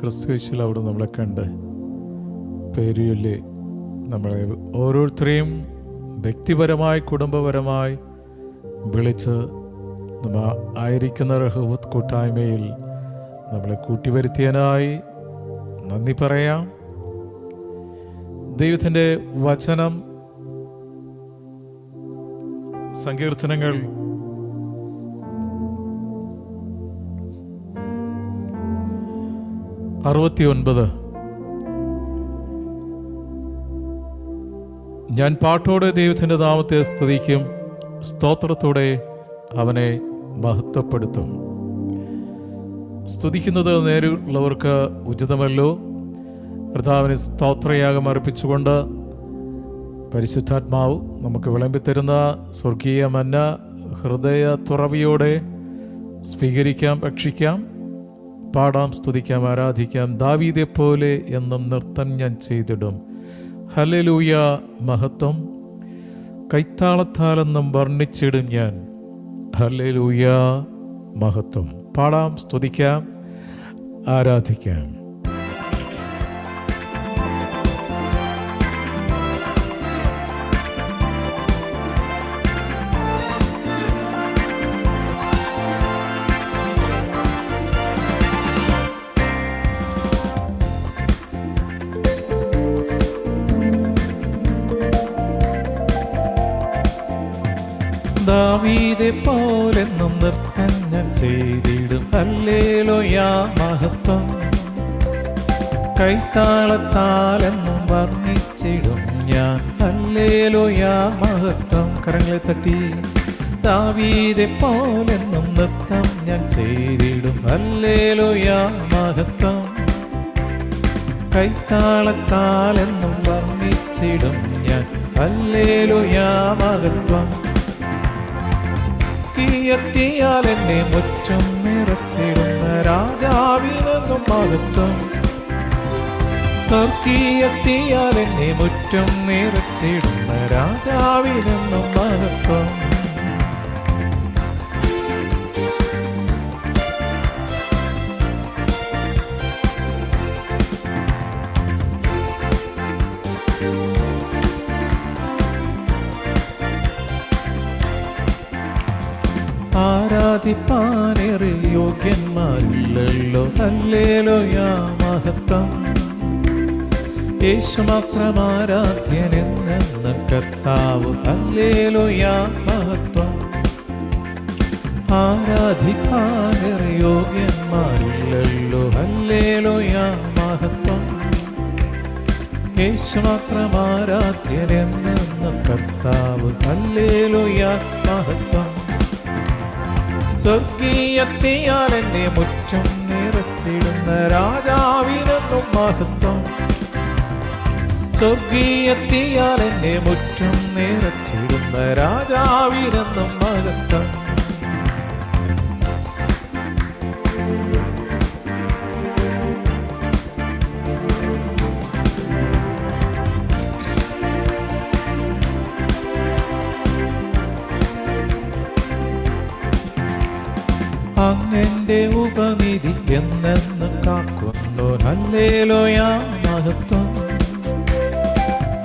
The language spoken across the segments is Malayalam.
ക്രിസ്തുയേശുവിൽ അവിടെ നമ്മളെ കണ്ട് പേരുചൊല്ലി നമ്മളെ ഓരോരുത്തരെയും വ്യക്തിപരമായി കുടുംബപരമായി വിളിച്ച് നമ്മൾ ആയിരിക്കുന്ന റഹൂത്ത് കൂട്ടായ്മയിൽ നമ്മളെ കൂട്ടിവരുത്തിയതിനായി നന്ദി പറയാം. ദൈവത്തിൻ്റെ വചനം സങ്കീർത്തനങ്ങൾ 69. ഞാൻ പാട്ടോടെ ദൈവത്തിൻ്റെ നാമത്തെ സ്തുതിക്കും, സ്തോത്രത്തോടെ അവനെ മഹത്വപ്പെടുത്തും. സ്തുതിക്കുന്നത് നേരുള്ളവർക്ക് ഉചിതമല്ലോ. കർത്താവിന് സ്തോത്രയാഗം അർപ്പിച്ചുകൊണ്ട് പരിശുദ്ധാത്മാവ് നമുക്ക് വിളമ്പിത്തരുന്ന സ്വർഗീയ മന്ന ഹൃദയ തുറവിയോടെ സ്വീകരിക്കാം, ഭക്ഷിക്കാം, പാടാം, സ്തുതിക്കാം, ആരാധിക്കാം. ദാവീദെപ്പോലെ എന്നും നൃത്തം ഞാൻ ചെയ്തിടും. ഹല്ലേലൂയ മഹത്വം. കൈത്താളത്താലെന്നും വർണ്ണിച്ചിടും ഞാൻ. ഹല്ലേലൂയ മഹത്വം. പാടാം, സ്തുതിക്കാം, ആരാധിക്കാം. ദാവീദെപ്പോലെന്നും നൃത്തം ഞാൻ ചെയ്തിടും. ഹല്ലേലൂയ മഹത്വം. കൈത്താളത്താലെന്നും വർണ്ണിച്ചിടും ഞാൻ. ഹല്ലേലൂയ മഹത്വം. കരങ്ങളെ തട്ടി. ദാവീദെപ്പോലെന്നും നൃത്തം ഞാൻ ചെയ്തിടും. ഹല്ലേലൂയ മഹത്വം. കൈത്താളത്താലെന്നും വർണ്ണിച്ചിടും ഞാൻ. ഹല്ലേലൂയ മഹത്വം. എത്തിയാൽ എന്നെ മുറ്റം നിറച്ചിടുന്ന രാജാവിനെന്നും മഹത്വം. സ്വർഗീയത്തിയാൽ എന്നെ മുറ്റം നിറച്ചിടുന്ന രാജാവിനെന്നും മഹത്വം. ആരാധിപ്പാനേറെ യോഗ്യന്മാരില്ലല്ലോ. ഹല്ലേലൂയ മഹത്വം. യേശു മാത്രം ആരാധ്യനെന്ന കർത്താവ്. ഹല്ലേലൂയ മഹത്വം. ആരാധിപ്പാനേറെ യോഗ്യന്മാരില്ലല്ലോ. ഹല്ലേലൂയ മഹത്വം. യേശു മാത്രം ആരാധ്യനെന്ന കർത്താവ്. ഹല്ലേലൂയ മഹത്വം. സ്വർഗീയത്തിയാൽ എന്നെ മുറ്റം നിറച്ചിടുന്ന രാജാവിനെന്നും മഹത്വം. സ്വർഗീയത്തിയാൽ എന്നെ മുറ്റം നിറച്ചിടുന്ന രാജാവിനെന്നും മഹത്വം. അങ്ങന്റെ ഉപനിധി എന്നെന്ന് കാക്കുന്നു. ഹല്ലേലൂയ മഹത്വം.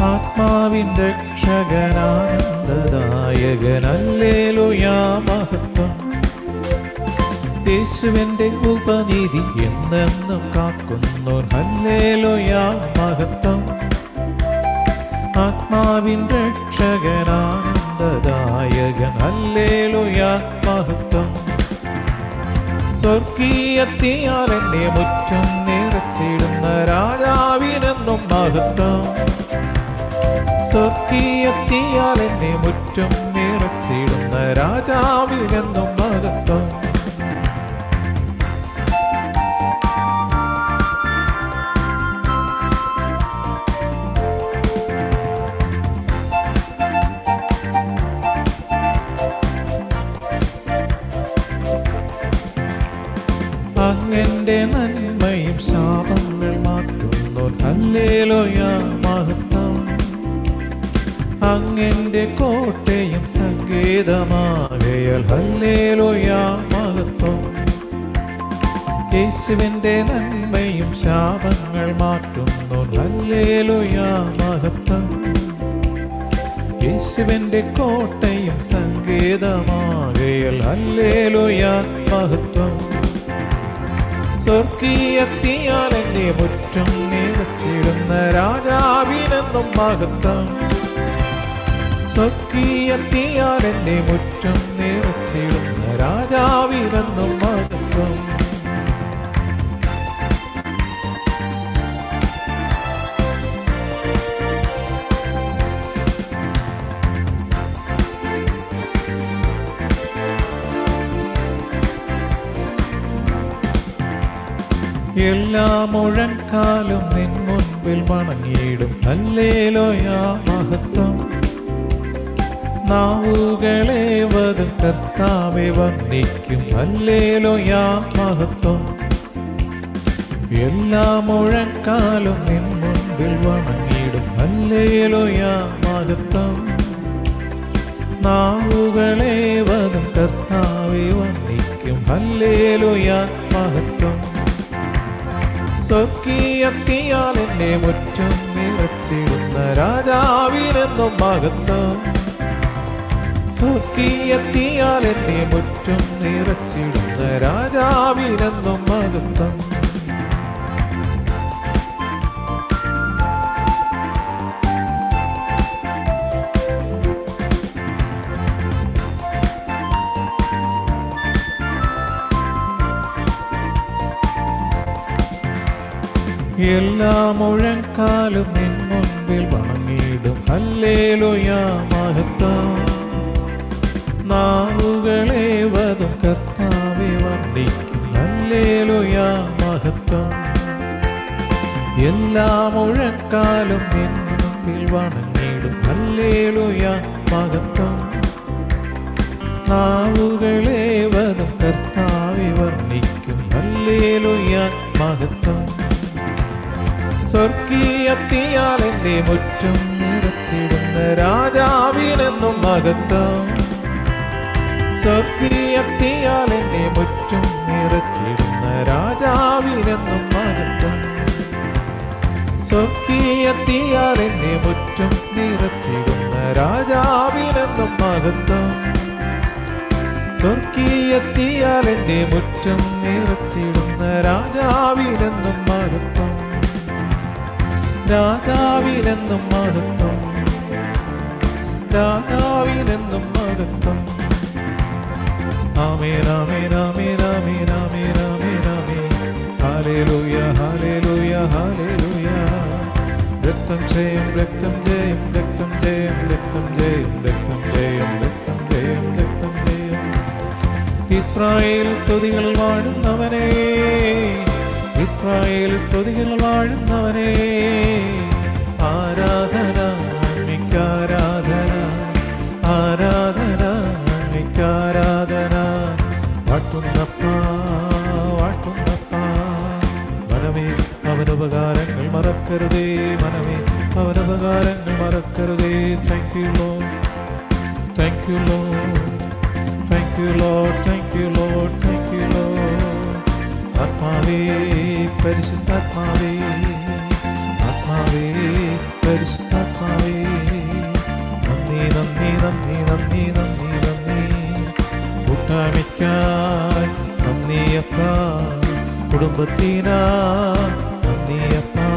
ആത്മാവിൻ രക്ഷകനാനന്ദദായകൻ. ഹല്ലേലൂയ മഹത്വം. യേശുവിന്റെ ഉപനിധി എന്നെന്നും കാക്കുന്നു. ഹല്ലേലൂയ മഹത്വം. ആത്മാവിൻ രക്ഷകനാനന്ദദായകൻ. ഹല്ലേലൂയ മഹത്വം. സ്വർഗീയത്തിയാൽ എന്നെ മുറ്റം നിറച്ചിടുന്ന രാജാവിനെന്നും മഹത്വം. സ്വർഗീയത്തിയാൽ എന്നെ മുറ്റം നിറച്ചിടുന്ന രാജാവിനെന്നും മഹത്വം. അങ്ങന്റെ നന്മയും ശാപങ്ങൾ മാറ്റുന്നു. ഹല്ലേലൂയ മഹത്വം. അങ്ങന്റെ കോട്ടയും സങ്കേതമാകയാൽ. ഹല്ലേലൂയ മഹത്വം. യേശു യേശുവിൻ്റെ നന്മയും ശാപങ്ങൾ മാറ്റുന്നു ഹല്ലേലൂയ മഹത്വം. യേശുവിൻ്റെ കോട്ടയും സങ്കേതമാകയാൽ ഹല്ലേലൂയ മഹത്വം. സ്വർഗീയത്തിയാൽ എന്നെ മുറ്റും നിറച്ചിടുന്ന രാജാവിനെന്നും മഹത്വം. സ്വർഗീയത്തിയാൽ എന്നെ മുറ്റും നിറച്ചിടുന്ന രാജാവിനെന്നും മഹത്വം. എല്ലാ മുഴങ്കാലും നിൻ മുൻപിൽ വണങ്ങിയിടും ഹല്ലേലൂയ മഹത്വം. നാവുകളെ വതും കർത്താവെ വന്ദിക്കും ഹല്ലേലൂയ മഹത്വം. എല്ലാ മുഴങ്കാലും നിൻ മുൻപിൽ വണങ്ങിയിടും ഹല്ലേലൂയ മഹത്വം. നാവുകളെ വതും കർത്താവെ വന്ദിക്കും ഹല്ലേലൂയ മഹത്വം. സ്വർഗീയത്തിയാൽ എന്നെ മുറ്റും നിറച്ചിടുന്ന രാജാവിനെന്നും മഹത്വം. സ്വർഗീയത്തിയാൽ എന്നെ മുറ്റും നിറച്ചിടുന്ന രാജാവിനെന്നും മഹത്വം. എല്ലാ മുഴങ്കാലും നിൻ മുൻപിൽ വണങ്ങിയിടും ഹല്ലേലൂയ മഹത്വം. നാവുകളെ വതും കർത്താവെ വന്ദിക്കും ഹല്ലേലൂയ മഹത്വം. എല്ലാ മുഴങ്കാലും നിൻ മുൻപിൽ വണങ്ങിയിടും ഹല്ലേലൂയ മഹത്വം. നാവുകളെ വതും കർത്താവെ വന്ദിക്കും ഹല്ലേലൂയ മഹത്വം. സ്വർഗീയത്തിയാൽ എന്നെ മുറ്റും നിറച്ചിടുന്ന രാജാവിനെന്നും മഹത്വം. സ്വർഗീയത്തിയാൽ എന്നെ മുറ്റും നിറച്ചിടുന്ന രാജാവിനെന്നും മഹത്വം. സ്വർഗീയത്തിയാൽ എന്നെ മുറ്റും നിറച്ചിടുന്ന രാജാവിനെന്നും മഹത്വം. സ്വർഗീയത്തിയാൽ എന്നെ മുറ്റും നിറച്ചിടുന്ന രാജാവിനെന്നും മഹത്വം. രാജാവിനെന്നും മഹത്വം. രാജാവിനെന്നും മഹത്വം. ആമേൻ ആമേൻ ആമേൻ ആമേൻ ആമേൻ ആമേൻ ആമേൻ. ഹല്ലേലൂയ ഹല്ലേലൂയ ഹല്ലേലൂയ. രക്തം ജയം രക്തം ജയം രക്തം ജയം രക്തം ജയം രക്തം ജയം രക്തം ജയം രക്തം ജയം. ഇസ്രായേൽ സ്തുതികൾ വാഴുന്നവനേ, ഇസ്രായേൽ സ്തുതികൾ വാഴുന്നവനേ. ആരാധന നിക്കാരാധന, ആരാധന നിക്കാരാധന. വാട്ടുന്നപ്പാ വാട്ടുന്നപ്പാ. മനമേ അവനുപകാരങ്ങൾ മറക്കരുതേ, മനമേ അവനുപകാരങ്ങൾ മറക്കരുതേ. Thank you Lord, thank you Lord, thank you Lord, thank you Lord, thank you Lord. ആത്മാവേ പരിശുദ്ധാത്മാവേ, ആത്മാവേ പരിശുദ്ധാത്മാവേ. നന്ദി നന്ദി നന്ദി നന്ദി നന്ദി നന്ദി. കൂട്ടായ്മയ്ക്കായി നന്ദിയപ്പാ, കുടുംബത്തിനാ നന്ദിയപ്പാ,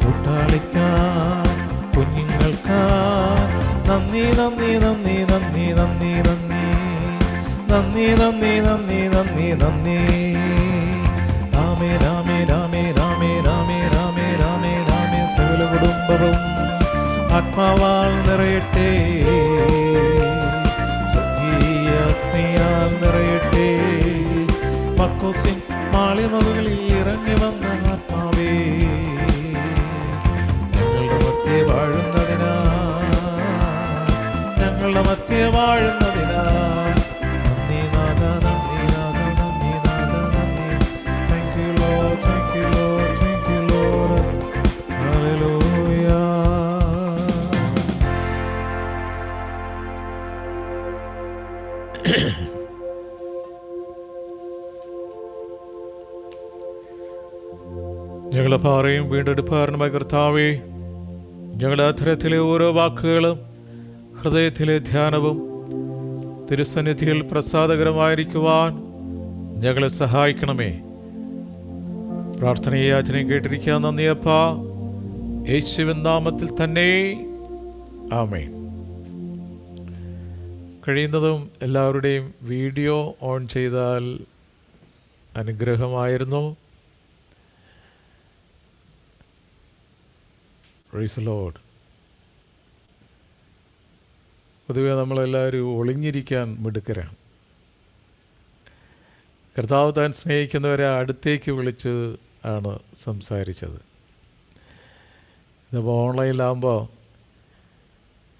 കൂട്ടാളിക്കായി കുഞ്ഞുങ്ങൾക്കായി നന്ദി നന്ദി നന്ദി നന്ദി നന്ദി നന്ദി നന്ദി നന്ദി നന്ദി നന്ദി നന്ദി. രാമേ രാമേ രാമേ രാമേ രാമേ രാമേ രാമേ രാമേ. സകല കുടുംബവും ആത്മാവാൽ നിറയട്ടെ, സ്വർഗീയ അഗ്നിയാൽ നിറയട്ടെ. മർക്കോസിൻ മാളിമകളിൽ ഇറങ്ങി വന്ന ആത്മാവേ, ഞങ്ങളുടെ മധ്യേ വാഴുന്നതിനാ, ഞങ്ങളുടെ മധ്യേ വാഴുന്നതിനാ. നന്ദി നാഥ നന്ദി നാഥ നന്ദി നാഥ നന്ദി. Thank you Lord, thank you Lord, thank you Lord. Hallelujah. ഞങ്ങളെ പാറയും വീണ്ടെടുപ്പാരനുമായ കർത്താവേ, ഞങ്ങളുടെ അധരത്തിലെ ഓരോ വാക്കുകളും ഹൃദയത്തിലെ ധ്യാനവും തിരുസന്നിധിയിൽ പ്രസാദകരമായിരിക്കുവാൻ ഞങ്ങളെ സഹായിക്കണമേ. പ്രാർത്ഥനയെ യാചനയും കേട്ടിരിക്കാൻ നന്ദിയപ്പാ, യേശുവിൻ നാമത്തിൽ തന്നെ ആമേൻ. കഴിയുന്നതും എല്ലാവരുടെയും വീഡിയോ ഓൺ ചെയ്താൽ അനുഗ്രഹമായിരുന്നു. Price the Lord. പൊതുവെ നമ്മളെല്ലാവരും ഒളിഞ്ഞിരിക്കാൻ മിടുക്കരാണ്. കർത്താവ് താൻ സ്നേഹിക്കുന്നവരെ അടുത്തേക്ക് വിളിച്ച് ആണ് സംസാരിച്ചത്. ഇതിപ്പോൾ ഓൺലൈനിലാകുമ്പോൾ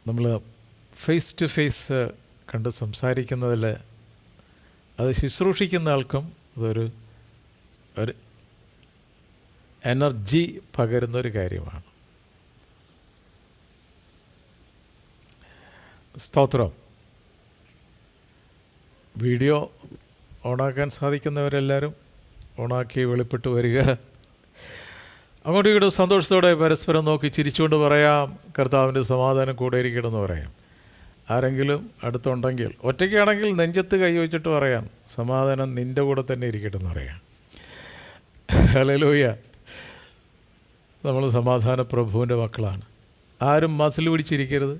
നമ്മൾ ഫേസ് ടു ഫേസ് കണ്ട് സംസാരിക്കുന്നതിൽ അത് ശുശ്രൂഷിക്കുന്ന ആൾക്കും അതൊരു എനർജി പകരുന്നൊരു കാര്യമാണ്. സ്തോത്രം. വീഡിയോ ഓണാക്കാൻ സാധിക്കുന്നവരെല്ലാവരും ഓണാക്കി വെളിപ്പെട്ട് വരിക. അങ്ങോട്ടും ഇങ്ങോട്ടും സന്തോഷത്തോടെ പരസ്പരം നോക്കി ചിരിച്ചുകൊണ്ട് പറയാം, കർത്താവിൻ്റെ സമാധാനം കൂടെ ഇരിക്കണമെന്ന് പറയാം. ആരെങ്കിലും അടുത്തുണ്ടെങ്കിൽ, ഒറ്റയ്ക്കാണെങ്കിൽ നെഞ്ചത്ത് കൈവച്ചിട്ട് പറയാം, സമാധാനം നിൻ്റെ കൂടെ തന്നെ ഇരിക്കട്ടെ എന്ന് പറയാം. ഹല്ലേലൂയ. നമ്മൾ സമാധാന പ്രഭുവിൻ്റെ മക്കളാണ്. ആരും മസിൽ പിടിച്ചിരിക്കരുത്.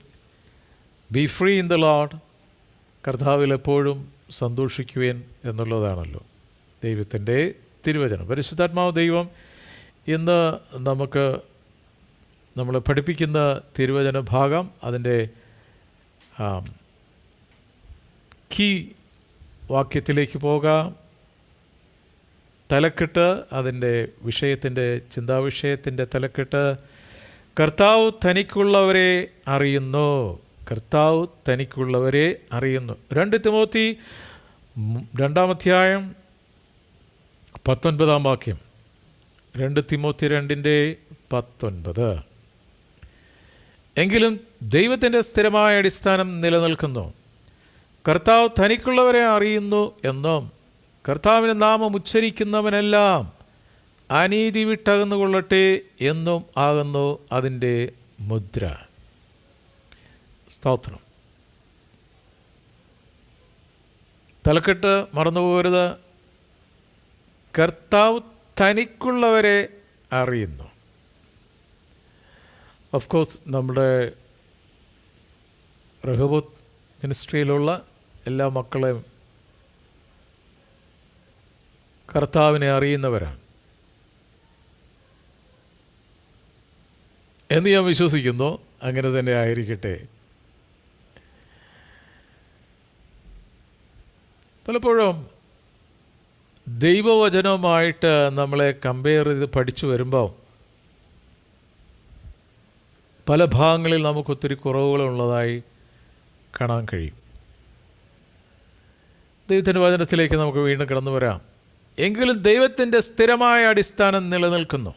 Be free in the Lord. കർത്താവിൽ എപ്പോഴും സന്തോഷിക്കുവേൻ എന്നുള്ളതാണല്ലോ ദൈവത്തിൻ്റെ തിരുവചനം. പരിശുദ്ധാത്മാവ് ദൈവം ഇന്ന് നമ്മളെ പഠിപ്പിക്കുന്ന തിരുവചന ഭാഗം, അതിൻ്റെ കീ വാക്യത്തിലേക്ക് പോകാം. തലക്കെട്ട്, അതിൻ്റെ വിഷയത്തിൻ്റെ ചിന്താവിഷയത്തിൻ്റെ തലക്കെട്ട്, കർത്താവ് തനിക്കുള്ളവരെ അറിയുന്നു. കർത്താവ് തനിക്കുള്ളവരെ അറിയുന്നു. 2 തിമോത്തി 2-ാം അധ്യായം 19-ാം വാക്യം. 2 തിമോത്തി 2:19. എങ്കിലും ദൈവത്തിൻ്റെ സ്ഥിരമായ അടിസ്ഥാനം നിലനിൽക്കുന്നു. കർത്താവ് തനിക്കുള്ളവരെ അറിയുന്നു എന്നും കർത്താവിൻ്റെ നാമം ഉച്ചരിക്കുന്നവനെല്ലാം അനീതി വിട്ടകന്നുകൊള്ളട്ടെ എന്നും ആകുന്നു അതിൻ്റെ മുദ്ര. സ്തോത്രം. തലക്കെട്ട് മറന്നുപോകരുത്. കർത്താവ് തനിക്കുള്ളവരെ അറിയുന്നു. ഓഫ് കോഴ്സ് നമ്മുടെ റഹബോത്ത് മിനിസ്ട്രിയിലുള്ള എല്ലാ മക്കളെയും കർത്താവിനെ അറിയുന്നവരാണ് എന്ന് ഞാൻ വിശ്വസിക്കുന്നു. അങ്ങനെ തന്നെ ആയിരിക്കട്ടെ. പലപ്പോഴും ദൈവവചനവുമായിട്ട് നമ്മളെ കമ്പയർ ചെയ്ത് പഠിച്ചു വരുമ്പോൾ പല ഭാഗങ്ങളിൽ നമുക്കൊത്തിരി കുറവുകളുള്ളതായി കാണാൻ കഴിയും. ദൈവത്തിൻ്റെ വചനത്തിലേക്ക് നമുക്ക് വീണ്ടും കടന്നു വരാം. എങ്കിലും ദൈവത്തിൻ്റെ സ്ഥിരമായ അടിസ്ഥാനം നിലനിൽക്കുന്നു.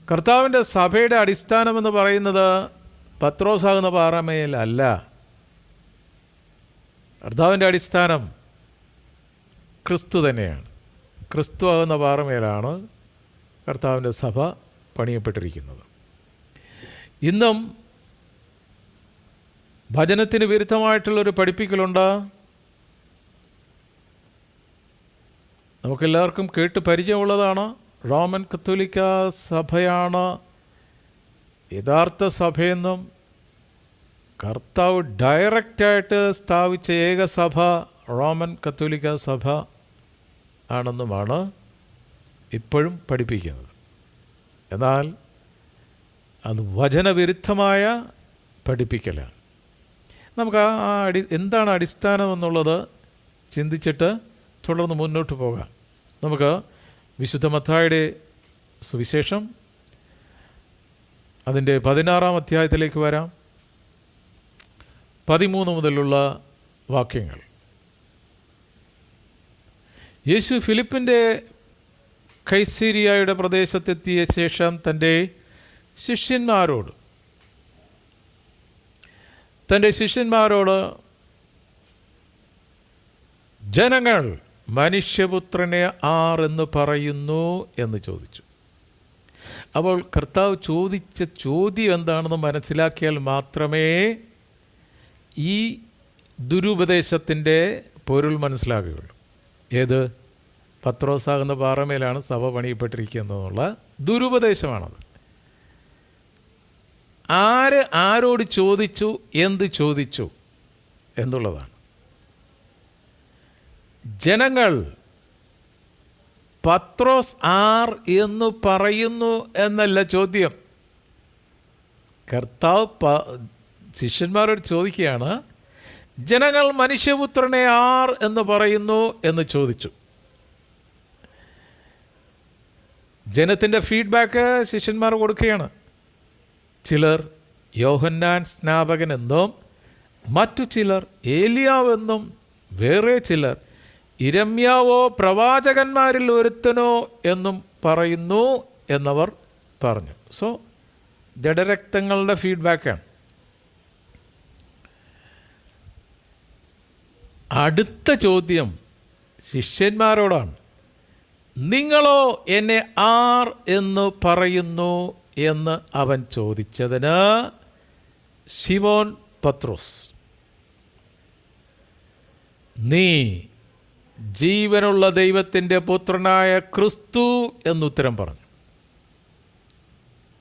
കർത്താവിൻ്റെ സഭയുടെ അടിസ്ഥാനമെന്ന് പറയുന്നത് പത്രോസാകുന്ന പാറമേൽ അല്ല. കർത്താവിൻ്റെ അടിസ്ഥാനം ക്രിസ്തു തന്നെയാണ്. ക്രിസ്തു ആകുന്ന പാറമേലാണ് കർത്താവിൻ്റെ സഭ പണിയപ്പെട്ടിരിക്കുന്നത്. ഇന്നും ഭജനത്തിന് വിരുദ്ധമായിട്ടുള്ളൊരു പഠിപ്പിക്കലുണ്ട്. നമുക്കെല്ലാവർക്കും കേട്ട് പരിചയമുള്ളതാണ്. റോമൻ കത്തോലിക്ക സഭയാണ് യഥാർത്ഥ സഭയെന്നും കർത്താവ് ഡയറക്റ്റായിട്ട് സ്ഥാപിച്ച ഏക സഭ റോമൻ കത്തോലിക്ക സഭ ആണെന്നുമാണ് ഇപ്പോഴും പഠിപ്പിക്കുന്നത്. എന്നാൽ അത് വചനവിരുദ്ധമായ പഠിപ്പിക്കലാണ്. നമുക്ക് എന്താണ് അടിസ്ഥാനം എന്നുള്ളത് ചിന്തിച്ചിട്ട് തുടർന്ന് മുന്നോട്ട് പോകാം. നമുക്ക് വിശുദ്ധ മത്തായിയുടെ സുവിശേഷം അതിൻ്റെ 16-ാം അധ്യായത്തിലേക്ക് വരാം. 13 മുതലുള്ള വാക്യങ്ങൾ. യേശു ഫിലിപ്പിൻ്റെ കൈസേരിയായുടെ പ്രദേശത്തെത്തിയ ശേഷം തൻ്റെ ശിഷ്യന്മാരോട് ജനങ്ങൾ മനുഷ്യപുത്രനെ ആർ എന്ന് പറയുന്നു എന്ന് ചോദിച്ചു. അപ്പോൾ കർത്താവ് ചോദിച്ച ചോദ്യം എന്താണെന്ന് മനസ്സിലാക്കിയാൽ മാത്രമേ ഈ ദുരുപദേശത്തിൻ്റെ പൊരുൾ മനസ്സിലാകുകയുള്ളൂ. ഏത്? പത്രോസാകുന്ന പാറമേലാണ് സഭ പണിയപ്പെട്ടിരിക്കുന്നതെന്നുള്ള ദുരുപദേശമാണത്. ആരോട് ചോദിച്ചു, എന്ത് ചോദിച്ചു എന്നുള്ളതാണ്. ജനങ്ങൾ പത്രോസ് ആർ എന്ന് പറയുന്നു എന്നല്ല ചോദ്യം. കർത്താവ് ശിഷ്യന്മാരോട് ചോദിക്കുകയാണ്, ജനങ്ങൾ മനുഷ്യപുത്രനെ ആർ എന്ന് പറയുന്നു എന്ന് ചോദിച്ചു. ജനത്തിൻ്റെ ഫീഡ്ബാക്ക് ശിഷ്യന്മാർ കൊടുക്കുകയാണ്. ചിലർ യോഹന്നാൻ സ്നാപകൻ എന്നും, മറ്റു ചിലർ ഏലിയാവെന്നും, വേറെ ചിലർ ഇരമ്യാവോ പ്രവാചകന്മാരിൽ ഒരുത്തനോ എന്നും പറയുന്നു എന്നവർ പറഞ്ഞു. സോ ജഡരക്തങ്ങളുടെ ഫീഡ്ബാക്കാണ്. അടുത്ത ചോദ്യം ശിഷ്യന്മാരോടാണ്. നിങ്ങളോ എന്നെ ആർ എന്ന് പറയുന്നു എന്ന് അവൻ ചോദിച്ചതിന് ശിമോൻ പത്രോസ്, നീ ജീവനുള്ള ദൈവത്തിൻ്റെ പുത്രനായ ക്രിസ്തു എന്നുത്തരം പറഞ്ഞു.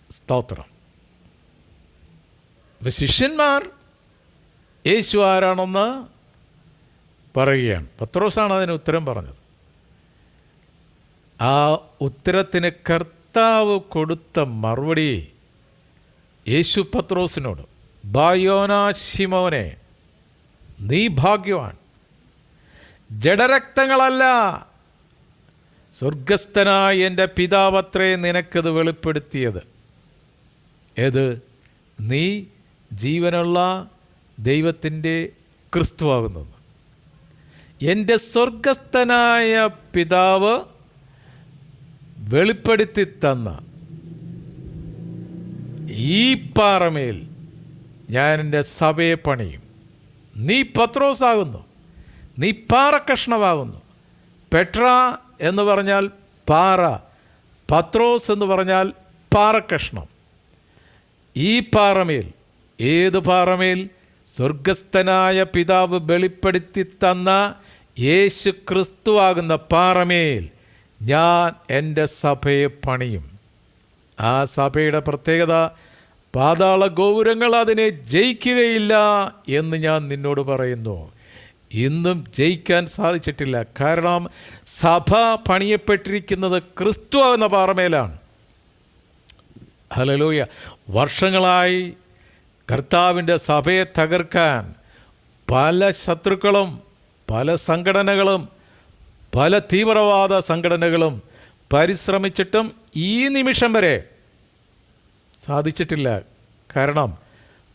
സ്തോത്രം. ശിഷ്യന്മാർ യേശു ആരാണെന്ന് പറയുകയാണ്. പത്രോസാണ് അതിന് ഉത്തരം പറഞ്ഞത്. ആ ഉത്തരത്തിന് കർത്താവ് കൊടുത്ത മറുപടി യേശു പത്രോസിനോട്, ബായോനാ ശിമോനെ, നീ ഭാഗ്യവാൻ, ജഡരക്തങ്ങളല്ല, സ്വർഗസ്ഥനായ എൻ്റെ പിതാവത്രേ നിനക്കത് വെളിപ്പെടുത്തിയത്. ഏത്? നീ ജീവനുള്ള ദൈവത്തിൻ്റെ ക്രിസ്തുവാകുന്നത്. എൻ്റെ സ്വർഗസ്ഥനായ പിതാവ് വെളിപ്പെടുത്തി തന്ന ഈ പാറമേൽ ഞാൻ എൻ്റെ സഭയെ പണിയും. നീ പത്രോസാകുന്നു, നീ പാറക്കഷ്ണമാകുന്നു. പെട്ര എന്ന് പറഞ്ഞാൽ പാറ, പത്രോസ് എന്ന് പറഞ്ഞാൽ പാറക്കഷ്ണം. ഈ പാറമേൽ, ഏത് പാറമേൽ? സ്വർഗസ്ഥനായ പിതാവ് വെളിപ്പെടുത്തി തന്ന യേശു ക്രിസ്തുവാകുന്ന പാറമേൽ ഞാൻ എൻ്റെ സഭയെ പണിയും. ആ സഭയുടെ പ്രത്യേകത, പാതാള ഗോപുരങ്ങൾ അതിനെ ജയിക്കുകയില്ല എന്ന് ഞാൻ നിന്നോട് പറയുന്നു. ഇന്നും ജയിക്കാൻ സാധിച്ചിട്ടില്ല. കാരണം സഭ പണിയപ്പെട്ടിരിക്കുന്നത് ക്രിസ്തു എന്ന പാറമേലാണ്. ഹല്ലേലൂയ. വർഷങ്ങളായി കർത്താവിൻ്റെ സഭയെ തകർക്കാൻ പല ശത്രുക്കളും, പല സംഘടനകളും, പല തീവ്രവാദ സംഘടനകളും പരിശ്രമിച്ചിട്ടും ഈ നിമിഷം വരെ സാധിച്ചിട്ടില്ല. കാരണം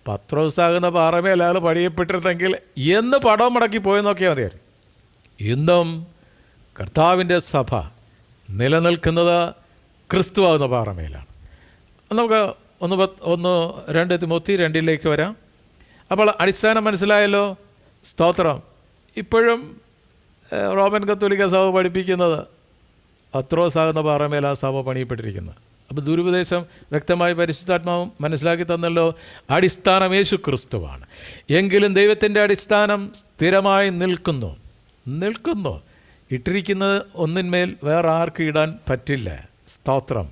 പത്രോസാകുന്ന പാറമേൽ അയാൾ പണിയപ്പെട്ടിരുന്നെങ്കിൽ എന്ന് പടം മടക്കി പോയി നോക്കിയാൽ മതിയായിരുന്നു. ഇന്നും കർത്താവിൻ്റെ സഭ നിലനിൽക്കുന്നത് ക്രിസ്തുവാകുന്ന പാറമേലാണ്. നമുക്ക് 2 തിമോത്തി 2 വരാം. അപ്പോൾ അടിസ്ഥാനം മനസ്സിലായല്ലോ. സ്തോത്രം. ഇപ്പോഴും റോമൻ കത്തോലിക്ക സഭ പഠിപ്പിക്കുന്നത് പത്രോസാകുന്ന പാറമേൽ ആ സഭ പണിയപ്പെട്ടിരിക്കുന്നത്. അപ്പോൾ ദുരുപദേശം വ്യക്തമായി പരിശുദ്ധാത്മാവും മനസ്സിലാക്കി തന്നല്ലോ. അടിസ്ഥാനം യേശു ക്രിസ്തുവാണ്. എങ്കിലും ദൈവത്തിൻ്റെ അടിസ്ഥാനം സ്ഥിരമായി നിൽക്കുന്നു. ഇട്ടിരിക്കുന്നത് ഒന്നിന്മേൽ വേറെ ആർക്കും ഇടാൻ പറ്റില്ല. സ്തോത്രം.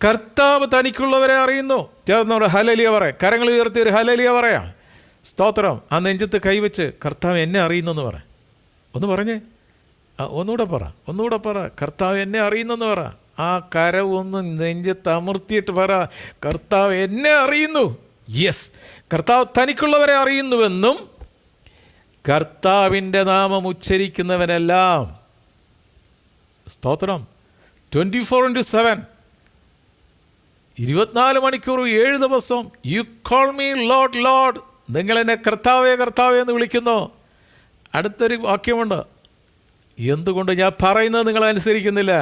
കർത്താവ് തനിക്കുള്ളവരെ അറിയുന്നു. ചേർന്നവർ ഹല്ലേലൂയ പറയാം. കരങ്ങൾ ഉയർത്തി ഒരു ഹല്ലേലൂയ പറയാം. സ്തോത്രം. ആ നെഞ്ചത്ത് കൈവച്ച് കർത്താവ് എന്നെ അറിയുന്നെന്ന് പറ. ഒന്ന് പറഞ്ഞേ. ഒന്നുകൂടെ പറ. കർത്താവ് എന്നെ അറിയുന്നെന്ന് പറ. ആ കരവൊന്ന് നെഞ്ചത്ത് അമർത്തിയിട്ട് പറ, കർത്താവ് എന്നെ അറിയുന്നു. യെസ്, കർത്താവ് തനിക്കുള്ളവരെ അറിയുന്നുവെന്നും കർത്താവിൻ്റെ നാമം ഉച്ചരിക്കുന്നവനെല്ലാം, സ്തോത്രം, 24/7 24 മണിക്കൂർ 7 ദിവസം, you call me load load, നിങ്ങളെന്നെ കർത്താവേ കർത്താവേ എന്ന് വിളിക്കുന്നു. അടുത്തൊരു വാക്യമുണ്ട്, എന്തുകൊണ്ട് ഞാൻ പറയുന്നത് നിങ്ങളനുസരിക്കുന്നില്ല?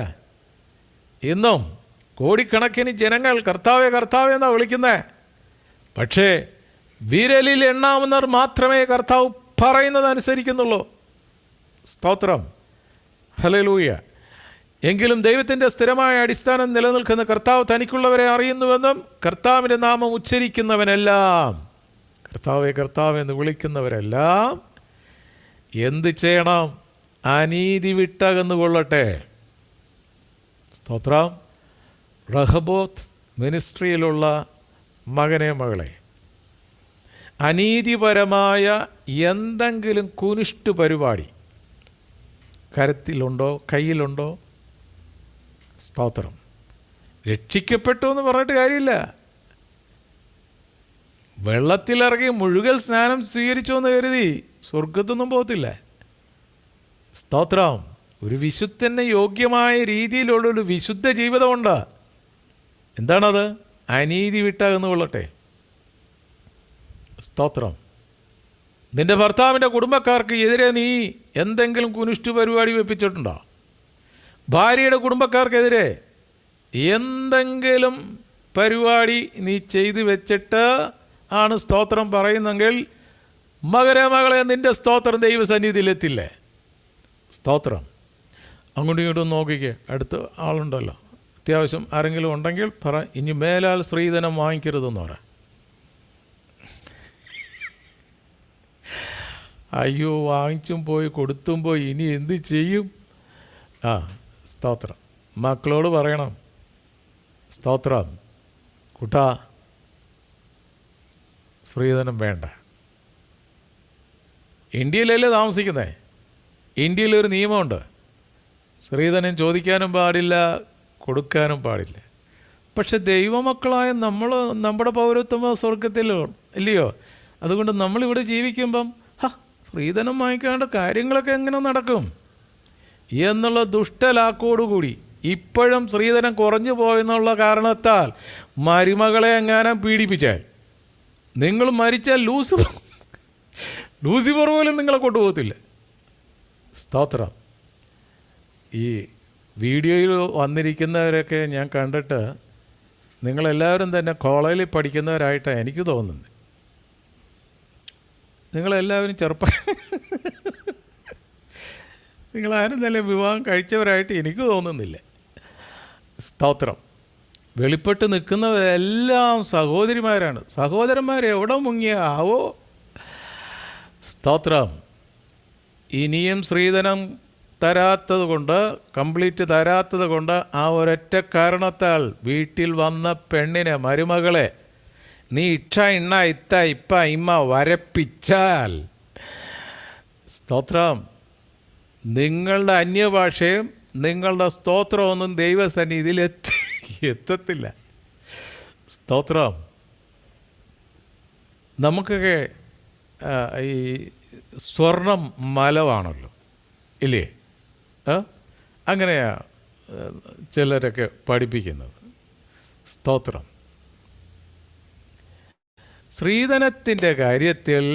ഇന്നും കോടിക്കണക്കിന് ജനങ്ങൾ കർത്താവേ കർത്താവേ എന്നാണ് വിളിക്കുന്നത്. പക്ഷേ വിരലിൽ എണ്ണാവുന്നവർ മാത്രമേ കർത്താവ് പറയുന്നത് അനുസരിക്കുന്നുള്ളൂ. സ്തോത്രം. ഹല്ലേലൂയ. എങ്കിലും ദൈവത്തിൻ്റെ സ്ഥിരമായ അടിസ്ഥാനം നിലനിൽക്കുന്ന കർത്താവ് തനിക്കുള്ളവരെ അറിയുന്നുവെന്നും കർത്താവിൻ്റെ നാമം ഉച്ചരിക്കുന്നവനെല്ലാം, കർത്താവെ കർത്താവ് എന്ന് വിളിക്കുന്നവരെല്ലാം എന്ത് ചെയ്യണം? അനീതി വിട്ടകന്നുകൊള്ളട്ടെ. സ്തോത്രം. റഹബോത്ത് മിനിസ്ട്രിയിലുള്ള മകനെ മകളെ, അനീതിപരമായ എന്തെങ്കിലും കുനിഷ്ടു പരിപാടി കരത്തിലുണ്ടോ, കയ്യിലുണ്ടോ? സ്തോത്രം. രക്ഷിക്കപ്പെട്ടു എന്ന് പറഞ്ഞിട്ട് കാര്യമില്ല. വെള്ളത്തിലിറങ്ങി മുഴുകൽ സ്നാനം സ്വീകരിച്ചു എന്ന് കരുതി സ്വർഗത്തൊന്നും പോകത്തില്ല. സ്തോത്രം. ഒരു വിശുദ്ധന് യോഗ്യമായ രീതിയിലുള്ളൊരു വിശുദ്ധ ജീവിതമുണ്ട്. എന്താണത്? അനീതി വിട്ടകന്നു കൊള്ളട്ടെ. സ്തോത്രം. നിന്റെ ഭർത്താവിൻ്റെ കുടുംബക്കാർക്ക് എതിരെ നീ എന്തെങ്കിലും കുനിഷ്ടു പരിപാടി വെപ്പിച്ചിട്ടുണ്ടോ? ഭാര്യയുടെ കുടുംബക്കാർക്കെതിരെ എന്തെങ്കിലും പരിപാടി നീ ചെയ്തു വെച്ചിട്ട് ആണ് സ്തോത്രം പറയുന്നെങ്കിൽ മകരെ മകളെ, നിൻ്റെ സ്തോത്രം ദൈവസന്നിധിയിലെത്തില്ലേ? സ്തോത്രം. അങ്ങോട്ടും ഇങ്ങോട്ടും നോക്കിക്കേ. അടുത്ത ആളുണ്ടല്ലോ, അത്യാവശ്യം ആരെങ്കിലും ഉണ്ടെങ്കിൽ പറ, ഇനി മേലാൽ സ്ത്രീധനം വാങ്ങിക്കരുതെന്ന് പറ. അയ്യോ, വാങ്ങിച്ചും പോയി കൊടുത്തും പോയി, ഇനി എന്ത് ചെയ്യും? സ്തോത്രം. മക്കളോട് പറയണം, സ്തോത്രം, കുട്ടാ സ്ത്രീധനം വേണ്ട. ഇന്ത്യയിലല്ലേ താമസിക്കുന്നത്? ഇന്ത്യയിലൊരു നിയമമുണ്ട്, സ്ത്രീധനം ചോദിക്കാനും പാടില്ല, കൊടുക്കാനും പാടില്ല. പക്ഷെ ദൈവമക്കളായ നമ്മൾ, നമ്മുടെ പൗരത്വം സ്വർഗത്തിലോ ഇല്ലയോ? അതുകൊണ്ട് നമ്മളിവിടെ ജീവിക്കുമ്പം സ്ത്രീധനം വാങ്ങിക്കാണ്ട് കാര്യങ്ങളൊക്കെ എങ്ങനെ നടക്കും എന്നുള്ള ദുഷ്ടലാക്കോടുകൂടി ഇപ്പോഴും സ്ത്രീധനം കുറഞ്ഞു പോയെന്നുള്ള കാരണത്താൽ മരുമകളെ എങ്ങാനും പീഡിപ്പിച്ചാൽ, നിങ്ങൾ മരിച്ചാൽ ലൂസിഫർ പോലും നിങ്ങളെ കൊണ്ടുപോകത്തില്ല. സ്തോത്രം. ഈ വീഡിയോയിൽ വന്നിരിക്കുന്നവരൊക്കെ ഞാൻ കണ്ടിട്ട് നിങ്ങളെല്ലാവരും തന്നെ കോളേജിൽ പഠിക്കുന്നവരായിട്ടാണ് എനിക്ക് തോന്നുന്നത്. നിങ്ങളെല്ലാവരും നിങ്ങളാരും തന്നെ വിവാഹം കഴിച്ചവരായിട്ട് എനിക്ക് തോന്നുന്നില്ല. സ്തോത്രം. വെളിപ്പെട്ട് നിൽക്കുന്നവരെല്ലാം സഹോദരിമാരാണ്. സഹോദരന്മാർ എവിടെ മുങ്ങിയാവോ? സ്തോത്രം. ഇനിയും സ്ത്രീധനം തരാത്തത് കൊണ്ട്, കംപ്ലീറ്റ് തരാത്തത് കൊണ്ട്, ആ ഒരൊറ്റ കാരണത്താൽ വീട്ടിൽ വന്ന പെണ്ണിനെ, മരുമകളെ നീ ഇക്ഷ ഇണ്ണ ഇത്ത ഇപ്പ ഇമ്മ വരപ്പിച്ചാൽ, സ്തോത്രം, നിങ്ങളുടെ അന്യഭാഷയും നിങ്ങളുടെ സ്തോത്രമൊന്നും ദൈവസന്നിധിയിൽ എത്തത്തില്ല. സ്തോത്രം. നമുക്കൊക്കെ ഈ സ്വർണം മലവാണല്ലോ, ഇല്ലേ? അങ്ങനെയാണ് ചിലരൊക്കെ പഠിപ്പിക്കുന്നത്. സ്തോത്രം. സ്ത്രീധനത്തിൻ്റെ കാര്യത്തിൽ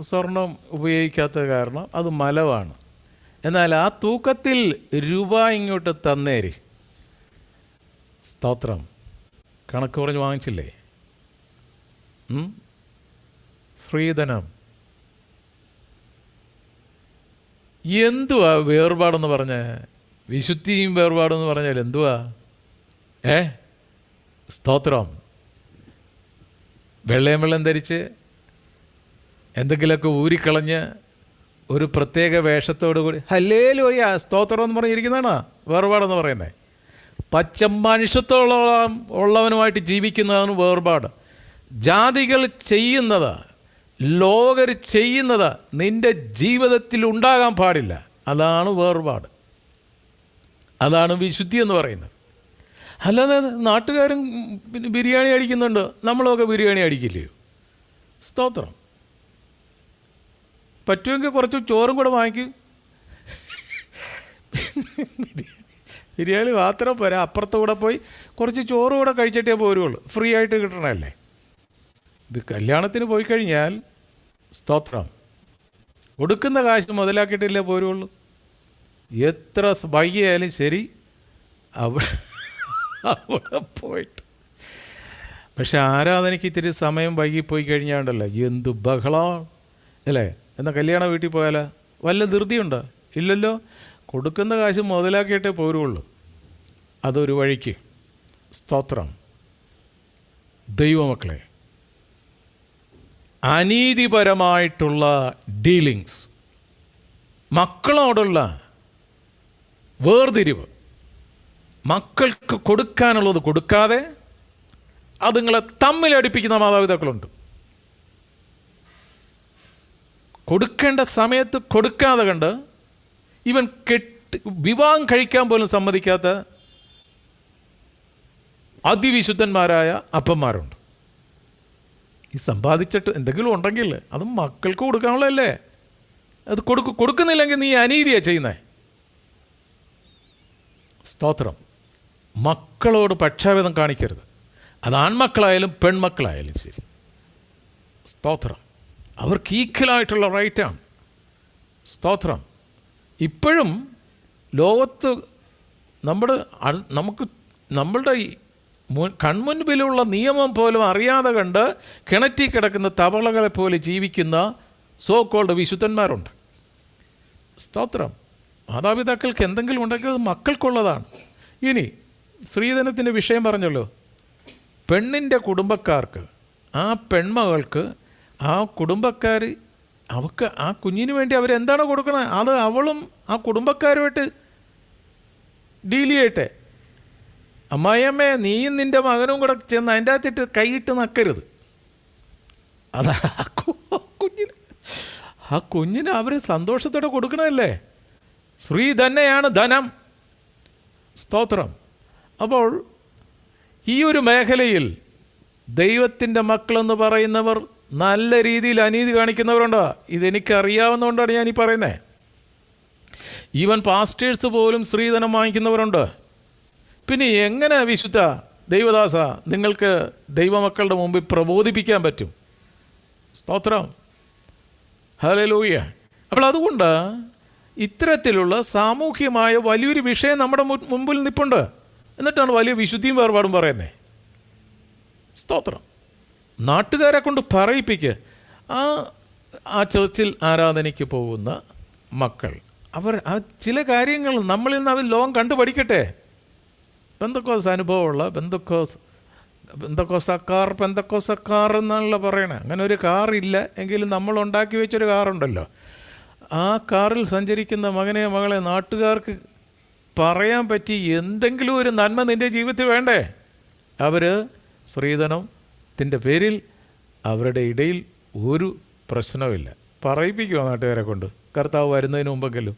സ്വർണം ഉപയോഗിക്കാത്ത കാരണം അത് മലവാണ്. എന്നാൽ ആ തൂക്കത്തിൽ രൂപ ഇങ്ങോട്ട് തന്നേര്. സ്തോത്രം. കണക്ക് പറഞ്ഞ് വാങ്ങിച്ചില്ലേ? സ്ത്രീധനം എന്തുവാ വേർപാടെന്ന് പറഞ്ഞ? വിശുദ്ധിയും വേർപാടെന്ന് പറഞ്ഞാൽ എന്തുവാ? സ്തോത്രം. വെള്ളം ധരിച്ച് എന്തെങ്കിലുമൊക്കെ ഊരിക്കളഞ്ഞ് ഒരു പ്രത്യേക വേഷത്തോടു കൂടി ഹല്ലേലൂയ സ്തോത്രം എന്ന് പറഞ്ഞിരിക്കുന്നതാണ് വേർപാടെന്ന് പറയുന്നത്. പച്ച മനുഷ്യത്തോളം ഉള്ളവനുമായിട്ട് ജീവിക്കുന്നതാണ് വേർപാട്. ജാതികൾ ചെയ്യുന്നത്, ലോകർ ചെയ്യുന്നത് നിൻ്റെ ജീവിതത്തിൽ ഉണ്ടാകാൻ പാടില്ല. അതാണ് വേർപാട്. അതാണ് വിശുദ്ധി എന്ന് പറയുന്നത്. അല്ലാതെ നാട്ടുകാരും ബിരിയാണി അടിക്കുന്നുണ്ട്, നമ്മളൊക്കെ ബിരിയാണി അടിക്കില്ലയോ? സ്തോത്രം. പറ്റുമെങ്കിൽ കുറച്ച് ചോറും കൂടെ വാങ്ങിക്കും. ബിരിയാണി മാത്രം പോരാ, അപ്പുറത്ത് കൂടെ പോയി കുറച്ച് ചോറ് കൂടെ കഴിച്ചിട്ടേ പോരുള്ളൂ. ഫ്രീ ആയിട്ട് കിട്ടണമല്ലേ. ഇത് കല്യാണത്തിന് പോയി കഴിഞ്ഞാൽ സ്തോത്രം, കൊടുക്കുന്ന കാശ് മുതലാക്കിയിട്ടില്ലേ പോരുള്ളൂ. എത്ര വൈകിയാലും ശരി അവിടെ പോയിട്ട്. പക്ഷെ ആരാധനയ്ക്ക് ഇത്തിരി സമയം വൈകിപ്പോയി കഴിഞ്ഞാണ്ടല്ലോ എന്ത് ബഹളമാണ് അല്ലേ? എന്നാൽ കല്യാണ വീട്ടിൽ പോയാലോ വല്ല ധൃതിയുണ്ടോ? ഇല്ലല്ലോ. കൊടുക്കുന്ന കാശ് മുതലാക്കിയിട്ടേ പോരുള്ളൂ. അതൊരു വഴിക്ക്. സ്തോത്രം. ദൈവമക്കളെ, അനീതിപരമായിട്ടുള്ള ഡീലിങ്സ്, മക്കളോടുള്ള വേർതിരിവ്, മക്കൾക്ക് കൊടുക്കാനുള്ളത് കൊടുക്കാതെ അതുങ്ങളെ തമ്മിലടിപ്പിക്കുന്ന മാതാപിതാക്കളുണ്ട്. കൊടുക്കേണ്ട സമയത്ത് കൊടുക്കാതെ കണ്ട് ഇവൻ വിവാഹം കഴിക്കാൻ പോലും സമ്മതിക്കാത്ത അതിവിശുദ്ധന്മാരായ അപ്പന്മാരുണ്ട്. ഈ സമ്പാദിച്ചിട്ട് എന്തെങ്കിലും ഉണ്ടെങ്കിൽ അതും മക്കൾക്ക് കൊടുക്കാനുള്ളതല്ലേ. അത് കൊടുക്കുന്നില്ലെങ്കിൽ നീ അനീതിയാണ് ചെയ്യുന്നത്. സ്തോത്രം. മക്കളോട് പക്ഷാഭേദം കാണിക്കരുത്. അത് ആൺമക്കളായാലും പെൺമക്കളായാലും ശരി. സ്തോത്രം. അവർക്ക് ഈക്വലായിട്ടുള്ള റൈറ്റാണ്. സ്തോത്രം. ഇപ്പോഴും ലോകത്ത് നമ്മളുടെ കൺമുൻപിലുള്ള നിയമം പോലും അറിയാതെ കണ്ട് കിണറ്റി കിടക്കുന്ന തവളകളെ പോലെ ജീവിക്കുന്ന സോ കോൾഡ് വിശുദ്ധന്മാരുണ്ട്. സ്തോത്രം. മാതാപിതാക്കൾക്ക് എന്തെങ്കിലും ഉണ്ടെങ്കിൽ അത് മക്കൾക്കുള്ളതാണ്. ഇനി സ്ത്രീധനത്തിൻ്റെ വിഷയം പറഞ്ഞല്ലോ. പെണ്ണിൻ്റെ കുടുംബക്കാർക്ക്, ആ പെൺമകൾക്ക്, ആ കുടുംബക്കാർ അവൾക്ക് ആ കുഞ്ഞിന് വേണ്ടി അവരെന്താണോ കൊടുക്കണത് അത് അവളും ആ കുടുംബക്കാരുമായിട്ട് ഡീൽ ചെയ്യട്ടെ. അമ്മായിയമ്മേ, നീയും നിൻ്റെ മകനും കൂടെ ചെന്ന് അതിൻ്റെ അകത്തിട്ട് കൈയിട്ട് നക്കരുത്. അത് ആ കുഞ്ഞിന് അവർ സന്തോഷത്തോടെ കൊടുക്കണമല്ലേ. സ്ത്രീ തന്നെയാണ് ധനം. സ്തോത്രം. അപ്പോൾ ഈ ഒരു മേഖലയിൽ ദൈവത്തിൻ്റെ മക്കളെന്ന് പറയുന്നവർ നല്ല രീതിയിൽ അനീതി കാണിക്കുന്നവരുണ്ടോ? ഇതെനിക്കറിയാവുന്നതുകൊണ്ടാണ് ഞാനീ പറയുന്നത്. ഈവൻ പാസ്റ്റേഴ്സ് പോലും സ്ത്രീധനം വാങ്ങിക്കുന്നവരുണ്ട്. പിന്നെ എങ്ങനെ വിശുദ്ധ ദൈവദാസ നിങ്ങൾക്ക് ദൈവമക്കളുടെ മുമ്പിൽ പ്രബോധിപ്പിക്കാൻ പറ്റും? സ്തോത്രം. ഹല്ലേലൂയ. അപ്പോൾ അതുകൊണ്ട് ഇത്തരത്തിലുള്ള സാമൂഹ്യമായ വലിയൊരു വിഷയം നമ്മുടെ മുമ്പിൽ നിൽപ്പുണ്ട്. എന്നിട്ടാണ് വലിയ വിശുദ്ധിയും വേർപാടും പറയുന്നത്. സ്തോത്രം. നാട്ടുകാരെ കൊണ്ട് പറയിപ്പിക്കുക. ആ ചർച്ചിൽ ആരാധനയ്ക്ക് പോകുന്ന മക്കൾ അവർ ആ ചില കാര്യങ്ങൾ നമ്മളിൽ നിന്ന് അവർ ലോകം കണ്ടു പഠിക്കട്ടെ. പെന്തക്കോസ് അനുഭവമുള്ള പെന്തക്കോസക്കാർ എന്നാണല്ലോ പറയണേ. അങ്ങനെ ഒരു കാറില്ല എങ്കിലും നമ്മൾ ഉണ്ടാക്കി വെച്ചൊരു കാറുണ്ടല്ലോ. ആ കാറിൽ സഞ്ചരിക്കുന്ന മകനെ മകളെ നാട്ടുകാർക്ക് പറയാൻ പറ്റി എന്തെങ്കിലും ഒരു നന്മ നിൻ്റെ ജീവിതത്തിൽ വേണ്ടേ? അവർ സ്ത്രീധനത്തിൻ്റെ പേരിൽ അവരുടെ ഇടയിൽ ഒരു പ്രശ്നവുമില്ല. പറയിപ്പിക്കുമോ നാട്ടുകാരെ കൊണ്ട് കർത്താവ് വരുന്നതിന് മുമ്പെങ്കിലും?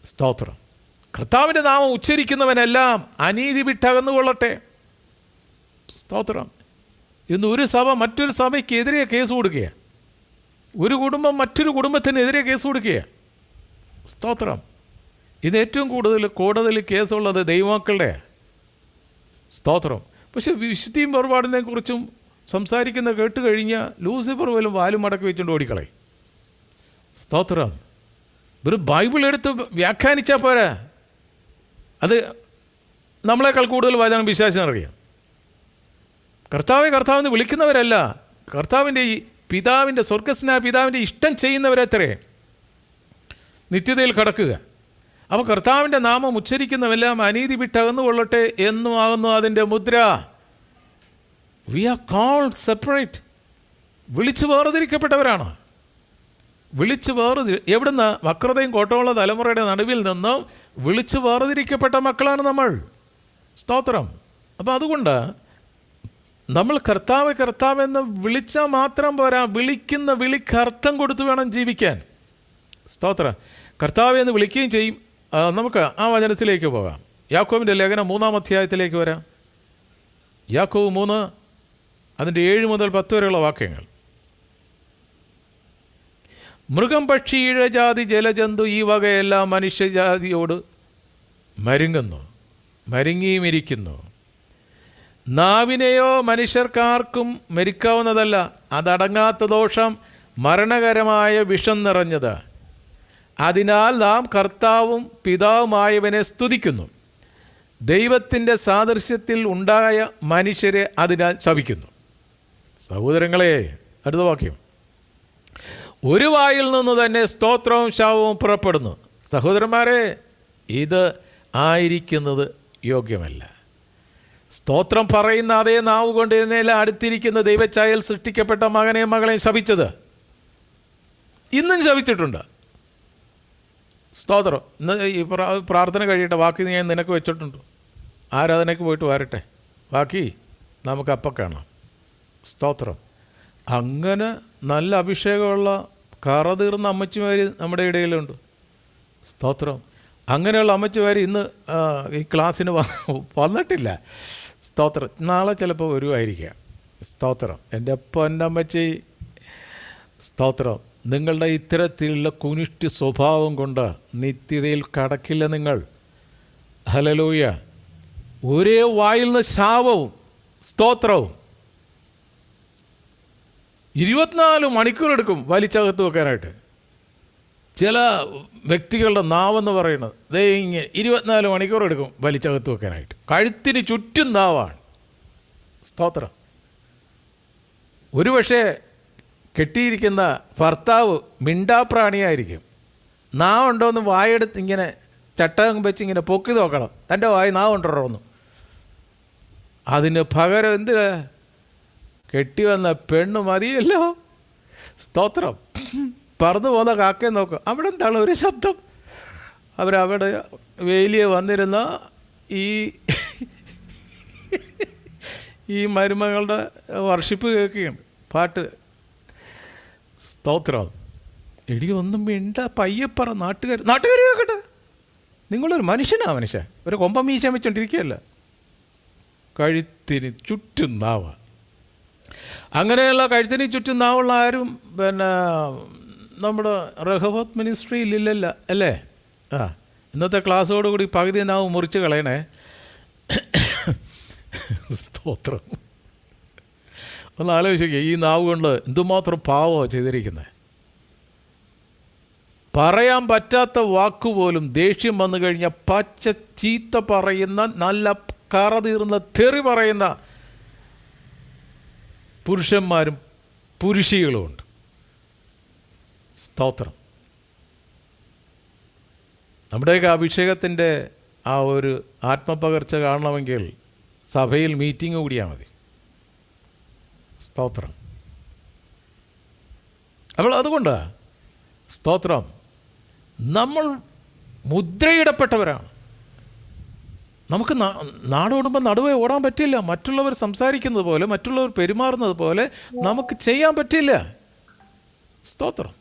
സ്തോത്രം. കർത്താവിൻ്റെ നാമം ഉച്ചരിക്കുന്നവനെല്ലാം അനീതി വിട്ടകന്നുകൊള്ളട്ടെ. സ്തോത്രം. ഇന്ന് ഒരു സഭ മറ്റൊരു സഭയ്ക്കെതിരെ കേസ് കൊടുക്കുക, ഒരു കുടുംബം മറ്റൊരു കുടുംബത്തിനെതിരെ കേസ് കൊടുക്കുക. സ്തോത്രം. ഇത് ഏറ്റവും കൂടുതൽ കേസുള്ളത് ദൈവമക്കളുടെ. സ്തോത്രം. പക്ഷെ വിശുദ്ധിയും വേർപാടിനെ കുറിച്ചും സംസാരിക്കുന്ന കേട്ട് കഴിഞ്ഞാൽ ലൂസിഫർ പോലും വാലും മടക്കി വെച്ചുകൊണ്ട് ഓടിക്കളയും. സ്തോത്രം. ഒരു ബൈബിൾ എടുത്ത് വ്യാഖ്യാനിച്ചാൽ പോരാ, അത് നമ്മളെക്കാൾ കൂടുതൽ വചനം വിശ്വാസിനറിയാം. കർത്താവെന്ന് വിളിക്കുന്നവരല്ല, കർത്താവിൻ്റെ ഈ പിതാവിൻ്റെ സ്വർഗസ്നായ പിതാവിൻ്റെ ഇഷ്ടം ചെയ്യുന്നവരത്രേ നിത്യതയിൽ കടക്കുക. അപ്പോൾ കർത്താവിൻ്റെ നാമം ഉച്ചരിക്കുന്നവെല്ലാം അനീതി വിട്ടകന്നുകൊള്ളട്ടെ എന്നും ആകുന്നു അതിൻ്റെ മുദ്ര. We are called separate. വിളിച്ചു വേർതിരിക്കപ്പെട്ടവരാണ്. എവിടുന്ന്? വക്രതയും കോട്ടമുള്ള തലമുറയുടെ നടുവിൽ നിന്നും വിളിച്ചു വേർതിരിക്കപ്പെട്ട മക്കളാണ് നമ്മൾ. സ്തോത്രം. അപ്പോൾ അതുകൊണ്ട് നമ്മൾ കർത്താവെന്ന് വിളിച്ചാൽ മാത്രം പോരാ, വിളിക്കുന്ന വിളിക്ക് അർത്ഥം കൊടുത്ത് വേണം ജീവിക്കാൻ. സ്തോത്രം. കർത്താവെ എന്ന് വിളിക്കുകയും ചെയ്യും. നമുക്ക് ആ വചനത്തിലേക്ക് പോകാം. യാക്കോബിൻ്റെ ലേഖനം 3-ാം അധ്യായത്തിലേക്ക് വരാം. യാക്കോബ് 3 അതിൻ്റെ 7 മുതൽ 10 വരെയുള്ള വാക്യങ്ങൾ. മൃഗം, പക്ഷി, ഇഴജാതി, ജലജന്തു ഈ വകയെല്ലാം മനുഷ്യജാതിയോട് മരുങ്ങിയുമിരിക്കുന്നു. നാവിനെയോ മനുഷ്യർക്കാർക്കും മരിക്കാവുന്നതല്ല, അതടങ്ങാത്ത ദോഷം മരണകരമായ വിഷം നിറഞ്ഞത്. അതിനാൽ നാം കർത്താവും പിതാവുമായവനെ സ്തുതിക്കുന്നു. ദൈവത്തിൻ്റെ സാദൃശ്യത്തിൽ ഉണ്ടായ മനുഷ്യരെ അതിനാൽ ശപിക്കുന്നു. സഹോദരങ്ങളെ, അടുത്ത വാക്യം. ഒരു വായിൽ നിന്ന് തന്നെ സ്തോത്രവും ശാപവും പുറപ്പെടുന്നു. സഹോദരന്മാരെ, ഇത് ആയിരിക്കുന്നത് യോഗ്യമല്ല. സ്തോത്രം പറയുന്ന അതേ നാവ് കൊണ്ട് ഇതിനെല്ലാം അടുത്തിരിക്കുന്ന ദൈവച്ചായൽ സൃഷ്ടിക്കപ്പെട്ട മകനെയും മകളെയും ശപിച്ചത് ഇന്നും ശപിച്ചിട്ടുണ്ട്. സ്തോത്രം. ഇന്ന് ഈ പ്രാർത്ഥന കഴിയട്ടെ, ബാക്കി ഞാൻ നിനക്ക് വെച്ചിട്ടുണ്ട്. ആരാധനയ്ക്ക് പോയിട്ട് വരട്ടെ, ബാക്കി നമുക്ക് അപ്പം കാണാം. സ്തോത്രം. അങ്ങനെ നല്ല അഭിഷേകമുള്ള കറതീർന്ന അമ്മച്ചിമാർ നമ്മുടെ ഇടയിലുണ്ട്. സ്തോത്രം. അങ്ങനെയുള്ള അമ്മച്ചിമാർ ഇന്ന് ഈ ക്ലാസ്സിന് വന്നിട്ടില്ല. സ്തോത്രം. നാളെ ചിലപ്പോൾ വരുമായിരിക്കാം. സ്തോത്രം. എൻ്റെ പൊന്നമ്മച്ചി, സ്തോത്രം. നിങ്ങളുടെ ഇത്തരത്തിലുള്ള കുനിഷ്ഠ സ്വഭാവം കൊണ്ട് നിത്യതയിൽ കടക്കില്ല നിങ്ങൾ. ഹല്ലേലൂയ. ഒരേ വായിൽ നിന്ന് ശാപവും സ്തോത്രവും 24 മണിക്കൂർ എടുക്കും വലിച്ചകത്ത് വെക്കാനായിട്ട്. ചില വ്യക്തികളുടെ നാവെന്ന് പറയുന്നത് ഇങ്ങനെ 24 മണിക്കൂർ എടുക്കും വലിച്ചകത്ത് വെക്കാനായിട്ട്. കഴുത്തിന് ചുറ്റും നാവാണ്. സ്തോത്രം. ഒരുപക്ഷെ കെട്ടിയിരിക്കുന്ന ഭർത്താവ് മിണ്ടാപ്രാണിയായിരിക്കും. നാവുണ്ടോയെന്ന് വായെടുത്ത് ഇങ്ങനെ ചട്ടകം വെച്ച് ഇങ്ങനെ പൊക്കി നോക്കണം, തൻ്റെ വായി നാവുണ്ടോന്ന്. അതിന് പകരം എന്തിനാ കെട്ടി വന്ന പെണ്ണ് മതിയല്ലോ. സ്തോത്രം. പറന്നു പോകുന്ന കാക്കയെ നോക്കും, അവിടെ എന്താണ് ഒരു ശബ്ദം. അവരവിടെ വേലിയെ വന്നിരുന്ന ഈ മരുമകളുടെ വർഷിപ്പ് കേൾക്കുകയാണ്, പാട്ട്. സ്തോത്രം. എടി ഒന്നും മിണ്ട, പയ്യപ്പറ. നാട്ടുകാർ കേൾക്കട്ടെ. നിങ്ങളൊരു മനുഷ്യ ഒരു കൊമ്പം മീശ വെച്ചോണ്ടിരിക്കുകയല്ല. കഴുത്തിന് ചുറ്റും നാവ. അങ്ങനെയുള്ള കഴുത്തിന് ചുറ്റും നാവുള്ള ആരും നമ്മുടെ റഹബോത്ത് മിനിസ്ട്രിയിലില്ലല്ല അല്ലേ? ഇന്നത്തെ ക്ലാസ്സോടുകൂടി പകുതി നാവ് മുറിച്ച് കളയണേ. സ്തോത്രം. ഒന്ന് ആലോചിക്കുക, ഈ നാവ് കൊണ്ട് എന്തുമാത്രം പാവമാണ് ചെയ്തിരിക്കുന്നത്. പറയാൻ പറ്റാത്ത വാക്കുപോലും ദേഷ്യം വന്നു കഴിഞ്ഞാൽ പച്ച ചീത്ത പറയുന്ന, നല്ല കറതീർന്ന തെറി പറയുന്ന പുരുഷന്മാരും പുരുഷികളുമുണ്ട്. സ്തോത്രം. നമ്മുടെയൊക്കെ അഭിഷേകത്തിൻ്റെ ആ ഒരു ആത്മപകർച്ച കാണണമെങ്കിൽ സഭയിൽ മീറ്റിംഗ് കൂടിയാൽ മതി. സ്തോത്രം. അപ്പോൾ അതുകൊണ്ട് സ്തോത്രം, നമ്മൾ മുദ്രയിടപ്പെട്ടവരാണ്. നമുക്ക് നാടോടുമ്പോൾ നടുവേ ഓടാൻ പറ്റില്ല. മറ്റുള്ളവർ സംസാരിക്കുന്നത് പോലെ, മറ്റുള്ളവർ പെരുമാറുന്നത് പോലെ നമുക്ക് ചെയ്യാൻ പറ്റില്ല. സ്തോത്രം.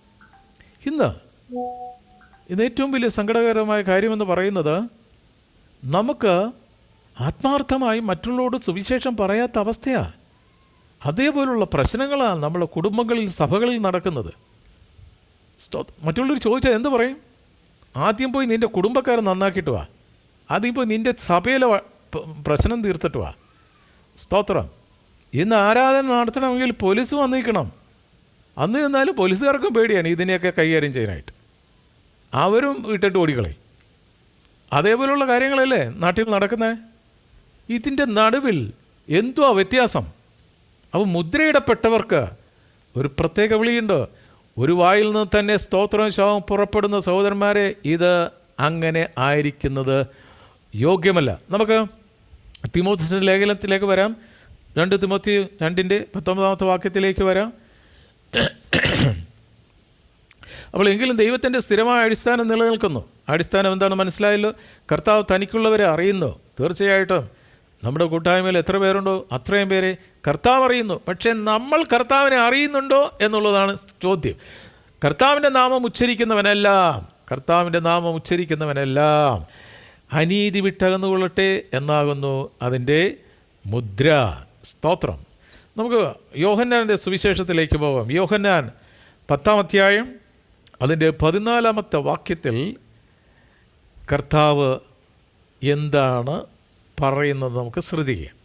ഇന്ന് ഏറ്റവും വലിയ സങ്കടകരമായ കാര്യമെന്ന് പറയുന്നത്, നമുക്ക് ആത്മാർത്ഥമായി മറ്റുള്ളവരോട് സുവിശേഷം പറയാത്ത അവസ്ഥയാണ്. അതേപോലുള്ള പ്രശ്നങ്ങളാണ് നമ്മുടെ കുടുംബങ്ങളിൽ, സഭകളിൽ നടക്കുന്നത്. മറ്റുള്ളവർ ചോദിച്ചാൽ എന്ത് പറയും? ആദ്യം പോയി നിൻ്റെ കുടുംബക്കാരെ നന്നാക്കിയിട്ട് വാ, ആദ്യം പോയി നിൻ്റെ സഭയിലെ പ്രശ്നം തീർത്തിട്ട് വാ. സ്തോത്രം. ഇന്ന് ആരാധന നടത്തണമെങ്കിൽ പോലീസ് വന്നിരിക്കണം. അന്ന് ചെന്നാലും പോലീസുകാർക്കും പേടിയാണ് ഇതിനെയൊക്കെ കൈകാര്യം ചെയ്യാനായിട്ട്. അവരും ഇട്ടിട്ട് ഓടിക്കളയും. അതേപോലെയുള്ള കാര്യങ്ങളല്ലേ നാട്ടിൽ നടക്കുന്നത്. ഇതിൻ്റെ നടുവിൽ എന്തുവാ വ്യത്യാസം? അപ്പോൾ മുദ്രയിടപ്പെട്ടവർക്ക് ഒരു പ്രത്യേക വിളിയുണ്ട്. ഒരു വായിൽ നിന്ന് തന്നെ സ്തോത്രവും ശവം പുറപ്പെടുന്ന സഹോദരന്മാരെ, ഇത് അങ്ങനെ ആയിരിക്കുന്നത് യോഗ്യമല്ല. നമുക്ക് തിമോഥെയുടെ ലേഖനത്തിലേക്ക് വരാം. 2 തിമോത്തി 2:19 വാക്യത്തിലേക്ക് വരാം. അപ്പോൾ എങ്കിലും ദൈവത്തിൻ്റെ സ്ഥിരമായ അടിസ്ഥാനം നിലനിൽക്കുന്നു. അടിസ്ഥാനം എന്താണ് മനസ്സിലായല്ലോ. കർത്താവ് തനിക്കുള്ളവരെ അറിയുന്നു. തീർച്ചയായിട്ടും നമ്മുടെ കൂട്ടായ്മയിൽ എത്ര പേരുണ്ടോ അത്രയും പേരെ കർത്താവ് അറിയുന്നു. പക്ഷേ നമ്മൾ കർത്താവിനെ അറിയുന്നുണ്ടോ എന്നുള്ളതാണ് ചോദ്യം. കർത്താവിൻ്റെ നാമം ഉച്ചരിക്കുന്നവനെല്ലാം അനീതി വിട്ടകന്നുകൊള്ളട്ടെ എന്നാകുന്നു അതിൻ്റെ മുദ്ര. സ്തോത്രം. നമുക്ക് യോഹന്നാൻ്റെ സുവിശേഷത്തിലേക്ക് പോകാം. യോഹന്നാൻ 10-ാം അധ്യായം അതിൻ്റെ 14-ാമത്തെ വാക്യത്തിൽ കർത്താവ് എന്താണ് പറയുന്നത് നമുക്ക് ശ്രദ്ധിക്കാം.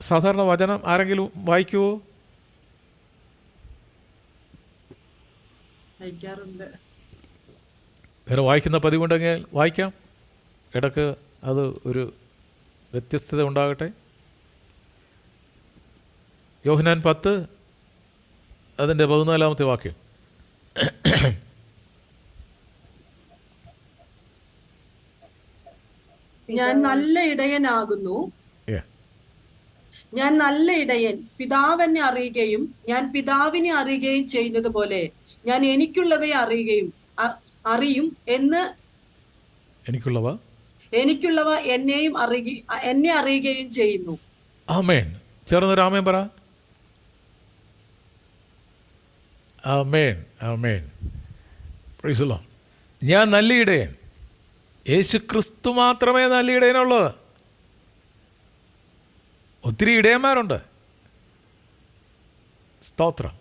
സാധാരണ വചനം ആരെങ്കിലും വായിക്കുമോ? വേറെ വായിക്കുന്ന പതിവുണ്ടെങ്കിൽ വായിക്കാം. ഇടയ്ക്ക് അത് ഒരു വ്യത്യസ്തത ഉണ്ടാകട്ടെ. യോഹന്നാൻ 10 അതിൻ്റെ 14-ാമത്തെ വാക്യം. ഞാൻ നല്ല ഇടയനാകുന്നു. Yeah. ഞാൻ നല്ല ഇടയൻ, പിതാവിനെ അറിയുകയും ഞാൻ പിതാവിനെ അറിയുകയും ചെയ്യുന്നത് പോലെ ഞാൻ എനിക്കുള്ളവയെ അറിയും എന്ന് എനിക്കുള്ളവ എന്നെ അറിയുകയും ചെയ്യുന്നു. ആമേൻ. ചേർന്നൊരു ആമേൻ പറ. ആമേൻ, ആമേൻ. Praise the Lord. ഞാൻ നല്ല ഇടയൻ. യേശു ക്രിസ്തു മാത്രമേ നല്ല ഇടയനുള്ളൂ. ഒത്തിരി ഇടയന്മാരുണ്ട്. സ്തോത്രം.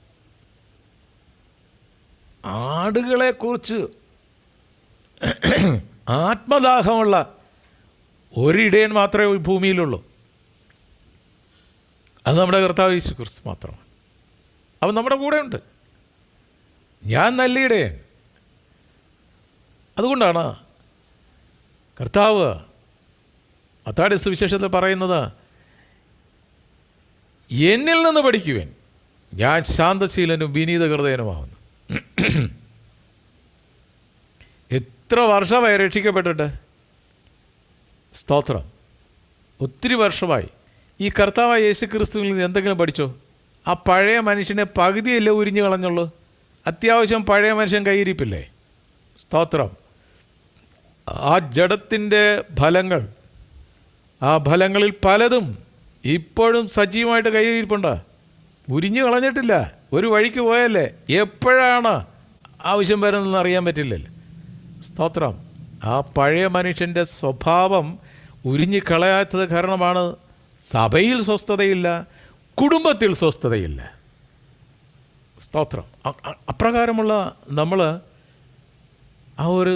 ആടുകളെക്കുറിച്ച് ആത്മദാഹമുള്ള ഒരിടയൻ മാത്രമേ ഈ ഭൂമിയിലുള്ളൂ. അത് നമ്മുടെ കർത്താവ് യേശു ക്രിസ്തു മാത്രമാണ്. അവൻ നമ്മുടെ കൂടെ ഉണ്ട്. ഞാൻ നല്ല ഇടയൻ. അതുകൊണ്ടാണ് കർത്താവ് മത്തായിയുടെ സുവിശേഷത്തിൽ പറയുന്നത്, എന്നിൽ നിന്ന് പഠിക്കുവാൻ, ഞാൻ ശാന്തശീലനും വിനീത ഹൃദയനുമാവുന്നു. എത്ര വർഷമായി രക്ഷിക്കപ്പെട്ടിട്ട്? സ്തോത്രം. ഒത്തിരി വർഷമായി. ഈ കർത്താവായ യേശു ക്രിസ്തുവിൽ നിന്ന് എന്തെങ്കിലും പഠിച്ചോ? ആ പഴയ മനുഷ്യനെ പകുതിയല്ലേ ഉരിഞ്ഞു കളഞ്ഞുള്ളൂ. അത്യാവശ്യം പഴയ മനുഷ്യൻ കയ്യിരിപ്പില്ലേ? സ്തോത്രം. ആ ജഡത്തിൻ്റെ ഫലങ്ങൾ, ആ ഫലങ്ങളിൽ പലതും ഇപ്പോഴും സജീവമായിട്ട് കയ്യിരിപ്പുണ്ട്. ഉരിഞ്ഞു കളഞ്ഞിട്ടില്ല. ഒരു വഴിക്ക് പോയല്ലേ, എപ്പോഴാണ് ആവശ്യം വരുന്നതെന്ന് അറിയാൻ പറ്റില്ലല്ലോ. സ്തോത്രം. ആ പഴയ മനുഷ്യൻ്റെ സ്വഭാവം ഉരിഞ്ഞു കളയാത്തത് കാരണമാണ് സഭയിൽ സ്വസ്ഥതയില്ല, കുടുംബത്തിൽ സ്വസ്ഥതയില്ല. സ്തോത്രം. അപ്രകാരമുള്ള നമ്മൾ ആ ഒരു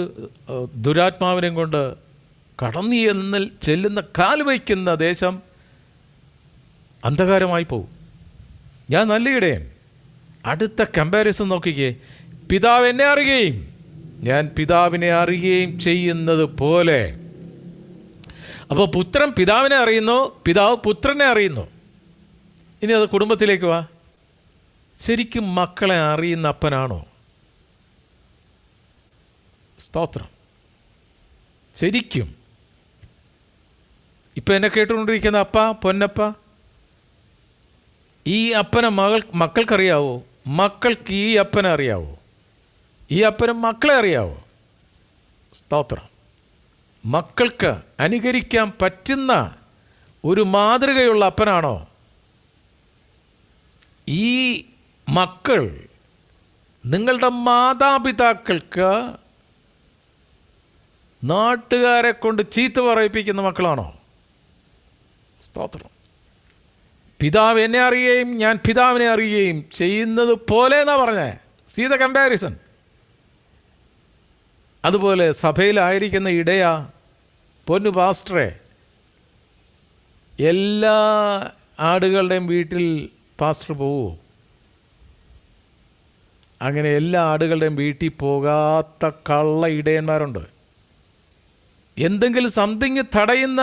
ദുരാത്മാവിനെ കൊണ്ട് കടന്നു ചെല്ലുന്ന കാൽ വയ്ക്കുന്ന ദേശം അന്ധകാരമായി പോകും. ഞാൻ നല്ല ഇടയൻ. അടുത്ത കമ്പാരിസൺ നോക്കിക്കേ. പിതാവ് എന്നെ അറിയുകയും ഞാൻ പിതാവിനെ അറിയുകയും ചെയ്യുന്നത് പോലെ. അപ്പോൾ പുത്രൻ പിതാവിനെ അറിയുന്നു, പിതാവ് പുത്രനെ അറിയുന്നു. ഇനി അത് കുടുംബത്തിലേക്ക് വാ. ശരിക്കും മക്കളെ അറിയുന്ന അപ്പനാണോ? സ്തോത്രം. ശരിക്കും ഇപ്പം എന്നെ കേട്ടുകൊണ്ടിരിക്കുന്ന അപ്പ, പൊന്നപ്പ, ഈ അപ്പനെ മക്കൾക്കറിയാവോ? മക്കൾക്ക് ഈ അപ്പനെ അറിയാവോ? ഈ അപ്പനും മക്കളെ അറിയാവോ? സ്തോത്രം. മക്കൾക്ക് അനുകരിക്കാൻ പറ്റുന്ന ഒരു മാതൃകയുള്ള അപ്പനാണോ? ഈ മക്കൾ നിങ്ങളുടെ മാതാപിതാക്കൾക്ക് നാട്ടുകാരെ കൊണ്ട് ചീത്ത പറയിപ്പിക്കുന്ന മക്കളാണോ? സ്തോത്രം. പിതാവ് എന്നെ അറിയുകയും ഞാൻ പിതാവിനെ അറിയുകയും ചെയ്യുന്നത് പോലെ എന്നാ പറഞ്ഞേ. See the comparison. അതുപോലെ സഭയിലായിരിക്കുന്ന ഇടയാ, പൊന്നു പാസ്റ്ററെ, എല്ലാ ആടുകളുടെയും വീട്ടിൽ പാസ്റ്റർ പോവുമോ? അങ്ങനെ എല്ലാ ആടുകളുടെയും വീട്ടിൽ പോകാത്ത കള്ള ഇടയന്മാരുണ്ട്. എന്തെങ്കിലും സംതിങ് തടയുന്ന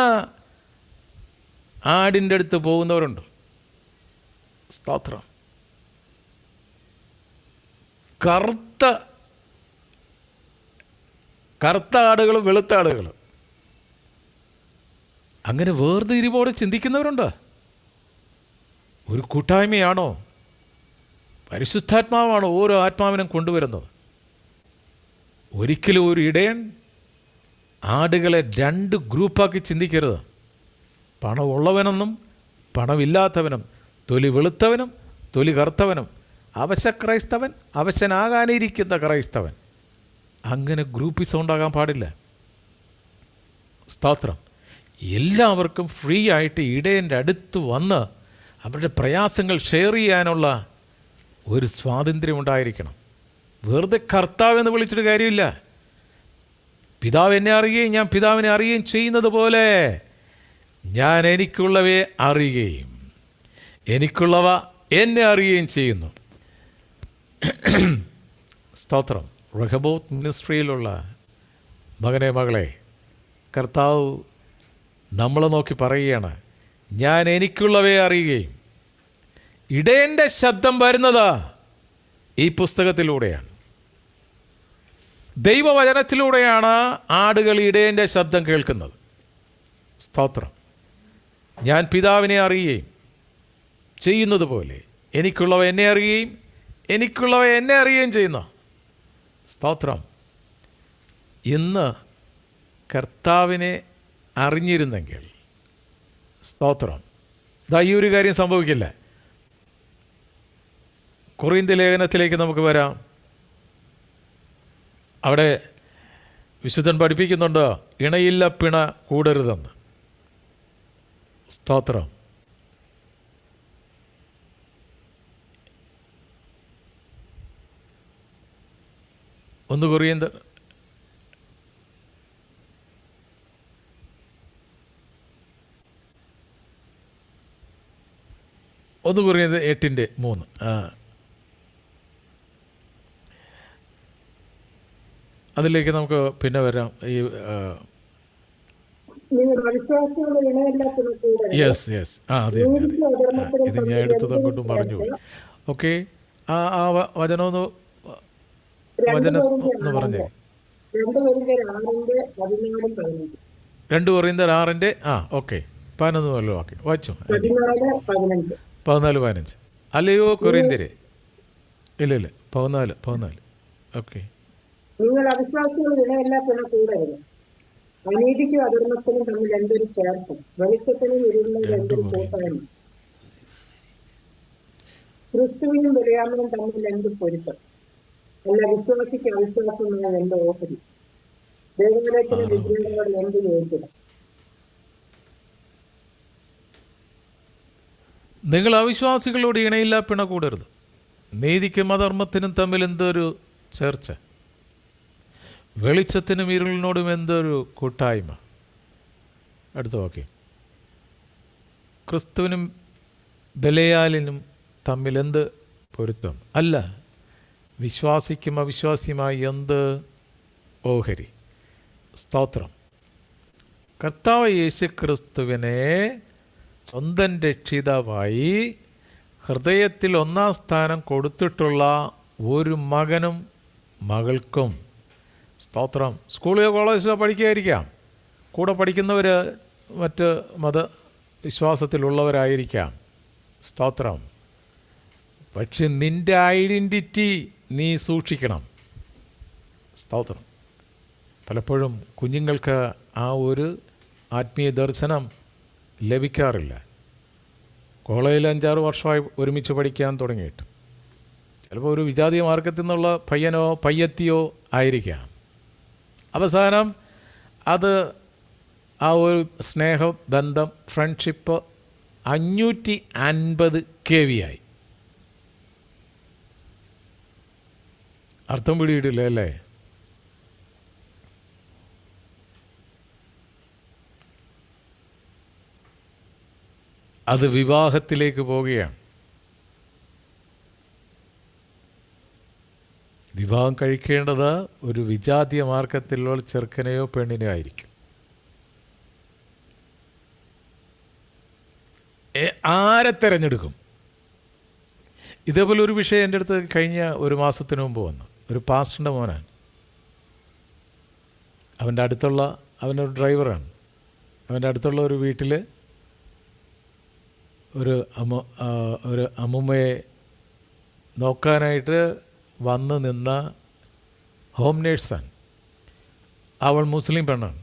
ആടിൻ്റെ അടുത്ത് പോകുന്നവരുണ്ട്. സ്തോത്രം. കറുത്ത ആടുകളും വെളുത്ത ആടുകളും അങ്ങനെ വേർതിരിവോടെ ചിന്തിക്കുന്നവരുണ്ട്. ഒരു കൂട്ടായ്മയാണോ? പരിശുദ്ധാത്മാവാണോ ഓരോ ആത്മാവിനും കൊണ്ടുവരുന്നത്? ഒരിക്കലും ഒരു ഇടയൻ ആടുകളെ രണ്ട് ഗ്രൂപ്പാക്കി ചിന്തിക്കരുത്. പണമുള്ളവനെന്നും പണമില്ലാത്തവനും, തൊലി വെളുത്തവനും തൊലി കറുത്തവനും, അവശ ക്രൈസ്തവൻ, അവശനാകാനിരിക്കുന്ന ക്രൈസ്തവൻ, അങ്ങനെ ഗ്രൂപ്പിസം ഉണ്ടാകാൻ പാടില്ല. സ്തോത്രം. എല്ലാവർക്കും ഫ്രീ ആയിട്ട് ഇടയൻ്റെ അടുത്ത് വന്ന് അവരുടെ പ്രയാസങ്ങൾ ഷെയർ ചെയ്യാനുള്ള ഒരു സ്വാതന്ത്ര്യം ഉണ്ടായിരിക്കണം. വെറുതെ കർത്താവെന്ന് വിളിച്ചിട്ട് കാര്യമില്ല. പിതാവ് എന്നെ അറിയുകയും ഞാൻ പിതാവിനെ അറിയുകയും ചെയ്യുന്നത് പോലെ ഞാൻ എനിക്കുള്ളവയെ അറിയുകയും എനിക്കുള്ളവ എന്നെ അറിയുകയും ചെയ്യുന്നു. സ്തോത്രം. റഹബോത്ത് മിനിസ്ട്രിയിലുള്ള മകനെ, മകളെ, കർത്താവ് നമ്മളെ നോക്കി പറയുകയാണ്, ഞാൻ എനിക്കുള്ളവയെ അറിയുകയും. ഇടയൻ്റെ ശബ്ദം വരുന്നത് ഈ പുസ്തകത്തിലൂടെയാണ്, ദൈവവചനത്തിലൂടെയാണ് ആടുകൾ ഇടയൻ്റെ ശബ്ദം കേൾക്കുന്നത്. സ്തോത്രം. ഞാൻ പിതാവിനെ അറിയുകയും ചെയ്യുന്നത് പോലെ എനിക്കുള്ളവ എന്നെ അറിയുകയും എനിക്കുള്ളവ എന്നെ അറിയുകയും ചെയ്യുന്ന. സ്തോത്രം. ഇന്ന് കർത്താവിനെ അറിഞ്ഞിരുന്നെങ്കിൽ, സ്തോത്രം, ഇതാ ഈ ഒരു കാര്യം സംഭവിക്കില്ല. കൊറിന്ത്യർ ലേഖനത്തിലേക്ക് നമുക്ക് വരാം. അവിടെ വിശുദ്ധൻ പഠിപ്പിക്കുന്നുണ്ട്, ഇണയില്ല പിണ കൂടരുതെന്ന്. സ്തോത്രം. ഒന്ന് കൊറിന്ത്യർ 8:3. അതിലേക്ക് നമുക്ക് പിന്നെ വരാം. ഈ യെസ് യെസ് അതെ ഇത് ഞാൻ എടുത്തത് അങ്ങോട്ടും മറന്നുപോയി. ഓക്കെ, വചനം ഒന്ന് പറഞ്ഞേ. 2 കൊറിന്ത്യർ 6 ഓക്കെ 11 ഓക്കെ വായിച്ചു. 14-15 അല്ലയോ കൊറിന്ത്യരെ? ഇല്ല 14 ഓക്കെ. നിങ്ങൾ അവിശ്വാസികൾ ഇണയല്ല പിന്നെ കൂടരുത്. അനീതിക്കും അധർമ്മത്തിനും തമ്മിൽ എന്തൊരു ചേർത്തും വെളിച്ചത്തിനും ഇരുളിനും എന്തൊരു കൂട്ടായ്മ. ക്രിസ്തുവിനും ബലിയാമനും തമ്മിൽ എന്ത് പൊരുത്തം. അല്ല വിശ്വാസിക്ക് അവിശ്വാസമായ എന്ത് ഓഹരി. ദൈവത്തിന് വിഗ്രഹങ്ങളോട് എന്ത് യോഗ്യത. നിങ്ങൾ അവിശ്വാസികളോട് ഇണയില്ല പിണ കൂടരുത്. നീതിക്കും അധർമ്മത്തിനും തമ്മിൽ എന്തൊരു ചേർച്ച. വെളിച്ചത്തിനും ഇരുളിനോടും എന്തൊരു കൂട്ടായ്മ. അടുത്ത വാക്യം. ക്രിസ്തുവിനും ബലയാലിനും തമ്മിൽ എന്ത് പൊരുത്തം. അല്ല വിശ്വാസിക്കും അവിശ്വാസിയുമായി എന്ത് ഓഹരി. സ്തോത്രം. കർത്താവ് യേശു ക്രിസ്തുവിനെ സ്വന്തം രക്ഷിതാവായി ഹൃദയത്തിൽ 1-ാം സ്ഥാനം കൊടുത്തിട്ടുള്ള ഒരു മകനും മകൾക്കും, സ്തോത്രം, സ്കൂളിലോ കോളേജിലോ പഠിക്കുകയായിരിക്കാം, കൂടെ പഠിക്കുന്നവർ മറ്റ് മതവിശ്വാസത്തിലുള്ളവരായിരിക്കാം. സ്തോത്രം. പക്ഷെ നിൻ്റെ ഐഡൻറ്റിറ്റി നീ സൂക്ഷിക്കണം. സ്തോത്രം. പലപ്പോഴും കുഞ്ഞുങ്ങൾക്ക് ആ ഒരു ആത്മീയ ദർശനം ലഭിക്കാറില്ല. കോളേജിൽ 5-6 വർഷമായി ഒരുമിച്ച് പഠിക്കാൻ തുടങ്ങിയിട്ട് ചിലപ്പോൾ ഒരു വിജാതീയ മാർഗത്തിൽ നിന്നുള്ള പയ്യനോ പയ്യത്തിയോ ആയിരിക്കാം. അവസാനം അത് ആ ഒരു സ്നേഹബന്ധം, ഫ്രണ്ട്ഷിപ്പ് 550 kV ആയി. അർത്ഥം പിടിയിടില്ല അല്ലേ? അത് വിവാഹത്തിലേക്ക് പോവുകയാണ്. വിവാഹം കഴിക്കേണ്ടത് ഒരു വിജാതീയ മാർഗത്തിലുള്ള ചെറുക്കനെയോ പെണ്ണിനെയോ ആയിരിക്കും. ആരെ തിരഞ്ഞെടുക്കും? ഇതേപോലെ ഒരു വിഷയം എൻ്റെ അടുത്ത് കഴിഞ്ഞ ഒരു മാസത്തിന് മുമ്പ് വന്നു. ഒരു പാസ്റ്ററിൻ്റെ മോനാണ്. അവനൊരു ഡ്രൈവറാണ്. അവൻ്റെ അടുത്തുള്ള ഒരു വീട്ടിൽ ഒരു അമ്മുമ്മയെ നോക്കാനായിട്ട് വന്ന് നിന്ന ഹോം നേഴ്സാണ്. അവൾ മുസ്ലിം പെണ്ണാണ്.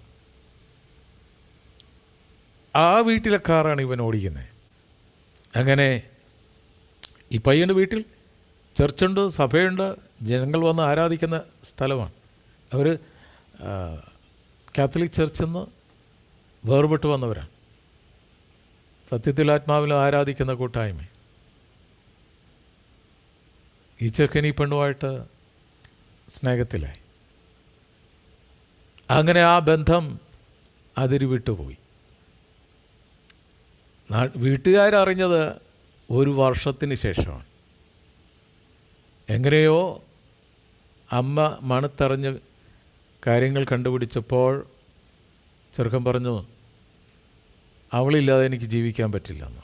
ആ വീട്ടിലെ കാറാണ് ഇവൻ ഓടിക്കുന്നത്. അങ്ങനെ ഈ പയ്യൻ്റെ വീട്ടിൽ ചർച്ചുണ്ട്, സഭയുണ്ട്, ജനങ്ങൾ വന്ന് ആരാധിക്കുന്ന സ്ഥലമാണ്. അവർ കാത്തലിക് ചർച്ചിൽ നിന്ന് വേർപെട്ട് വന്നവരാണ്. സത്യത്തിൽ ആത്മാവിൽ ആരാധിക്കുന്ന കൂട്ടായ്മ. ഈ ചെറുക്കൻ ഈ പെണ്ണുമായിട്ട് സ്നേഹത്തിലായി. അങ്ങനെ ആ ബന്ധം അതിര് വിട്ടുപോയി. വീട്ടുകാരറിഞ്ഞത് 1 വർഷത്തിന് ശേഷമാണ്. എങ്ങനെയോ അമ്മ മണത്തറിഞ്ഞ് കാര്യങ്ങൾ കണ്ടുപിടിച്ചപ്പോൾ ചെറുക്കൻ പറഞ്ഞു, അവളില്ലാതെ എനിക്ക് ജീവിക്കാൻ പറ്റില്ല എന്ന്.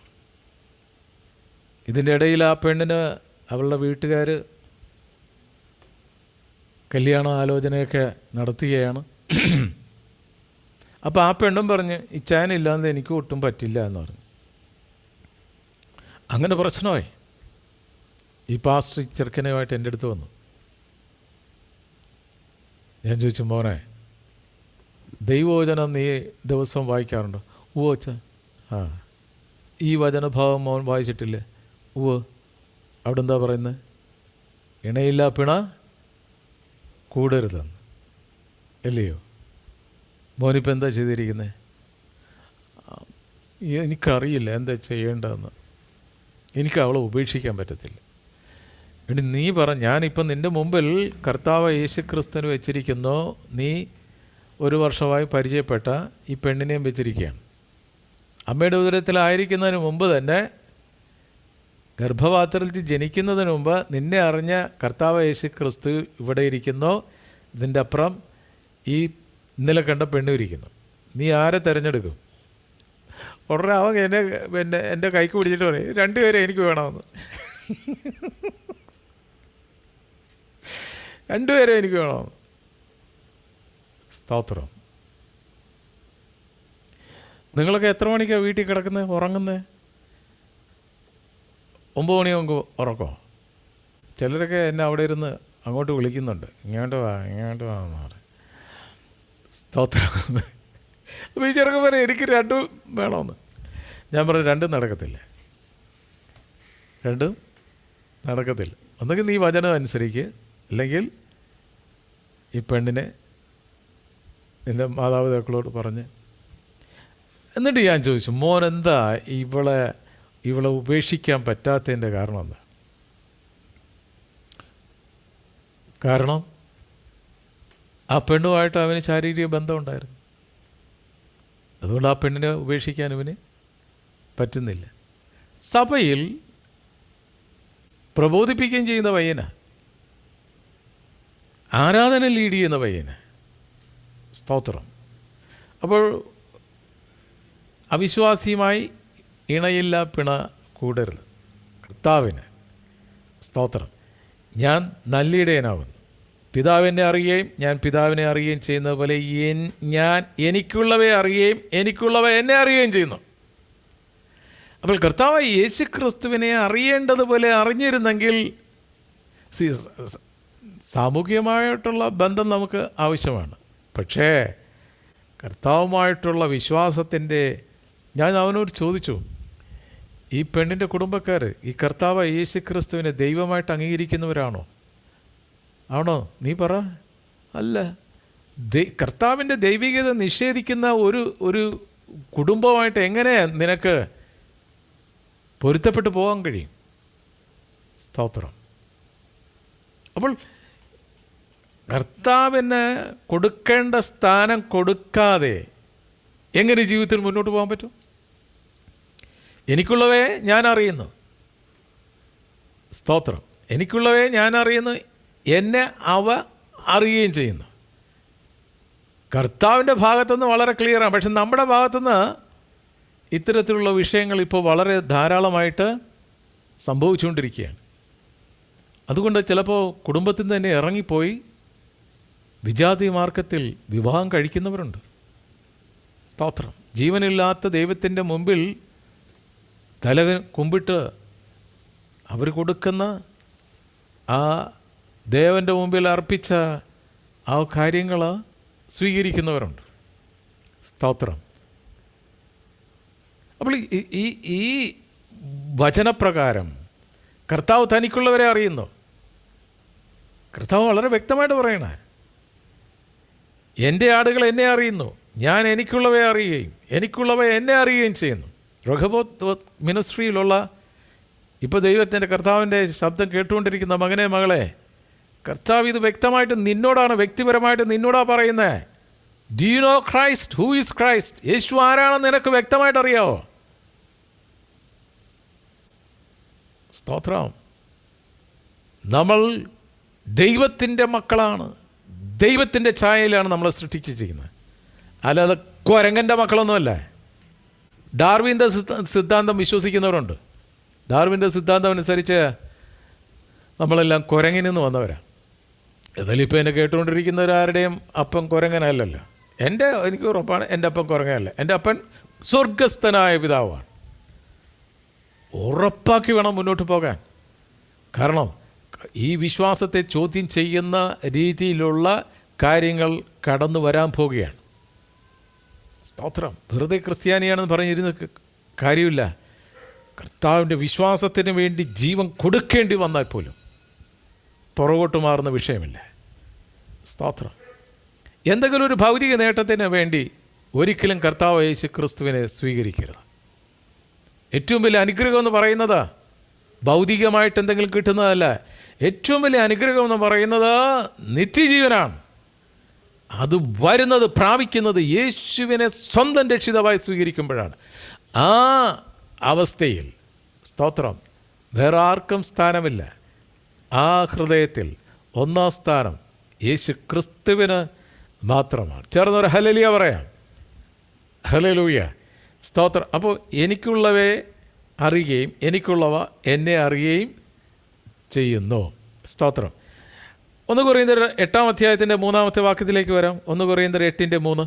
ഇതിൻ്റെ ഇടയിൽ ആ പെണ്ണിന് അവളുടെ വീട്ടുകാർ കല്യാണ ആലോചനയൊക്കെ നടത്തുകയാണ്. അപ്പോൾ ആ പെണ്ണും പറഞ്ഞ് ഇച്ചായനില്ലാതെ എനിക്ക് ഒട്ടും പറ്റില്ല എന്ന് പറഞ്ഞു. അങ്ങനെ പ്രശ്നമായി. ഈ പാസ്റ്റർ ചെറുക്കനുമായിട്ട് എൻ്റെ അടുത്ത് വന്നു. ഞാൻ ചോദിച്ചു, മോനെ ദൈവവചനം നീ ദിവസവും വായിക്കാറുണ്ടോ? ഉവ്വ് അച്ഛാ. ആ, ഈ വചനഭാവം മോൻ വായിച്ചിട്ടില്ലേ? ഉവ്വ്. അവിടെ എന്താ പറയുന്നത്? ഇണയില്ല പിണ കൂടരുതെന്ന്, അല്ലയോ? മോനിപ്പോൾ എന്താ ചെയ്തിരിക്കുന്നത്? എനിക്കറിയില്ല എന്താ ചെയ്യേണ്ടതെന്ന്. എനിക്ക് അവളെ ഉപേക്ഷിക്കാൻ പറ്റത്തില്ല. എടി നീ പറ, ഞാനിപ്പം നിൻ്റെ മുമ്പിൽ കർത്താവ് യേശുക്രിസ്തുവിന് വെച്ചിരിക്കുന്നു. നീ 1 വർഷമായി പരിചയപ്പെട്ട ഈ പെണ്ണിനെയും വെച്ചിരിക്കുകയാണ്. അമ്മയുടെ ഉദരത്തിലായിരിക്കുന്നതിന് മുമ്പ് തന്നെ, ഗർഭപാത്രത്തിൽ ജനിക്കുന്നതിന് മുമ്പ് നിന്നെ അറിഞ്ഞ കർത്താവ് യേശുക്രിസ്തു ഇവിടെ ഇരിക്കുന്നു. ഇതിൻ്റെ അപ്പുറം ഈ ഇന്നലെ കണ്ട പെണ്ണും ഇരിക്കുന്നു. നീ ആരെ തിരഞ്ഞെടുക്കും? ഉടനെ അവൻ എൻ്റെ കൈക്ക് പിടിച്ചിട്ട് പറയും, 2 പേരെ എനിക്ക് വേണമെന്ന്. 2 പേരെ എനിക്ക് വേണമെന്ന്. സ്തോത്രം. നിങ്ങളൊക്കെ എത്ര മണിക്കാണ് വീട്ടിൽ കിടക്കുന്നത്, ഉറങ്ങുന്നത്? 9 മണിയാകുമ്പോൾ ഉറക്കോ? ചിലരൊക്കെ എന്നെ അവിടെ ഇരുന്ന് അങ്ങോട്ട് വിളിക്കുന്നുണ്ട്, ഇങ്ങോട്ട് വാ ഇങ്ങോട്ട് വാ എന്ന് പറയും. സ്തോത്രം. അപ്പോൾ ഈ ചെറുക്കൻ പറയും എനിക്ക് 2 വേണമെന്ന്. ഞാൻ പറഞ്ഞു 2 നടക്കത്തില്ല, 2 നടക്കത്തില്ല. ഒന്നെങ്കിൽ നീ വചനം അനുസരിക്കുക, അല്ലെങ്കിൽ ഈ പെണ്ണിനെ നിൻ്റെ മാതാപിതാക്കളോട് പറഞ്ഞ്. എന്നിട്ട് ഞാൻ ചോദിച്ചു, മോൻ എന്താ ഇവളെ ഉപേക്ഷിക്കാൻ പറ്റാത്തതിൻ്റെ കാരണം എന്താ? കാരണം ആ പെണ്ണുമായിട്ട് അവന് ശാരീരിക ബന്ധമുണ്ടായിരുന്നു. അതുകൊണ്ട് ആ പെണ്ണിനെ ഉപേക്ഷിക്കാൻ ഇവന് പറ്റുന്നില്ല. സഭയിൽ പ്രബോധിപ്പിക്കുകയും ചെയ്യുന്ന പയ്യനാ, ആരാധന ലീഡ് ചെയ്യുന്ന പയ്യനാ. സ്തോത്രം. അപ്പോൾ അവിശ്വാസിയുമായി ഇണയില്ല പിണ കൂടരുത്. കർത്താവിന് സ്തോത്രം. ഞാൻ നല്ലിടയനാവുന്നു, പിതാവിനെ അറിയുകയും ഞാൻ പിതാവിനെ അറിയുകയും ചെയ്യുന്നത് പോലെ ഞാൻ എനിക്കുള്ളവയെ അറിയുകയും എനിക്കുള്ളവ എന്നെ അറിയുകയും ചെയ്യുന്നു. അപ്പോൾ കർത്താവ് യേശുക്രിസ്തുവിനെ അറിയേണ്ടതുപോലെ അറിഞ്ഞിരുന്നെങ്കിൽ, സാമൂഹികമായിട്ടുള്ള ബന്ധം നമുക്ക് ആവശ്യമാണ്. പക്ഷേ കർത്താവുമായിട്ടുള്ള വിശ്വാസത്തിൻ്റെ, ഞാൻ അവനോട് ചോദിച്ചു, ഈ പെണ്ണിൻ്റെ കുടുംബക്കാർ ഈ കർത്താവ് യേശുക്രിസ്തുവിനെ ദൈവമായിട്ട് അംഗീകരിക്കുന്നവരാണോ? ആണോ? നീ പറ. അല്ല. കർത്താവിൻ്റെ ദൈവികത നിഷേധിക്കുന്ന ഒരു കുടുംബമായിട്ട് എങ്ങനെ നിനക്ക് പൊരുത്തപ്പെട്ടു പോകാൻ കഴിയും? സ്തോത്രം. അപ്പോൾ കർത്താവിന് കൊടുക്കേണ്ട സ്ഥാനം കൊടുക്കാതെ എങ്ങനെ ജീവിതത്തിൽ മുന്നോട്ട് പോകാൻ പറ്റും? എനിക്കുള്ളവയെ ഞാൻ അറിയുന്നു. സ്തോത്രം. എനിക്കുള്ളവയെ ഞാൻ അറിയുന്നു, എന്നെ അവ അറിയുകയും ചെയ്യുന്നു. കർത്താവിൻ്റെ ഭാഗത്തുനിന്ന് വളരെ ക്ലിയറാണ്. പക്ഷെ നമ്മുടെ ഭാഗത്തുനിന്ന് ഇത്തരത്തിലുള്ള വിഷയങ്ങൾ ഇപ്പോൾ വളരെ ധാരാളമായിട്ട് സംഭവിച്ചുകൊണ്ടിരിക്കുകയാണ്. അതുകൊണ്ട് ചിലപ്പോൾ കുടുംബത്തിൽ നിന്ന് തന്നെ ഇറങ്ങിപ്പോയി വിജാതി മാർഗത്തിൽ വിവാഹം കഴിക്കുന്നവരുണ്ട്. സ്തോത്രം. ജീവനില്ലാത്ത ദൈവത്തിൻ്റെ മുമ്പിൽ തല കുമ്പിട്ട് അവർ കൊടുക്കുന്ന ആ ദേവൻ്റെ മുമ്പിൽ അർപ്പിച്ച ആ കാര്യങ്ങൾ സ്വീകരിക്കുന്നവരുണ്ട്. സ്തോത്രം. അപ്പോൾ ഈ വചനപ്രകാരം കർത്താവ് തനിക്കുള്ളവരെ അറിയുന്നു. കർത്താവ് വളരെ വ്യക്തമായിട്ട് പറയണേ, എൻ്റെ ആടുകൾ എന്നെ അറിയുന്നു, ഞാൻ എനിക്കുള്ളവയെ അറിയുകയും എനിക്കുള്ളവയെ എന്നെ അറിയുകയും ചെയ്യുന്നു. റഹബോത്ത് മിനിസ്ട്രിയിലുള്ള ഇപ്പോൾ ദൈവത്തിൻ്റെ കർത്താവിൻ്റെ ശബ്ദം കേട്ടുകൊണ്ടിരിക്കുന്ന മകനെ മകളെ, കർത്താവ് ഇത് വ്യക്തമായിട്ട് നിന്നോടാണ്, വ്യക്തിപരമായിട്ട് നിന്നോടാണ് പറയുന്നത്. Do you know Christ? Who is Christ? യേശു ആരാണെന്ന് നിനക്ക് വ്യക്തമായിട്ട് അറിയാവോ? സ്തോത്രം. നമ്മൾ ദൈവത്തിൻ്റെ മക്കളാണ്, ദൈവത്തിൻ്റെ ഛായയിലാണ് നമ്മളെ സൃഷ്ടിച്ചിരിക്കുന്നത്. അല്ലാതെ കുരങ്ങൻ്റെ മക്കളൊന്നുമല്ല. ഡാർവിൻ്റെ സിദ്ധാന്തം വിശ്വസിക്കുന്നവരുണ്ട്. ഡാർവിൻ്റെ സിദ്ധാന്തം അനുസരിച്ച് നമ്മളെല്ലാം കുരങ്ങിൽ നിന്ന് വന്നവരാണ്. ഏതായാലും ഇപ്പോൾ എന്നെ കേട്ടുകൊണ്ടിരിക്കുന്നവരാരുടെയും അപ്പം കുരങ്ങനല്ലല്ലോ. എനിക്ക് ഉറപ്പാണ് എൻ്റെ അപ്പൻ കുറങ്ങയല്ല, എൻ്റെ അപ്പൻ സ്വർഗസ്ഥനായ പിതാവാണ്. ഉറപ്പാക്കി വേണം മുന്നോട്ട് പോകാൻ. കാരണം ഈ വിശ്വാസത്തെ ചോദ്യം ചെയ്യുന്ന രീതിയിലുള്ള കാര്യങ്ങൾ കടന്നു വരാൻ പോവുകയാണ്. സ്തോത്രം. വെറുതെ ക്രിസ്ത്യാനിയാണെന്ന് പറഞ്ഞിരുന്ന കാര്യമില്ല. കർത്താവിൻ്റെ വിശ്വാസത്തിന് വേണ്ടി ജീവൻ കൊടുക്കേണ്ടി വന്നാൽ പോലും പുറകോട്ട് മാറുന്ന വിഷയമില്ല. സ്തോത്രം. എന്തെങ്കിലും ഒരു ഭൗതിക നേട്ടത്തിന് വേണ്ടി ഒരിക്കലും കർത്താവ് യേശു ക്രിസ്തുവിനെ സ്വീകരിക്കരുത്. ഏറ്റവും വലിയ അനുഗ്രഹം എന്ന് പറയുന്നത് ഭൗതികമായിട്ട് എന്തെങ്കിലും കിട്ടുന്നതല്ല. ഏറ്റവും വലിയ അനുഗ്രഹം എന്ന് പറയുന്നത് നിത്യജീവനാണ്. അത് വരുന്നത്, പ്രാപിക്കുന്നത് യേശുവിനെ സ്വന്തം രക്ഷിതാവായി സ്വീകരിക്കുമ്പോഴാണ്. ആ അവസ്ഥയിൽ സ്തോത്രം വേറെ ആർക്കും സ്ഥാനമില്ല. ആ ഹൃദയത്തിൽ ഒന്നാം സ്ഥാനം യേശു ക്രിസ്തുവിന് മാത്രമാണ്. ചേർന്നൊരു ഹല്ലേലൂയ പറയാം. ഹല്ലേലൂയ, സ്തോത്രം. അപ്പോൾ എനിക്കുള്ളവയെ അറിയുകയും എനിക്കുള്ളവ എന്നെ അറിയുകയും ചെയ്യുന്നു. സ്തോത്രം. 1 കൊരിന്ത്യർ 8-ാം അധ്യായത്തിൻ്റെ 3-ാമത്തെ വാക്യത്തിലേക്ക് വരാം. 1 കൊരിന്ത്യർ 8:3.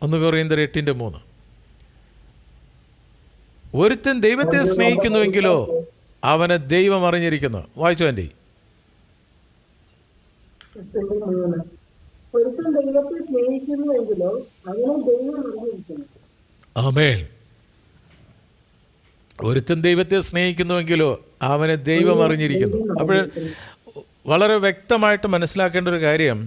1 കൊരിന്ത്യർ 8:3. ഒരുത്തൻ ദൈവത്തെ സ്നേഹിക്കുന്നുവെങ്കിലോ അവനെ ദൈവം അറിഞ്ഞിരിക്കുന്നു. വായിച്ചോ ആൻറ്റി. ഒരുത്തൻ ദൈവത്തെ സ്നേഹിക്കുന്നുവെങ്കിലോ അവനെ ദൈവം അറിഞ്ഞിരിക്കുന്നു. ആമേൻ. ഒരുത്തൻ ദൈവത്തെ സ്നേഹിക്കുന്നുവെങ്കിലോ അവനെ ദൈവം അറിഞ്ഞിരിക്കുന്നു. അപ്പോൾ വളരെ വ്യക്തമായിട്ട് മനസ്സിലാക്കേണ്ട ഒരു കാര്യം,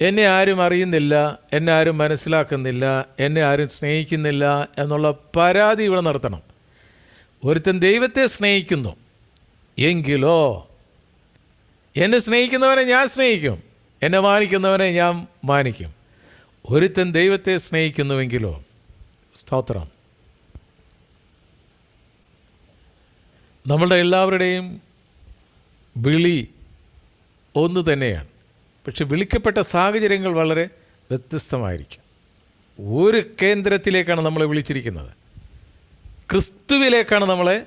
എന്നെ ആരും അറിയുന്നില്ല, എന്നെ ആരും മനസ്സിലാക്കുന്നില്ല, എന്നെ ആരും സ്നേഹിക്കുന്നില്ല എന്നുള്ള പരാതി ഇവിടെ നിർത്തണം. ഒരുത്തൻ ദൈവത്തെ സ്നേഹിക്കുന്നു എങ്കിലോ, എന്നെ സ്നേഹിക്കുന്നവനെ ഞാൻ സ്നേഹിക്കും, എന്നെ മാനിക്കുന്നവനെ ഞാൻ മാനിക്കും. ഒരുത്തൻ ദൈവത്തെ സ്നേഹിക്കുന്നുവെങ്കിലോ, സ്തോത്രം. നമ്മളുടെ എല്ലാവരുടെയും വിളി ഒന്ന് തന്നെയാണ്. പക്ഷെ വിളിക്കപ്പെട്ട സാഹചര്യങ്ങൾ വളരെ വ്യത്യസ്തമായിരിക്കും. ഒരു കേന്ദ്രത്തിലേക്കാണ് നമ്മളെ വിളിച്ചിരിക്കുന്നത്, ക്രിസ്തുവിലേക്കാണ് നമ്മളെ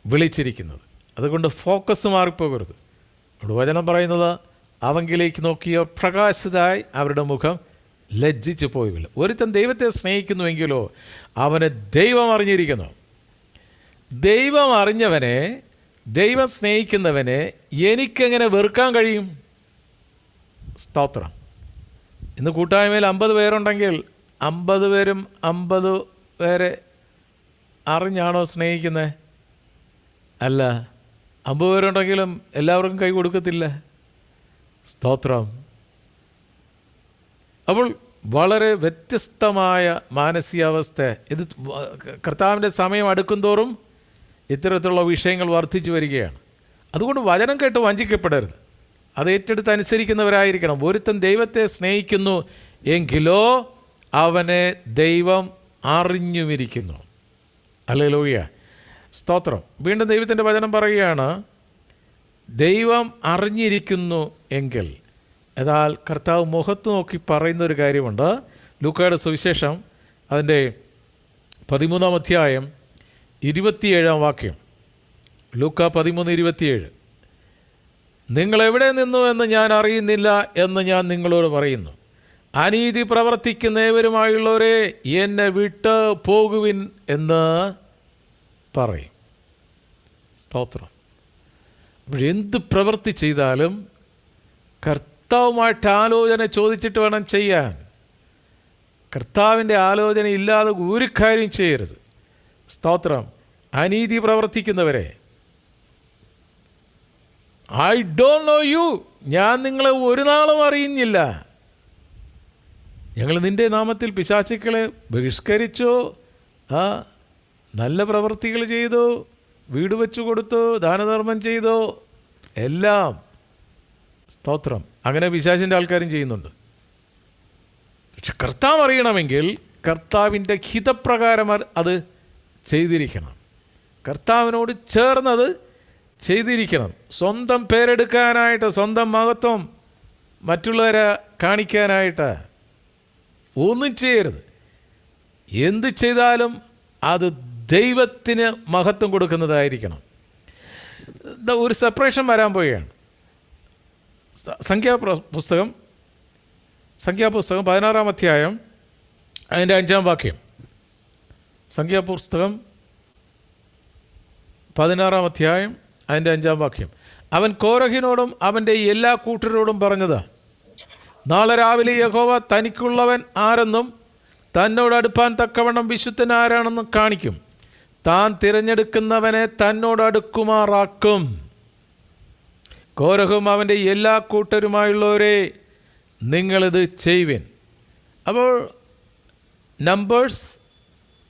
വിളിച്ചിരിക്കുന്നത്. അതുകൊണ്ട് ഫോക്കസ് മാറിപ്പോകരുത്. അവിടെ വചനം പറയുന്നത്, അവങ്കിലേക്ക് നോക്കിയ പ്രകാശിതമായി അവരുടെ മുഖം ലജ്ജിച്ചു പോയില്ല. ഒരുത്തൻ ദൈവത്തെ സ്നേഹിക്കുന്നുവെങ്കിലോ അവനെ ദൈവം അറിഞ്ഞിരിക്കുന്നു. ദൈവം അറിഞ്ഞവനെ, ദൈവം സ്നേഹിക്കുന്നവനെ എനിക്കെങ്ങനെ വെറുക്കാൻ കഴിയും? സ്തോത്രം. ഇന്ന് കൂട്ടായ്മയിൽ 50 പേരുണ്ടെങ്കിൽ 50 പേരും 50 പേരെ അറിഞ്ഞാണോ സ്നേഹിക്കുന്നത്? അല്ല. 50 പേരുണ്ടെങ്കിലും എല്ലാവർക്കും കൈ കൊടുക്കത്തില്ല. സ്തോത്രം. അപ്പോൾ വളരെ വ്യത്യസ്തമായ മാനസികാവസ്ഥ. ഇത് കർത്താവിൻ്റെ സമയം അടുക്കുംതോറും ഇത്തരത്തിലുള്ള വിഷയങ്ങൾ വർദ്ധിച്ചു വരികയാണ്. അതുകൊണ്ട് വചനം കേട്ട് വഞ്ചിക്കപ്പെടരുത്. അത് ഏറ്റെടുത്ത് അനുസരിക്കുന്നവരായിരിക്കണം. ഒരുത്തൻ ദൈവത്തെ സ്നേഹിക്കുന്നു എങ്കിലോ അവനെ ദൈവം അറിഞ്ഞുമിരിക്കുന്നു. ഹല്ലേലൂയ, സ്തോത്രം. വീണ്ടും ദൈവത്തിൻ്റെ വചനം പറയുകയാണ്, ദൈവം അറിഞ്ഞിരിക്കുന്നു എങ്കിൽ. എന്നാൽ കർത്താവ് മുഖത്ത് നോക്കി പറയുന്നൊരു കാര്യമുണ്ട്. ലൂക്കായുടെ സുവിശേഷം അതിൻ്റെ 13-ാം അധ്യായം 27-ാം വാക്യം. ലൂക്ക 13:27. നിങ്ങളെവിടെ നിന്നു എന്ന് ഞാൻ അറിയുന്നില്ല എന്ന് ഞാൻ നിങ്ങളോട് പറയുന്നു. അനീതി പ്രവർത്തിക്കുന്ന ഏവരുമായുള്ളവരെ എന്നെ വിട്ട് പോകുവിൻ എന്ന് പറയും. സ്തോത്രം. അപ്പോഴെന്ത് പ്രവൃത്തി ചെയ്താലും കർത്താവുമായിട്ട് ആലോചന ചോദിച്ചിട്ട് വേണം ചെയ്യാൻ. കർത്താവിൻ്റെ ആലോചന ഇല്ലാതെ ഒരു കാര്യം ചെയ്യരുത്. സ്തോത്രം. അനീതി പ്രവർത്തിക്കുന്നവരെ, ഐ ഡോണ്ട് നോ യു, ഞാൻ നിങ്ങളെ ഒരു നാളും അറിയുന്നില്ല. ഞങ്ങൾ നിൻ്റെ നാമത്തിൽ പിശാചുക്കളെ ബഹിഷ്കരിച്ചോ, നല്ല പ്രവൃത്തികൾ ചെയ്തോ, വീട് വെച്ചു കൊടുത്തോ, ദാനധർമ്മം ചെയ്തോ, എല്ലാം. സ്തോത്രം. അങ്ങനെ പിശാചിൻ്റെ ആൾക്കാരും ചെയ്യുന്നുണ്ട്. പക്ഷെ കർത്താവ് അറിയണമെങ്കിൽ കർത്താവിൻ്റെ ഹിതപ്രകാരം അത് ചെയ്തിരിക്കണം. കർത്താവിനോട് ചേർന്നത് ചെയ്തിരിക്കണം. സ്വന്തം പേരെടുക്കാനായിട്ട്, സ്വന്തം മഹത്വം മറ്റുള്ളവരെ കാണിക്കാനായിട്ട് ഒന്നും ചെയ്യരുത്. എന്ത് ചെയ്താലും അത് ദൈവത്തിന് മഹത്വം കൊടുക്കുന്നതായിരിക്കണം. ഒരു സെപ്പറേഷൻ വരാൻ പോവുകയാണ്. സംഖ്യാപുസ്തകം 16-ാം അധ്യായം അതിൻ്റെ 5-ാം വാക്യം. സംഖ്യാപുസ്തകം 16-ാം അധ്യായം അതിൻ്റെ 5-ാം വാക്യം. അവൻ കോരഹിനോടും അവൻ്റെ എല്ലാ കൂട്ടരോടും പറഞ്ഞത്, നാളെ രാവിലെ യഹോവ തനിക്കുള്ളവൻ ആരെന്നും തന്നോടടുപ്പാൻ തക്കവണ്ണം വിശുദ്ധൻ ആരാണെന്നും കാണിക്കും. താൻ തിരഞ്ഞെടുക്കുന്നവനെ തന്നോടടുക്കുമാറാക്കും. കോരഹും അവൻ്റെ എല്ലാ കൂട്ടരുമായുള്ളവരെ നിങ്ങളിത് ചെയ്യുവിൻ. അപ്പോൾ നമ്പേഴ്സ്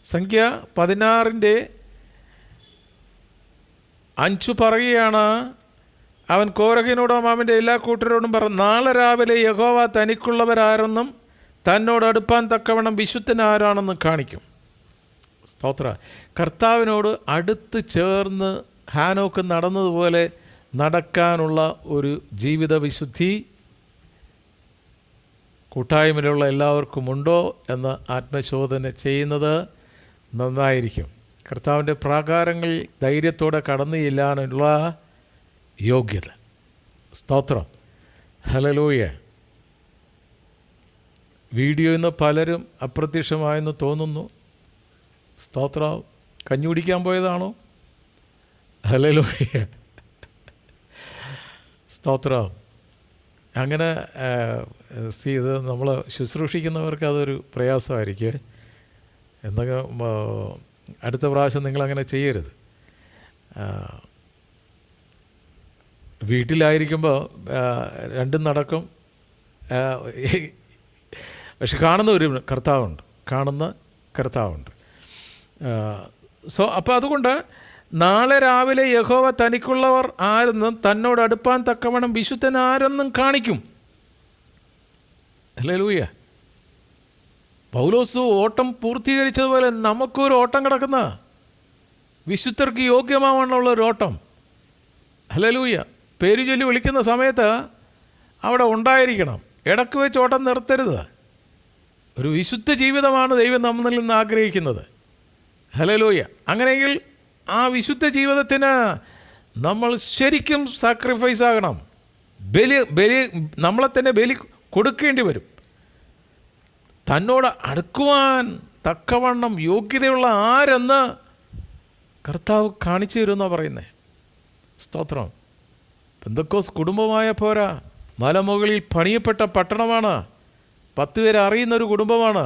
സംഖ്യ 16-5 പറയുകയാണ്, അവൻ കോരഹിനോടും അവൻ്റെ എല്ലാ കൂട്ടരോടും പറഞ്ഞു, നാളെ രാവിലെ യഹോവ തനിക്കുള്ളവരാരെന്നും തന്നോടടുപ്പാൻ തക്കവണ്ണം വിശുദ്ധൻ ആരാണെന്നും കാണിക്കും. സ്തോത്ര. കർത്താവിനോട് അടുത്ത് ചേർന്ന് ഹാനോക്ക് നടന്നതുപോലെ നടക്കാനുള്ള ഒരു ജീവിത വിശുദ്ധി കൂട്ടായ്മയിലുള്ള എല്ലാവർക്കും ഉണ്ടോ എന്ന് ആത്മശോധന ചെയ്യുന്നത് നന്നായിരിക്കും. കർത്താവിൻ്റെ പ്രാകാരങ്ങളിൽ ധൈര്യത്തോടെ കടന്നു ചെല്ലാനുള്ള യോഗ്യത. സ്തോത്രം. ഹല്ലേലൂയ. വീഡിയോ ഇന്ന് പലരും അപ്രത്യക്ഷമായെന്ന് തോന്നുന്നു. സ്തോത്രം. കഞ്ഞി കുടിക്കാൻ പോയതാണോ? ഹല്ലേലൂയ. സ്തോത്രം. അങ്ങനെ ഇത് നമ്മൾ ശുശ്രൂഷിക്കുന്നവർക്ക് അതൊരു പ്രയാസമായിരിക്കും. എന്തെങ്കിലും അടുത്ത പ്രാവശ്യം നിങ്ങളങ്ങനെ ചെയ്യരുത്. വീട്ടിലായിരിക്കുമ്പോൾ രണ്ടും നടക്കും. പക്ഷെ കാണുന്ന ഒരു കർത്താവുണ്ട്. അപ്പോൾ അതുകൊണ്ട് നാളെ രാവിലെ യഹോവ തനിക്കുള്ളവർ ആരെന്നും തന്നോട് അടുപ്പാൻ തക്കവണ്ണം വിശുദ്ധൻ ആരെന്നും കാണിക്കും. ഹല്ലേലൂയ. പൗലോസ് ഓട്ടം പൂർത്തീകരിച്ചതുപോലെ നമുക്കൊരു ഓട്ടം കിടക്കുന്ന വിശുദ്ധർക്ക് യോഗ്യമാവണ്ണമുള്ള ഒരു ഓട്ടം. ഹല്ലേലൂയ. പേര് ചൊല്ലി വിളിക്കുന്ന സമയത്ത് അവിടെ ഉണ്ടായിരിക്കണം. ഇടക്ക് വെച്ച് ഓട്ടം നിർത്തരുത്. ഒരു വിശുദ്ധ ജീവിതമാണ് ദൈവം നമ്മളിൽ നിന്ന് ആഗ്രഹിക്കുന്നത്. ഹല്ലേലൂയ. അങ്ങനെയെങ്കിൽ ആ വിശുദ്ധ ജീവിതത്തിന് നമ്മൾ ശരിക്കും സാക്രിഫൈസ് ആകണം. നമ്മളെ തന്നെ ബലി കൊടുക്കേണ്ടി വരും. തന്നോട് അടുക്കുവാൻ തക്കവണ്ണം യോഗ്യതയുള്ള ആരെന്ന് കർത്താവ് കാണിച്ചു തരുമെന്നാണ് പറയുന്നത്. സ്തോത്രം. പെന്തക്കോസ് കുടുംബമായ പോരാ, മലമുകളിൽ പണിയപ്പെട്ട പട്ടണമാണ്. 10 പേരെ അറിയുന്നൊരു കുടുംബമാണ്.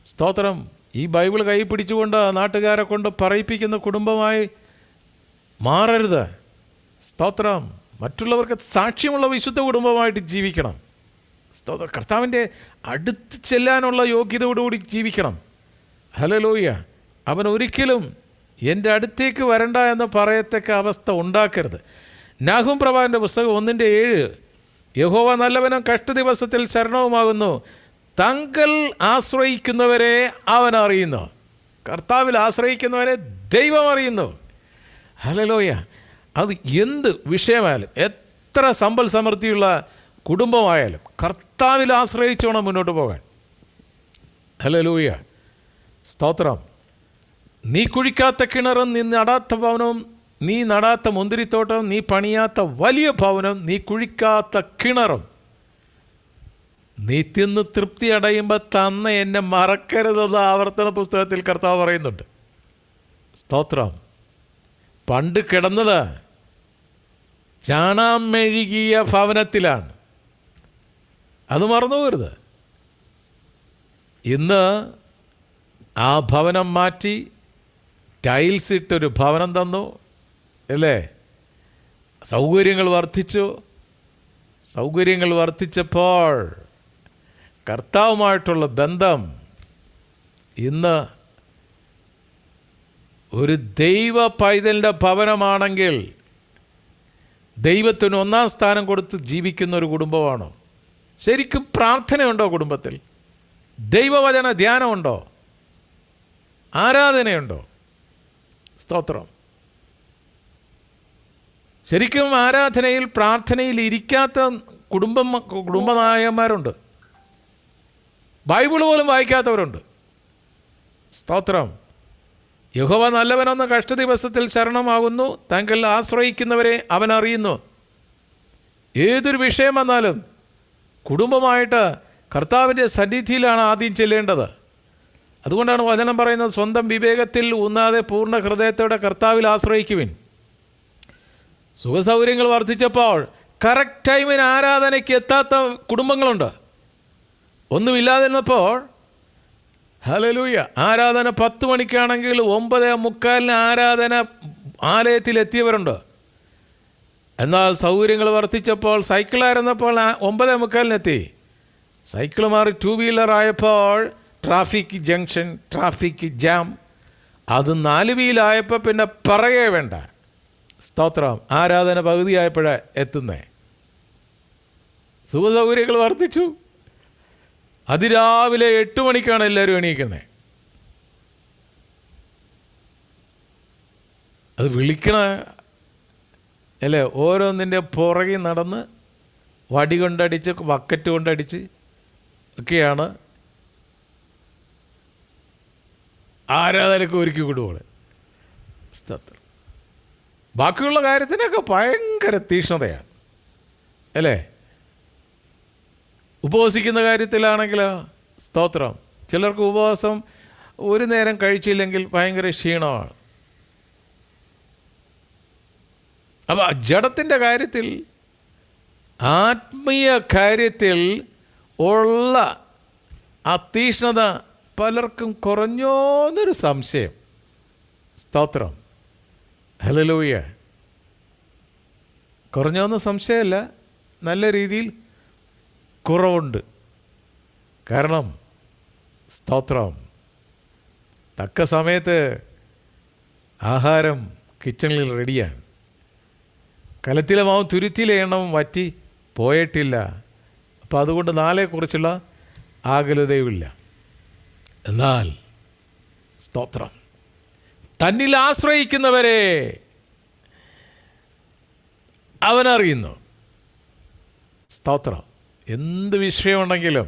സ്തോത്രം. ഈ ബൈബിൾ കൈ പിടിച്ചുകൊണ്ട് നാട്ടുകാരെ കൊണ്ട് പറയിപ്പിക്കുന്ന കുടുംബമായി മാറരുത്. സ്തോത്രം. മറ്റുള്ളവർക്ക് സാക്ഷ്യമുള്ള വിശുദ്ധ കുടുംബമായിട്ട് ജീവിക്കണം. സ്തോത്രം. കർത്താവിൻ്റെ അടുത്ത് ചെല്ലാനുള്ള യോഗ്യതയോടുകൂടി ജീവിക്കണം. ഹല്ലേലൂയ. അവൻ ഒരിക്കലും എൻ്റെ അടുത്തേക്ക് വരണ്ട എന്ന് പറയത്തക്ക അവസ്ഥ ഉണ്ടാക്കരുത്. നാഹൂം പ്രവാചകൻ്റെ പുസ്തകം 1:7, യഹോവ നല്ലവനും കഷ്ടദിവസത്തിൽ ശരണവുമാകുന്നു, തങ്കൽ ആശ്രയിക്കുന്നവരെ അവൻ അറിയുന്നു. കർത്താവിൽ ആശ്രയിക്കുന്നവരെ ദൈവം അറിയുന്നു. ഹല്ലേലൂയ. അത് എന്ത് വിഷയമായാലും, എത്ര സമ്പൽ സമൃദ്ധിയുള്ള കുടുംബമായാലും കർത്താവിൽ ആശ്രയിച്ച് വേണം മുന്നോട്ട് പോകാൻ. ഹല്ലേലൂയ. സ്തോത്രം. നീ കുഴിക്കാത്ത കിണറും നീ നടാത്ത ഭവനവും, നീ നടാത്ത മുന്തിരിത്തോട്ടവും, നീ പണിയാത്ത വലിയ ഭവനം, നീ കുഴിക്കാത്ത കിണറും, നീ തിന്ന് തൃപ്തി അടയുമ്പോൾ തന്ന എന്നെ മറക്കരുതെന്ന് ആവർത്തന പുസ്തകത്തിൽ കർത്താവ് പറയുന്നുണ്ട്. സ്തോത്രം. പണ്ട് കിടന്നത് ചാണാം മെഴുകിയ ഭവനത്തിലാണ്. അത് മറന്നു പോകരുത്. ഇന്ന് ആ ഭവനം മാറ്റി ടൈൽസ് ഇട്ടൊരു ഭവനം തന്നു, അല്ലേ? സൗകര്യങ്ങൾ വർദ്ധിച്ചപ്പോൾ കർത്താവുമായിട്ടുള്ള ബന്ധം ഇന്ന് ഒരു ദൈവ പൈതലിൻ്റെ ഭവനമാണെങ്കിൽ ദൈവത്തിന് 1-ാം സ്ഥാനം കൊടുത്ത് ജീവിക്കുന്ന ഒരു കുടുംബമാണോ? ശരിക്കും പ്രാർത്ഥനയുണ്ടോ കുടുംബത്തിൽ? ദൈവവചന ധ്യാനമുണ്ടോ? ആരാധനയുണ്ടോ? സ്തോത്രം. ശരിക്കും ആരാധനയിൽ പ്രാർത്ഥനയിൽ ഇരിക്കാത്ത കുടുംബനായകന്മാരുണ്ട്. ബൈബിൾ പോലും വായിക്കാത്തവരുണ്ട്. സ്തോത്രം. യഹോവ നല്ലവനെന്ന കഷ്ടദിവസത്തിൽ ശരണമാകുന്നു. താങ്കൾ ആശ്രയിക്കുന്നവരെ അവൻ അറിയുന്നു. ഏതൊരു വിഷയം വന്നാലും കുടുംബമായിട്ട് കർത്താവിൻ്റെ സന്നിധിയിലാണ് ആദ്യം ചെല്ലേണ്ടത്. അതുകൊണ്ടാണ് വചനം പറയുന്നത്, സ്വന്തം വിവേകത്തിൽ ഊന്നാതെ പൂർണ്ണ ഹൃദയത്തോടെ കർത്താവിൽ ആശ്രയിക്കുവിൻ. സുഖസൗകര്യങ്ങൾ വർദ്ധിച്ചപ്പോൾ കറക്റ്റ് ടൈമിന് ആരാധനയ്ക്ക് എത്താത്ത കുടുംബങ്ങളുണ്ട്. ഒന്നുമില്ലാതിരുന്നപ്പോൾ ഹല്ലേലൂയ ആരാധന 10 മണിക്കാണെങ്കിൽ 9:45 ആരാധന ആലയത്തിലെത്തിയവരുണ്ട്. എന്നാൽ സൗകര്യങ്ങൾ വർദ്ധിച്ചപ്പോൾ സൈക്കിളായിരുന്നപ്പോൾ 9:45 സൈക്കിൾ മാറി 2 വീലറായപ്പോൾ ട്രാഫിക് ജംഗ്ഷൻ, ട്രാഫിക് ജാം. അത് 4 വീലായപ്പോൾ പിന്നെ പറയേ വേണ്ട. സ്തോത്രം. ആരാധന പകുതിയായപ്പോഴാണ് എത്തുന്നേ. സുഖസൗകര്യങ്ങൾ വർദ്ധിച്ചു. അതിരാവിലെ 8 മണിക്കാണ് എല്ലാവരും എണീക്കുന്നത്. അത് വിളിക്കണ അല്ലേ, ഓരോന്നിൻ്റെ പുറകിൽ നടന്ന് വടി കൊണ്ടടിച്ച് ബക്കറ്റ് കൊണ്ടടിച്ച് ഒക്കെയാണ് ആരാധനയ്ക്ക് ഒരുക്കി കൊടുക്കുക. സ്തോത്രം. ബാക്കിയുള്ള കാര്യത്തിനൊക്കെ ഭയങ്കര തീക്ഷ്ണതയാണ് അല്ലേ. ഉപവസിക്കുന്ന കാര്യത്തിലാണെങ്കിലോ സ്തോത്രം, ചിലർക്ക് ഉപവാസം ഒരു നേരം കഴിച്ചില്ലെങ്കിൽ ഭയങ്കര ക്ഷീണമാണ്. അപ്പോൾ ജഡത്തിൻ്റെ കാര്യത്തിൽ, ആത്മീയ കാര്യത്തിൽ ഉള്ള ആ തീക്ഷ്ണത പലർക്കും കുറഞ്ഞോന്നൊരു സംശയം. സ്തോത്രം. ഹല്ലേലൂയ. കുറഞ്ഞോന്ന് സംശയമല്ല, നല്ല രീതിയിൽ കുറവുണ്ട്. കാരണം സ്തോത്രം, തക്ക സമയത്ത് ആഹാരം കിച്ചണിൽ റെഡിയാണ്. കലത്തിലെ മാവും തുരുത്തിയിലെ എണ്ണവും വറ്റി പോയിട്ടില്ല. അപ്പോൾ അതുകൊണ്ട് നാളെക്കുറിച്ചുള്ള ആകുലതയുമില്ല. എന്നാൽ സ്തോത്രം, തന്നിൽ ആശ്രയിക്കുന്നവരെ അവനറിയുന്നു. സ്തോത്രം. എന്ത് വിഷയമുണ്ടെങ്കിലും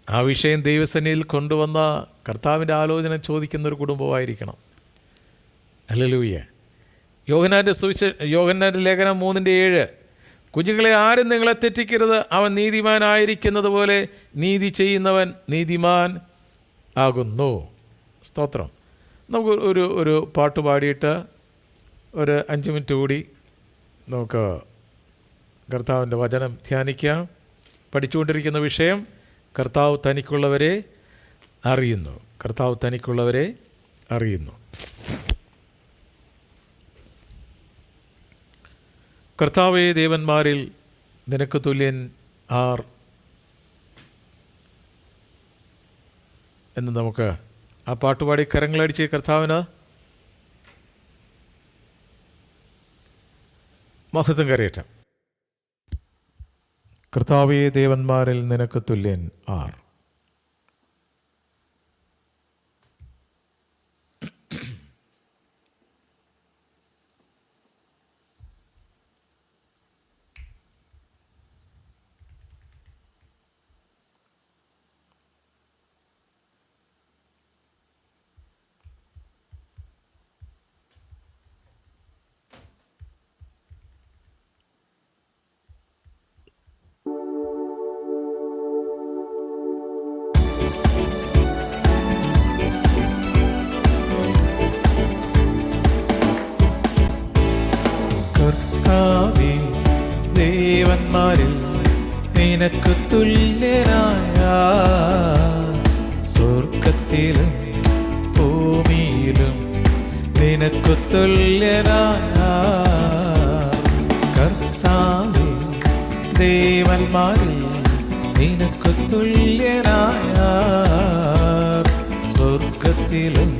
ആ വിഷയം ദൈവസന്നിധിയിൽ കൊണ്ടുവന്ന കർത്താവിൻ്റെ ആലോചന ചോദിക്കുന്നൊരു കുടുംബമായിരിക്കണം. ഹല്ലേലൂയ. യോഹന്നാൻ്റെ ലേഖനം 3:7, കുഞ്ഞുങ്ങളെ ആരും നിങ്ങളെ തെറ്റിക്കരുത്, അവൻ നീതിമാനായിരിക്കുന്നത് പോലെ നീതി ചെയ്യുന്നവൻ നീതിമാൻ ആകുന്നു. സ്തോത്രം. നമുക്ക് ഒരു പാട്ട് പാടിയിട്ട് ഒരു 5 മിനിറ്റ് കൂടി നമുക്ക് കർത്താവിൻ്റെ വചനം ധ്യാനിക്കാം. പഠിച്ചുകൊണ്ടിരിക്കുന്ന വിഷയം കർത്താവ് തനിക്കുള്ളവരെ അറിയുന്നു. കർത്താവ് തനിക്കുള്ളവരെ അറിയുന്നു. കർത്താവേ, ദേവന്മാരിൽ നിനക്ക് തുല്യൻ ആർ എന്ന് നമുക്ക് ആ പാട്ടുപാടി കരങ്ങളടിച്ച് കർത്താവിന് മഹത്വം കരയട്ടെ. കർത്താവേ, ദേവന്മാരിൽ നിനക്ക് തുല്യൻ ആർ. കർത്താവേ, ദേവന്മാരിൽ നിനക്ക് തുല്യനായ സ്വർഗത്തിലും ഭൂമിയിലും നിനക്ക് തുല്യനായ കർത്താവേ, ദേവന്മാരിൽ നിനക്ക് തുല്യനായ സ്വർഗത്തിലും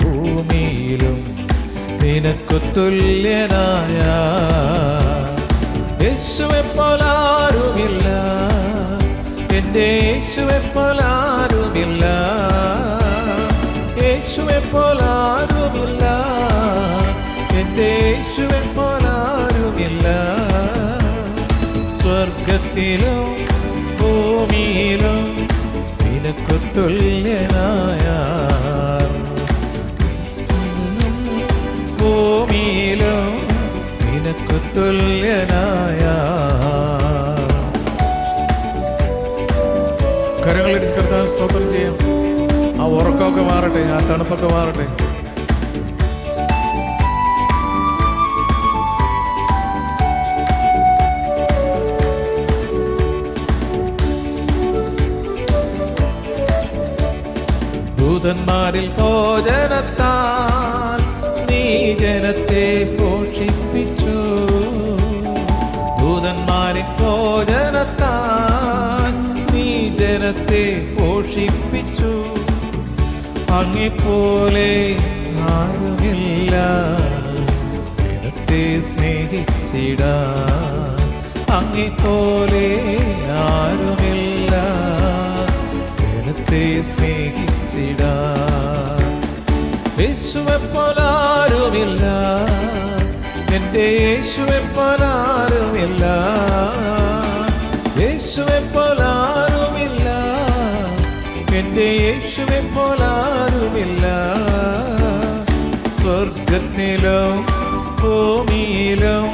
ഭൂമിയിലും നിനക്ക് തുല്യനായ യേശുവെപ്പോലാരുമില്ല, എൻ്റെ യേശുവെപ്പോലാരുമില്ല, യേശുവെപ്പോലാരുമില്ല, എൻ്റെ യേശുവെപ്പോലാരുമില്ല. സ്വർഗത്തിലും ഭൂമിയിലും നിനക്ക് തുല്യനായ നിനക്കു തുല്യനായ. കരങ്ങളിടിച്ച് കർത്താവിന് സ്തോത്രം ചെയ്യാം. ആ ഉറക്കമൊക്കെ മാറട്ടെ, ആ തണുപ്പൊക്കെ മാറട്ടെ. ദൂതന്മാരിൽ ഭോജനത്താൽ നീ ജനത്തെ പോഷിപ്പിച്ചു. ദൂതന്മാരിൽ ഭോജനത്താൽ നീ ജനത്തെ പോഷിപ്പിച്ചു. അങ്ങെപ്പോലെ ആരുമില്ല ജനത്തെ സ്നേഹിച്ചിടാൻ. അങ്ങെപ്പോലെ ആരുമില്ല ജനത്തെ സ്നേഹിച്ചിടാൻ. യേശുവെപ്പോലാരുമില്ല, എൻ്റെ യേശുവെപ്പോലാരുമില്ല. യേശുവെപ്പോലാരുമില്ല, എൻ്റെ യേശുവെപ്പോലാരുമില്ല. സ്വർഗത്തിലും ഭൂമിയിലും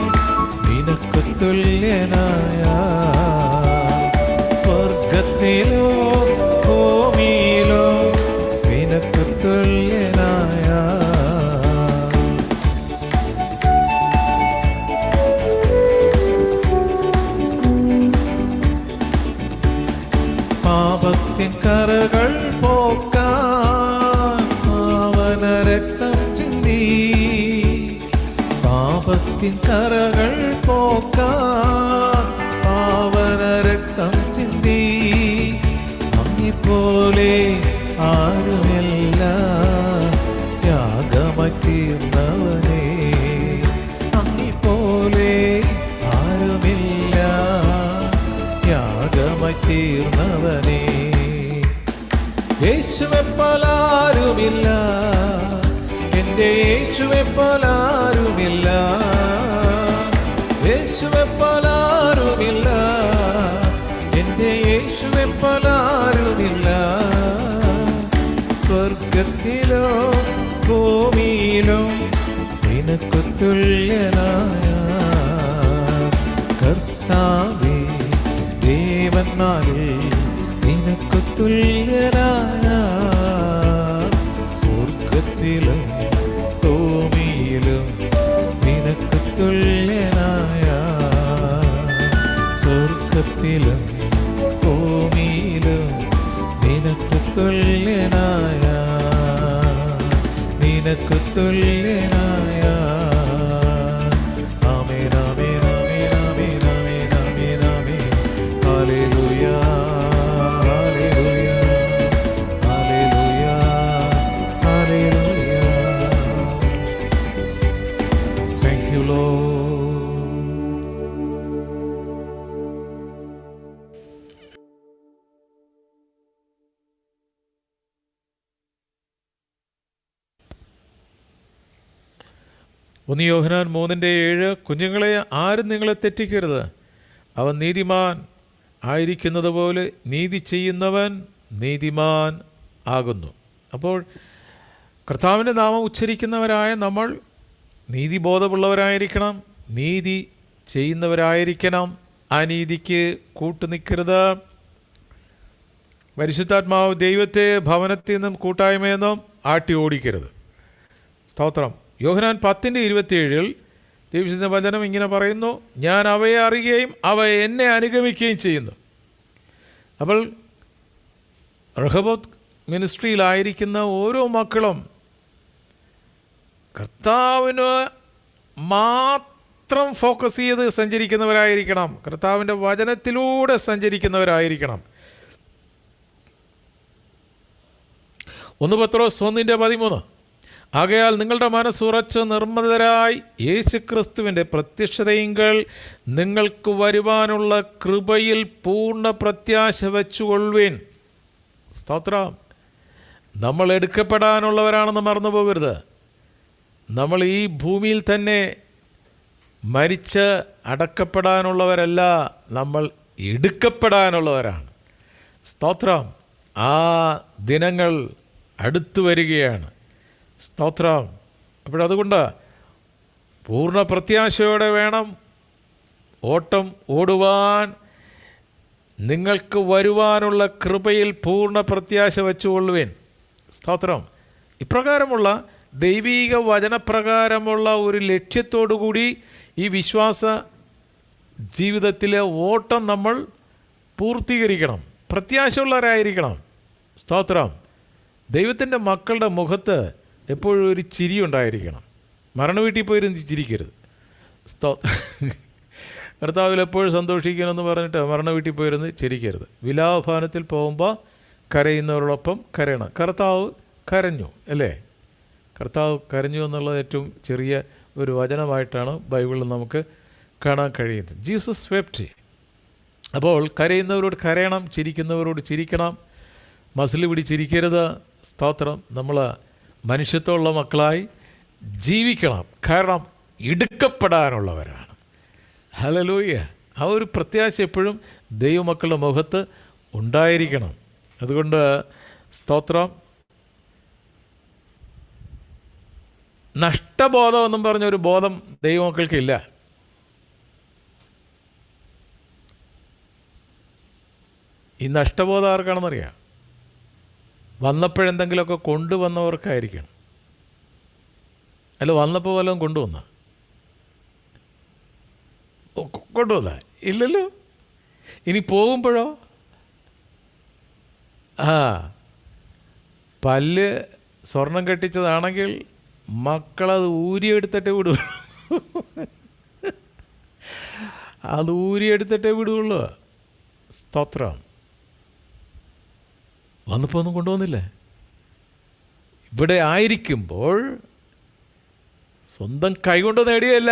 നിനക്കു തുല്യനായ. സ്വർഗത്തിലോ ഭൂമിയിലോ നിനക്കു തുല്യനായ. പാപത്തിൻ കറകൾ പോക്കാൻ പാവന രക്തം ചിന്തി. പാപത്തിൻ കറകൾ പോക്കാൻ പാവന രക്തം ചിന്തി. അങ്ങെപ്പോലെ ആരുമില്ല ത്യാഗമായി തീർന്നവനേ. അങ്ങെപ്പോലെ ആരുമില്ല ത്യാഗമായി തീർന്നവനേ. യേശുവെപ്പോലാരുമില്ല, എൻ്റെ യേശുവെപ്പോലാരുമില്ല. യേശുവെപ്പോലാരുമില്ല, എൻ്റെ യേശുവെപ്പോലാരുമില്ല. സ്വർഗത്തിലോ ഭൂമിയിലും നിനക്കു തുല്യനായ. കർത്താവേ ദേവന്മാരിൽ നിനക്കു തുല്യനായ. സ്വർഗത്തിലും ഭൂമിയിലും നിനക്കു തുല്യനായ. സ്വർഗത്തിലും ഭൂമിയിലും നിനക്കു തുല്യനായ. നിനക്കു തുല്യനായ. ആമേൻ ആമേൻ ആമേൻ ആമേൻ ആമേൻ ആമേൻ ആമേൻ. ഹല്ലേലൂയ ഹല്ലേലൂയ ഹല്ലേലൂയ ഹല്ലേലൂയ. Thank you, Lord. ഒന്ന് യോഹന്നാൻ 3:7. കുഞ്ഞുങ്ങളെ, ആരും നിങ്ങളെ തെറ്റിക്കരുത്. അവൻ നീതിമാൻ ആയിരിക്കുന്നത് പോലെ നീതി ചെയ്യുന്നവൻ നീതിമാൻ ആകുന്നു. അപ്പോൾ കർത്താവിൻ്റെ നാമം ഉച്ചരിക്കുന്നവരായ നമ്മൾ നീതിബോധമുള്ളവരായിരിക്കണം, നീതി ചെയ്യുന്നവരായിരിക്കണം. അനീതിക്ക് കൂട്ടുനിൽക്കരുത്. പരിശുദ്ധാത്മാവ് ദൈവത്തെ ഭവനത്തിൽ നിന്നും കൂട്ടായ്മയെന്നും ആട്ടി ഓടിക്കരുത്. സ്തോത്രം. യോഹന്നാൻ 10:27 ദൈവത്തിൻ്റെ വചനം ഇങ്ങനെ പറയുന്നു, ഞാൻ അവയെ അറിയുകയും അവ എന്നെ അനുഗമിക്കുകയും ചെയ്യുന്നു. അപ്പോൾ റഹബോത്ത് മിനിസ്ട്രിയിലായിരിക്കുന്ന ഓരോ മക്കളും കർത്താവിന് മാത്രം ഫോക്കസ് ചെയ്ത് സഞ്ചരിക്കുന്നവരായിരിക്കണം. കർത്താവിൻ്റെ വചനത്തിലൂടെ സഞ്ചരിക്കുന്നവരായിരിക്കണം. 1 പത്രോസ് 1:13. ആകയാൽ നിങ്ങളുടെ മനസ്സുറച്ച് നിർമ്മതരായി യേശുക്രിസ്തുവിൻ്റെ പ്രത്യക്ഷതയിങ്കൽ നിങ്ങൾക്ക് വരുവാനുള്ള കൃപയിൽ പൂർണ്ണ പ്രത്യാശ വെച്ചുകൊള്ളുവിൻ. സ്തോത്രം. നമ്മൾ എടുക്കപ്പെടാനുള്ളവരാണെന്ന് മറന്നു പോകരുത്. നമ്മൾ ഈ ഭൂമിയിൽ തന്നെ മരിച്ച് അടക്കപ്പെടാനുള്ളവരല്ല, നമ്മൾ എടുക്കപ്പെടാനുള്ളവരാണ്. സ്തോത്രം. ആ ദിനങ്ങൾ അടുത്തു വരികയാണ്. സ്തോത്രം. അപ്പോഴതുകൊണ്ട് പൂർണ്ണ പ്രത്യാശയോടെ വേണം ഓട്ടം ഓടുവാൻ. നിങ്ങൾക്ക് വരുവാനുള്ള കൃപയിൽ പൂർണ്ണ പ്രത്യാശ വെച്ചുകൊള്ളുവേൻ. സ്തോത്രം. ഇപ്രകാരമുള്ള ദൈവീക വചനപ്രകാരമുള്ള ഒരു ലക്ഷ്യത്തോടു കൂടി ഈ വിശ്വാസ ജീവിതത്തിലെ ഓട്ടം നമ്മൾ പൂർത്തീകരിക്കണം. പ്രത്യാശയുള്ളവരായിരിക്കണം. സ്തോത്രം. ദൈവത്തിൻ്റെ മക്കളുടെ മുഖത്ത് എപ്പോഴും ഒരു ചിരി ഉണ്ടായിരിക്കണം. മരണവീട്ടിൽ പോയിരുന്ന് ചിരിക്കരുത്. കർത്താവിൽ എപ്പോഴും സന്തോഷിക്കണമെന്ന് പറഞ്ഞിട്ട് മരണവീട്ടിൽ പോയിരുന്ന് ചിരിക്കരുത്. വിലാപഭവനത്തിൽ പോകുമ്പോൾ കരയുന്നവരോടൊപ്പം കരയണം. കർത്താവ് കരഞ്ഞു അല്ലേ? കർത്താവ് കരഞ്ഞു എന്നുള്ളത് ഏറ്റവും ചെറിയ ഒരു വചനമായിട്ടാണ് ബൈബിളിൽ നമുക്ക് കാണാൻ കഴിയുന്നത്. Jesus wept. അപ്പോൾ കരയുന്നവരോട് കരയണം, ചിരിക്കുന്നവരോട് ചിരിക്കണം, മസിൽ പിടിച്ചിരിക്കരുത്. സ്തോത്രം. നമ്മൾ മനുഷ്യത്വമുള്ള മക്കളായി ജീവിക്കണം. കാരണം എടുക്കപ്പെടാനുള്ളവരാണ്. ഹല്ലേലൂയ. ആ ഒരു പ്രത്യാശ എപ്പോഴും ദൈവമക്കളുടെ മുഖത്ത് ഉണ്ടായിരിക്കണം. അതുകൊണ്ട് സ്തോത്രം. നഷ്ടബോധം എന്നും പറഞ്ഞൊരു ബോധം ദൈവമക്കൾക്കില്ല. ഈ നഷ്ടബോധം ആർക്കാണെന്നറിയാം? വന്നപ്പോഴെന്തെങ്കിലുമൊക്കെ കൊണ്ടുവന്നവർക്കായിരിക്കണം. അല്ല, വന്നപ്പോൾ വല്ലതും കൊണ്ടുവന്ന ഇല്ലല്ലോ. ഇനി പോകുമ്പോഴോ? പല്ല് സ്വർണം കെട്ടിച്ചതാണെങ്കിൽ മക്കളത് ഊരിയെടുത്തിട്ടേ വിടുള്ളൂ. അത് ഊരിയെടുത്തിട്ടേ വിടുള്ളൂ. സ്തോത്രം. വന്നപ്പോൾ ഒന്നും കൊണ്ടുവന്നില്ലേ? ഇവിടെ ആയിരിക്കുമ്പോൾ സ്വന്തം കൈകൊണ്ട് നേടിയല്ല,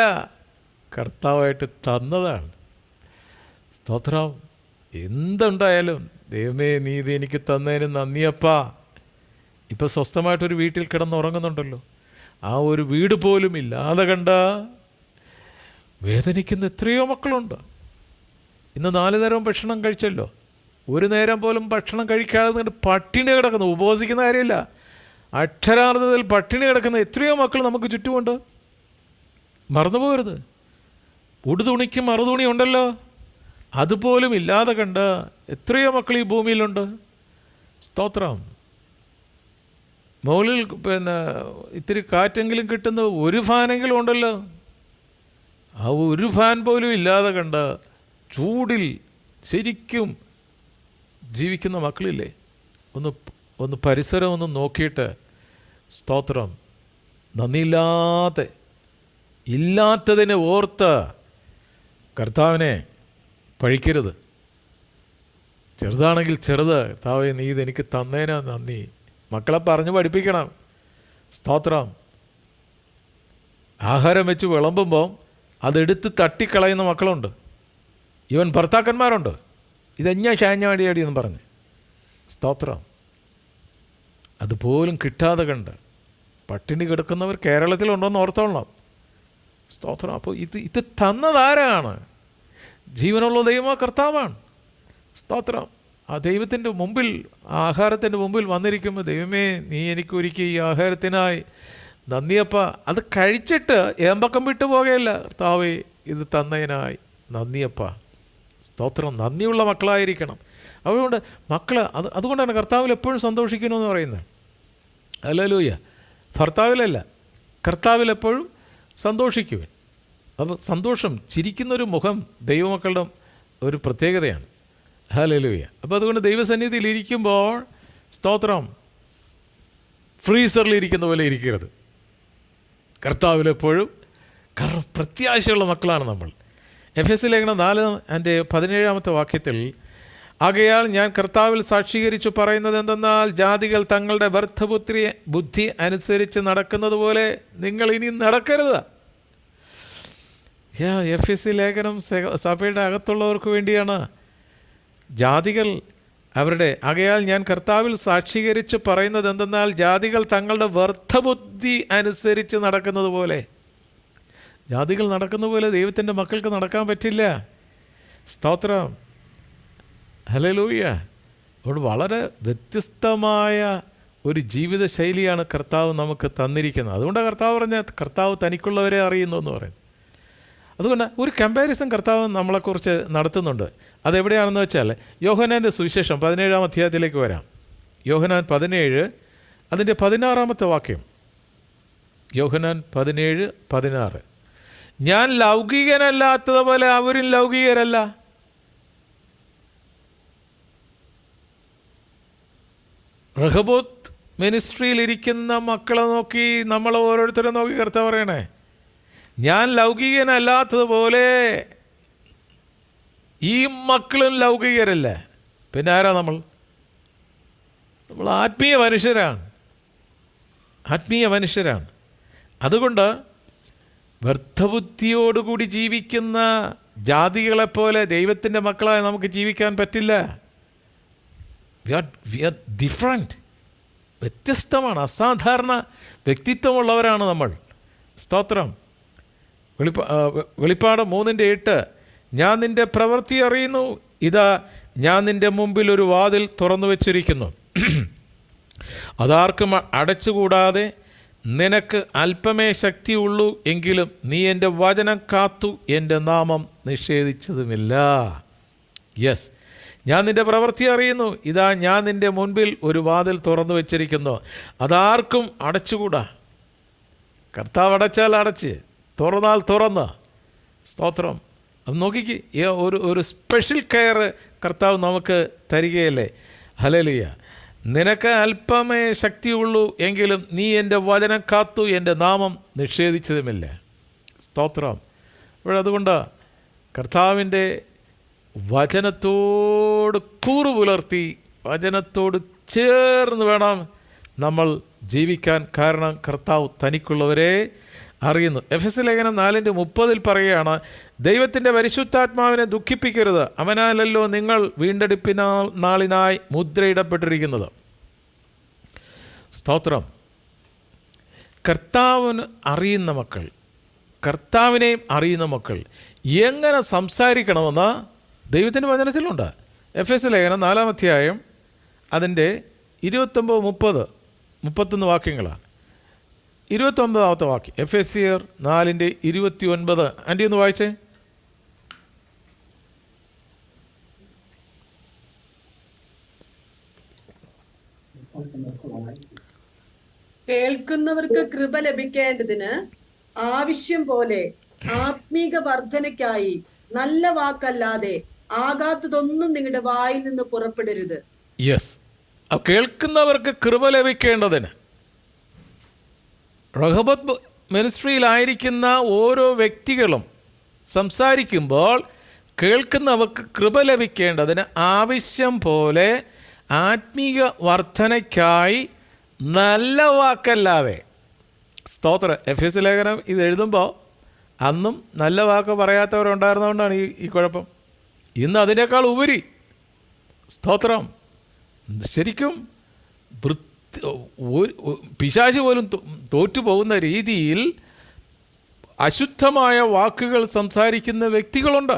കർത്താവായിട്ട് തന്നതാണ്. സ്തോത്രം. എന്തുണ്ടായാലും ദൈവമേ നീ ഇത് എനിക്ക് തന്നതിന് നന്ദിയപ്പാ. ഇപ്പോൾ സ്വസ്ഥമായിട്ടൊരു വീട്ടിൽ കിടന്നുറങ്ങുന്നുണ്ടല്ലോ. ആ ഒരു വീട് പോലും ഇല്ലാതെ കണ്ട വേദനിക്കുന്ന എത്രയോ മക്കളുണ്ട്. ഇന്ന് 4 നേരം ഭക്ഷണം കഴിച്ചല്ലോ, ഒരു നേരം പോലും ഭക്ഷണം കഴിക്കാതെ നിന്നിട്ട് പട്ടിണി കിടക്കുന്നു. ഉപവസിക്കുന്ന കാര്യമില്ല, അക്ഷരാർത്ഥത്തിൽ പട്ടിണി കിടക്കുന്ന എത്രയോ മക്കൾ നമുക്ക് ചുറ്റുമുണ്ട്. മറന്നുപോകരുത്. ഉടുതുണിക്ക് മറുതുണി ഉണ്ടല്ലോ, അതുപോലും ഇല്ലാതെ കണ്ട് എത്രയോ മക്കൾ ഈ ഭൂമിയിലുണ്ട്. സ്തോത്രം. മുകളിൽ ഇത്തിരി കാറ്റെങ്കിലും കിട്ടുന്ന ഒരു ഫാനെങ്കിലും ഉണ്ടല്ലോ, ആ ഒരു ഫാൻ പോലും ഇല്ലാതെ കണ്ട് ചൂടിൽ ശരിക്കും ജീവിക്കുന്ന മക്കളില്ലേ? ഒന്ന് പരിസരം ഒന്ന് നോക്കിയിട്ട് സ്തോത്രം. ഇല്ലാത്തതിനെ ഓർത്ത് കർത്താവിനെ പഴിക്കരുത്. ചെറുതാണെങ്കിൽ ചെറുത്, കർത്താവേ നീ ഇതെനിക്ക് തന്നേനാ നന്ദി. മക്കളെ പറഞ്ഞു പഠിപ്പിക്കണം. സ്തോത്രം. ആഹാരം വെച്ച് വിളമ്പുമ്പോൾ അതെടുത്ത് തട്ടിക്കളയുന്ന മക്കളുണ്ട്. ഈവൻ ഭർത്താക്കന്മാരുണ്ട്. ഇതെഞ്ഞാ ഷാഞ്ഞാടിയാടിയെന്ന് പറഞ്ഞ്. സ്തോത്രം. അതുപോലും കിട്ടാതെ കണ്ട് പട്ടിണി കിടക്കുന്നവർ കേരളത്തിലുണ്ടോയെന്ന് ഓർത്തോളണം. സ്തോത്രം. അപ്പോൾ ഇത് തന്നതാരാണ്? ജീവനുള്ള ദൈവമോ കർത്താവാണ്. സ്തോത്രം. ആ ദൈവത്തിൻ്റെ മുമ്പിൽ, ആഹാരത്തിൻ്റെ മുമ്പിൽ വന്നിരിക്കുമ്പോൾ ദൈവമേ നീ എനിക്ക് ഒരുക്കി ഈ ആഹാരത്തിനായി നന്ദിയപ്പ. അത് കഴിച്ചിട്ട് ഏമ്പക്കം വിട്ടു പോകുകയല്ല, കർത്താവേ ഇത് തന്നതിനായി നന്ദിയപ്പ. സ്തോത്രം. നന്ദിയുള്ള മക്കളായിരിക്കണം. അതുകൊണ്ട് അതുകൊണ്ടാണ് കർത്താവിൽ എപ്പോഴും സന്തോഷിക്കണമെന്ന് പറയുന്നത്. ഹല്ലേലൂയ. ഭർത്താവിലല്ല, കർത്താവിൽ എപ്പോഴും സന്തോഷിക്കുവാൻ. അപ്പോൾ സന്തോഷം, ചിരിക്കുന്നൊരു മുഖം ദൈവമക്കളുടെ ഒരു പ്രത്യേകതയാണ്. ഹല്ലേലൂയ. അപ്പോൾ അതുകൊണ്ട് ദൈവസന്നിധിയിൽ ഇരിക്കുമ്പോൾ സ്തോത്രം ഫ്രീസറിലിരിക്കുന്ന പോലെ ഇരിക്കരുത്. കർത്താവിലെപ്പോഴും, കാരണം പ്രത്യാശയുള്ള മക്കളാണ് നമ്മൾ. എഫെസ്യ ലേഖനം 4:17 വാക്യത്തിൽ, ആകയാൽ ഞാൻ കർത്താവിൽ സാക്ഷീകരിച്ചു പറയുന്നത് എന്തെന്നാൽ ജാതികൾ തങ്ങളുടെ ബുദ്ധി അനുസരിച്ച് നടക്കുന്നത് പോലെ നിങ്ങൾ ഇനി നടക്കരുത്. എഫെസ്യ ലേഖനം സഭയുടെ അകത്തുള്ളവർക്ക് വേണ്ടിയാണ്. ജാതികൾ ആകയാൽ ഞാൻ കർത്താവിൽ സാക്ഷീകരിച്ച് പറയുന്നത് എന്തെന്നാൽ ജാതികൾ തങ്ങളുടെ വ്യർത്ഥബുദ്ധി അനുസരിച്ച് നടക്കുന്നത് പോലെ. ജാതികൾ നടക്കുന്ന പോലെ ദൈവത്തിൻ്റെ മക്കൾക്ക് നടക്കാൻ പറ്റില്ല. സ്തോത്രം. ഹല്ലേലൂയ. അതുകൊണ്ട് വളരെ വ്യത്യസ്തമായ ഒരു ജീവിതശൈലിയാണ് കർത്താവ് നമുക്ക് തന്നിരിക്കുന്നത്. അതുകൊണ്ടാണ് കർത്താവ് പറഞ്ഞ കർത്താവ് തനിക്കുള്ളവരെ അറിയുന്നു എന്ന് പറയുന്നത്. അതുകൊണ്ട് ഒരു കമ്പാരിസൺ കർത്താവ് നമ്മളെക്കുറിച്ച് നടത്തുന്നുണ്ട്. അതെവിടെയാണെന്ന് വെച്ചാൽ യോഹന്നാൻ്റെ സുവിശേഷം 17-ാം അധ്യായത്തിലേക്ക് വരാം. യോഹന്നാൻ 17 അതിൻ്റെ 16-ാമത്തെ വാക്യം. യോഹന്നാൻ 17:16. ഞാൻ ലൗകികനല്ലാത്തതുപോലെ അവരും ലൗകികരല്ല. റഹബോത്ത് മിനിസ്ട്രിയിലിരിക്കുന്ന മക്കളെ നോക്കി, നമ്മൾ ഓരോരുത്തരെ നോക്കി കർത്താവ് പറയണേ, ഞാൻ ലൗകികനല്ലാത്തതുപോലെ ഈ മക്കളും ലൗകികരല്ല. പിന്നെ ആരാ നമ്മൾ? നമ്മൾ ആത്മീയ മനുഷ്യരാണ്. അതുകൊണ്ട് വ്യർത്ഥബുദ്ധിയോടുകൂടി ജീവിക്കുന്ന ജാതികളെപ്പോലെ ദൈവത്തിൻ്റെ മക്കളായി നമുക്ക് ജീവിക്കാൻ പറ്റില്ല. വി ആർ ഡിഫറെൻറ്റ്, വ്യത്യസ്തമാണ്, അസാധാരണ വ്യക്തിത്വമുള്ളവരാണ് നമ്മൾ. സ്തോത്രം. വെളിപ്പാട് 3:8. ഞാൻ നിൻ്റെ പ്രവൃത്തി അറിയുന്നു, ഇതാ ഞാൻ നിൻ്റെ മുമ്പിൽ ഒരു വാതിൽ തുറന്നു വച്ചിരിക്കുന്നു, അതാർക്കും അടച്ചുകൂടാതെ. നിനക്ക് അല്പമേ ശക്തിയുള്ളൂ, എങ്കിലും നീ എൻ്റെ വചനം കാത്തു എൻ്റെ നാമം നിഷേധിച്ചതുമില്ല. യെസ്, ഞാൻ നിൻ്റെ പ്രവൃത്തി അറിയുന്നു, ഇതാ ഞാൻ നിൻ്റെ മുൻപിൽ ഒരു വാതിൽ തുറന്നു വച്ചിരിക്കുന്നു, അതാർക്കും അടച്ചുകൂടാ. കർത്താവ് അടച്ചാൽ അടച്ച്, തുറന്നാൽ തുറന്ന്. സ്തോത്രം. അത് നോക്കിക്ക്, ഒരു സ്പെഷ്യൽ കെയർ കർത്താവ് നമുക്ക് തരികയല്ലേ. ഹല്ലേലൂയ. നിനക്ക് അല്പമേ ശക്തിയുള്ളൂ, എങ്കിലും നീ എൻ്റെ വചനം കാത്തു എൻ്റെ നാമം നിഷേധിച്ചതുമില്ല. സ്തോത്രം. അതുകൊണ്ട് കർത്താവിൻ്റെ വചനത്തോട് കൂറ് പുലർത്തി, വചനത്തോട് ചേർന്ന് വേണം നമ്മൾ ജീവിക്കാൻ. കാരണം കർത്താവ് തനിക്കുള്ളവരെ അറിയുന്നു. എഫെസ്യ ലേഖനം 4:30 പറയുകയാണ്, ദൈവത്തിൻ്റെ പരിശുദ്ധാത്മാവിനെ ദുഃഖിപ്പിക്കരുത്, അവനാലല്ലോ നിങ്ങൾ വീണ്ടെടുപ്പിനാളിനായി മുദ്രയിടപ്പെട്ടിരിക്കുന്നത്. സ്തോത്രം. കർത്താവിന് അറിയുന്ന മക്കൾ, കർത്താവിനെയും അറിയുന്ന മക്കൾ എങ്ങനെ സംസാരിക്കണമെന്ന് ദൈവത്തിൻ്റെ വചനത്തിലുണ്ട്. എഫെസ്യ ലേഖനം 4-ാം അധ്യായം അതിൻ്റെ 29, 30, 31 വാക്യങ്ങളാണ്. 29-ാമത്തെ വാക്യം, എഫെസ്യർ 4:29. ആൻറ്റി ഒന്ന് വായിച്ചേ. കേൾക്കുന്നവർക്ക് കൃപ ലഭിക്കേണ്ടതിന് ആവശ്യം പോലെ ആത്മീക വർധനയ്ക്കായി നല്ല വാക്കല്ലാതെ ആകാത്തതൊന്നും നിങ്ങളുടെ വായിൽ നിന്ന് പുറപ്പെടരുത്. യെസ്, കേൾക്കുന്നവർക്ക് കൃപ ലഭിക്കേണ്ടതിന്. റഹബത്ത് മിനിസ്ട്രിയിലായിരിക്കുന്ന ഓരോ വ്യക്തികളും സംസാരിക്കുമ്പോൾ കേൾക്കുന്നവർക്ക് കൃപ ലഭിക്കേണ്ടതിന് ആവശ്യം പോലെ ആത്മീക വർധനയ്ക്കായി നല്ല വാക്കല്ലാതെ. സ്തോത്രം. എഫെസ്യ ലേഖനം ഇത് എഴുതുമ്പോൾ അന്നും നല്ല വാക്ക് പറയാത്തവരുണ്ടായിരുന്നതുകൊണ്ടാണ് ഈ കുഴപ്പം. ഇന്ന് അതിനേക്കാൾ ഉപരി, സ്തോത്രം, ശരിക്കും പിശാച് പോലും തോറ്റുപോകുന്ന രീതിയിൽ അശുദ്ധമായ വാക്കുകൾ സംസാരിക്കുന്ന വ്യക്തികളുണ്ട്.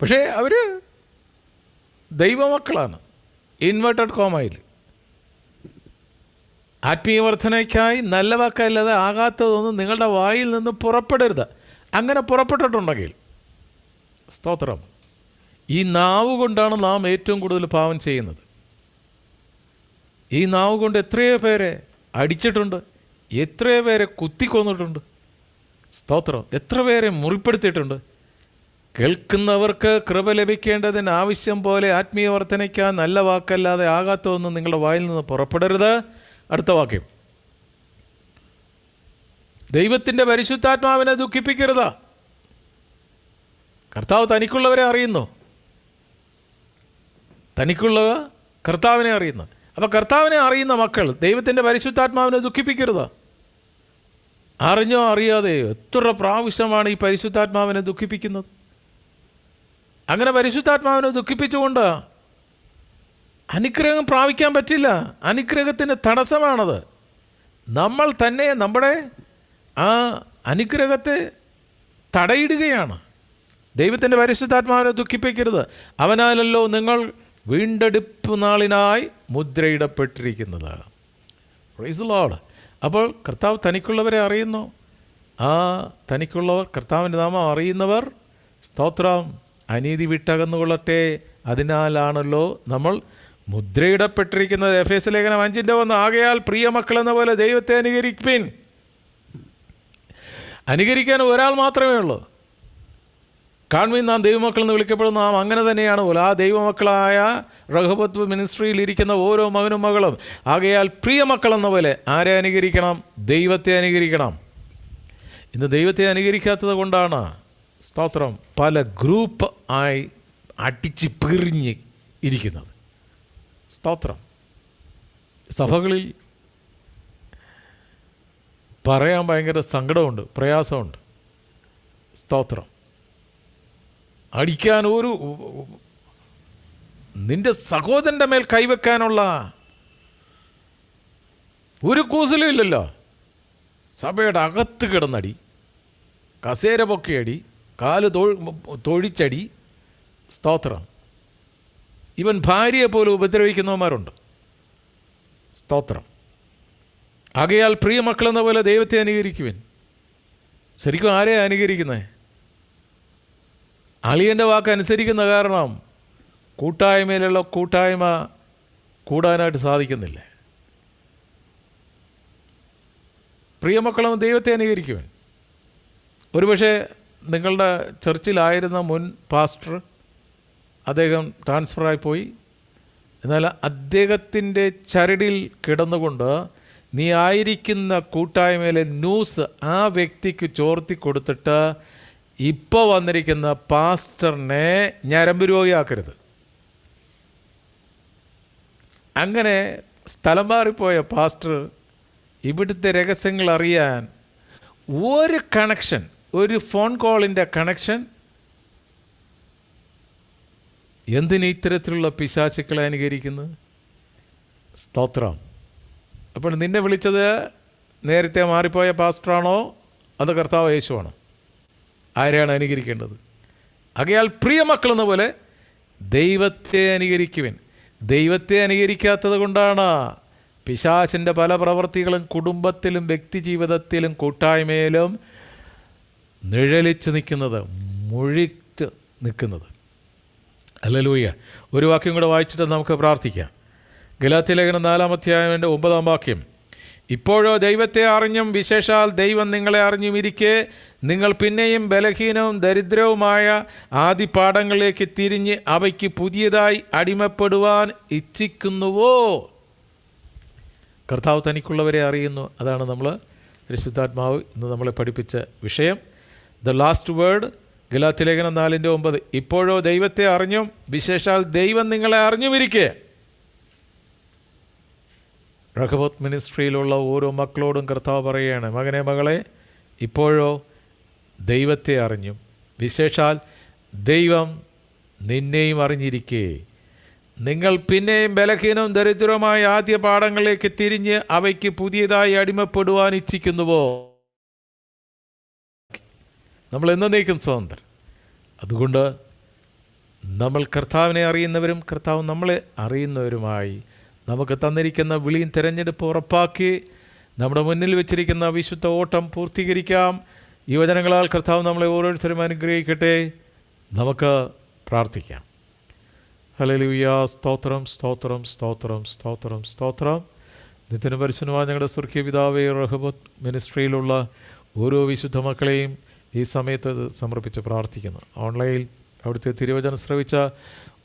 പക്ഷേ അവർ ദൈവമക്കളാണ്. ഇൻവെർട്ടഡ് കോമയിൽ ആത്മീയവർദ്ധനയ്ക്കായി നല്ല വാക്കല്ലാതെ ആകാത്തതൊന്നും നിങ്ങളുടെ വായിൽ നിന്ന് പുറപ്പെടരുത്. അങ്ങനെ പുറപ്പെട്ടിട്ടുണ്ടെങ്കിൽ, സ്തോത്രം, ഈ നാവ് കൊണ്ടാണ് നാം ഏറ്റവും കൂടുതൽ പാപം ചെയ്യുന്നത്. ഈ നാവ് കൊണ്ട് എത്രയോ പേരെ അടിച്ചിട്ടുണ്ട്, എത്രയോ പേരെ കുത്തിക്കൊന്നിട്ടുണ്ട്. സ്തോത്രം. എത്ര പേരെ മുറിപ്പെടുത്തിയിട്ടുണ്ട്. കേൾക്കുന്നവർക്ക് കൃപ ലഭിക്കേണ്ടതിന് ആവശ്യം പോലെ ആത്മീയ വർധനയ്ക്കാൻ നല്ല വാക്കല്ലാതെ ആകാത്തതൊന്നും നിങ്ങളുടെ വായിൽ നിന്ന് പുറപ്പെടരുത്. അടുത്ത വാക്യം, ദൈവത്തിൻ്റെ പരിശുദ്ധാത്മാവിനെ ദുഃഖിപ്പിക്കരുത്. കർത്താവ് തനിക്കുള്ളവരെ അറിയുന്നു. തനിക്കുള്ളവ കർത്താവിനെ അറിയുന്നു. അപ്പോൾ കർത്താവിനെ അറിയുന്ന മക്കൾ ദൈവത്തിൻ്റെ പരിശുദ്ധാത്മാവിനെ ദുഃഖിപ്പിക്കരുത്. അറിഞ്ഞോ അറിയാതെയോ എത്ര പ്രാവശ്യമാണ് ഈ പരിശുദ്ധാത്മാവിനെ ദുഃഖിപ്പിക്കുന്നത്. അങ്ങനെ പരിശുദ്ധാത്മാവിനെ ദുഃഖിപ്പിച്ചുകൊണ്ട് അനുഗ്രഹം പ്രാപിക്കാൻ പറ്റില്ല. അനുഗ്രഹത്തിന് തടസ്സമാണത്. നമ്മൾ തന്നെ നമ്മുടെ ആ അനുഗ്രഹത്തെ തടയിടുകയാണ്. ദൈവത്തിൻ്റെ പരിശുദ്ധാത്മാവിനെ ദുഃഖിപ്പിക്കരുത്, അവനാലല്ലോ നിങ്ങൾ വീണ്ടെടുപ്പ് നാളിനായി മുദ്രയിടപ്പെട്ടിരിക്കുന്നത്. Praise the Lord. അപ്പോൾ കർത്താവ് തനിക്കുള്ളവരെ അറിയുന്നു. ആ തനിക്കുള്ളവർ, കർത്താവിൻ്റെ നാമം അറിയുന്നവർ, സ്തോത്രം, അനീതി വിട്ടകന്നുകൊള്ളട്ടെ. അതിനാലാണല്ലോ നമ്മൾ മുദ്രയിടപ്പെട്ടിരിക്കുന്നത്. എഫേസ്യ ലേഖനം 5:1. ആകയാൽ പ്രിയ മക്കളെന്ന പോലെ ദൈവത്തെ അനുകരിപ്പിൻ. അനുകരിക്കാൻ ഒരാൾ മാത്രമേ ഉള്ളൂ. കാൺമീൻ, നാം ദൈവമക്കളെന്ന് വിളിക്കപ്പെടുന്ന നാം അങ്ങനെ തന്നെയാണ് പോലും. ആ ദൈവമക്കളായ റഹബത്ത് മിനിസ്ട്രിയിൽ ഇരിക്കുന്ന ഓരോ മകനും മകളും ആകയാൽ പ്രിയ മക്കളെന്ന പോലെ ആരെ അനുകരിക്കണം? ദൈവത്തെ അനുകരിക്കണം. ഇന്ന് ദൈവത്തെ അനുകരിക്കാത്തത് കൊണ്ടാണ്, സ്തോത്രം, പല ഗ്രൂപ്പ് ആയി അടിച്ച് പിരിഞ്ഞ് ഇരിക്കുന്നത്. സ്തോത്രം. സഭകളിൽ പറയാൻ ഭയങ്കര സങ്കടമുണ്ട്, പ്രയാസമുണ്ട്. സ്തോത്രം. അടിക്കാൻ നിന്റെ സഹോദരൻ്റെ മേൽ കൈവെക്കാനുള്ള ഒരു കൂസലും ഇല്ലല്ലോ. സഭയുടെ അകത്ത് കിടന്നടി, കസേര പൊക്കിയടി, കാല് തൊഴിച്ചടി. സ്തോത്രം. ഇവൻ ഭാര്യയെ പോലും ഉപദ്രവിക്കുന്നവന്മാരുണ്ട്. സ്തോത്രം. ആകയാൽ പ്രിയ മക്കളെന്ന പോലെ ദൈവത്തെ അനുകരിക്കുവിൻ. ശരിക്കും ആരെയാണ് അനുകരിക്കുന്നത്? അളിയൻ്റെ വാക്ക് അനുസരിക്കുന്ന കാരണം കൂട്ടായ്മയിലുള്ള കൂട്ടായ്മ കൂടാനായിട്ട് സാധിക്കുന്നില്ല. പ്രിയമക്കളും ദൈവത്തെ അനുകരിക്കുവാൻ. ഒരുപക്ഷെ നിങ്ങളുടെ ചർച്ചിലായിരുന്ന മുൻ പാസ്റ്റർ, അദ്ദേഹം ട്രാൻസ്ഫറായി പോയി. എന്നാൽ അദ്ദേഹത്തിൻ്റെ ചരടിൽ കിടന്നുകൊണ്ട് നീ ആയിരിക്കുന്ന കൂട്ടായ്മയിലെ ന്യൂസ് ആ വ്യക്തിക്ക് ചോർത്തി കൊടുത്തിട്ട് ഇപ്പോൾ വന്നിരിക്കുന്ന പാസ്റ്ററിനെ ഞരമ്പ് രോഗിയാക്കരുത്. അങ്ങനെ സ്ഥലം മാറിപ്പോയ പാസ്റ്റർ ഇവിടുത്തെ രഹസ്യങ്ങൾ അറിയാൻ ഒരു കണക്ഷൻ, ഒരു ഫോൺ കോളിൻ്റെ കണക്ഷൻ, എന്തിന് ഇത്തരത്തിലുള്ള പിശാചുക്കളെ അനുകരിക്കുന്നത്? സ്തോത്രം. അപ്പോൾ നിന്നെ വിളിച്ചത് നേരത്തെ മാറിപ്പോയ പാസ്റ്ററാണോ അത് കർത്താവ് യേശുവാണോ? ആരെയാണ് അനുകരിക്കേണ്ടത്? ആകയാൽ പ്രിയ മക്കളെന്ന പോലെ ദൈവത്തെ അനുകരിക്കുവിൻ. ദൈവത്തെ അനുകരിക്കാത്തത് കൊണ്ടാണ് പിശാചിൻ്റെ പല പ്രവൃത്തികളും കുടുംബത്തിലും വ്യക്തിജീവിതത്തിലും കൂട്ടായ്മയിലും നിഴലിച്ച് നിൽക്കുന്നത്, മുഴിച്ച് നിൽക്കുന്നത്. ഹല്ലേലൂയ. ഒരു വാക്യം കൂടെ വായിച്ചിട്ട് നമുക്ക് പ്രാർത്ഥിക്കാം. ഗലാത്യ ലേഖനം 4:9 ഇപ്പോഴോ ദൈവത്തെ അറിഞ്ഞും വിശേഷാൽ ദൈവം നിങ്ങളെ അറിഞ്ഞും ഇരിക്കെ നിങ്ങൾ പിന്നെയും ബലഹീനവും ദരിദ്രവുമായ ആദി പാഠങ്ങളിലേക്ക് തിരിഞ്ഞ് അവയ്ക്ക് പുതിയതായി അടിമപ്പെടുവാൻ ഇച്ഛിക്കുന്നുവോ? കർത്താവ് തനിക്കുള്ളവരെ അറിയുന്നു. അതാണ് നമ്മൾ പരിശുദ്ധാത്മാവ് ഇന്ന് നമ്മളെ പഠിപ്പിച്ച വിഷയം. ദ ലാസ്റ്റ് വേർഡ്, ഗലാത്യ ലേഖനം 4:9 ഇപ്പോഴോ ദൈവത്തെ അറിഞ്ഞും വിശേഷാൽ ദൈവം നിങ്ങളെ അറിഞ്ഞുമിരിക്കെ. റഹബത്ത് മിനിസ്ട്രിയിലുള്ള ഓരോ മക്കളോടും കർത്താവ് പറയുകയാണ്, മകനെ മകളെ, ഇപ്പോഴോ ദൈവത്തെ അറിഞ്ഞും വിശേഷാൽ ദൈവം നിന്നെയും അറിഞ്ഞിരിക്കേ നിങ്ങൾ പിന്നെയും ബലഹീനവും ദരിദ്രവുമായ ആദ്യ പാഠങ്ങളിലേക്ക് തിരിഞ്ഞ് അവയ്ക്ക് പുതിയതായി അടിമപ്പെടുവാൻ ഇച്ഛിക്കുന്നുവോ? നമ്മൾ എന്നേക്കും സ്വതന്ത്രർ. അതുകൊണ്ട് നമ്മൾ കർത്താവിനെ അറിയുന്നവരും കർത്താവ് നമ്മളെ അറിയുന്നവരുമായി നമുക്ക് തന്നിരിക്കുന്ന വിളിയും തിരഞ്ഞെടുപ്പ് ഉറപ്പാക്കി നമ്മുടെ മുന്നിൽ വെച്ചിരിക്കുന്ന വിശുദ്ധ ഓട്ടം പൂർത്തീകരിക്കാം. ഈ വചനങ്ങളാൽ കർത്താവ് നമ്മളെ ഓരോരുത്തരും അനുഗ്രഹിക്കട്ടെ. നമുക്ക് പ്രാർത്ഥിക്കാം. ഹല്ലേലൂയ. സ്തോത്രം, സ്തോത്രം, സ്തോത്രം, സ്തോത്രം, സ്തോത്രം. നിത്യന പരിശുദ്ധമായ ഞങ്ങളുടെ സ്വർഗീയ പിതാവേ, റഹബത്ത് മിനിസ്ട്രിയിലുള്ള ഓരോ വിശുദ്ധ മക്കളെയും ഈ സമയത്ത് സമർപ്പിച്ച് പ്രാർത്ഥിക്കുന്നു. ഓൺലൈനിൽ അവിടുത്തെ തിരുവചനം ശ്രവിച്ച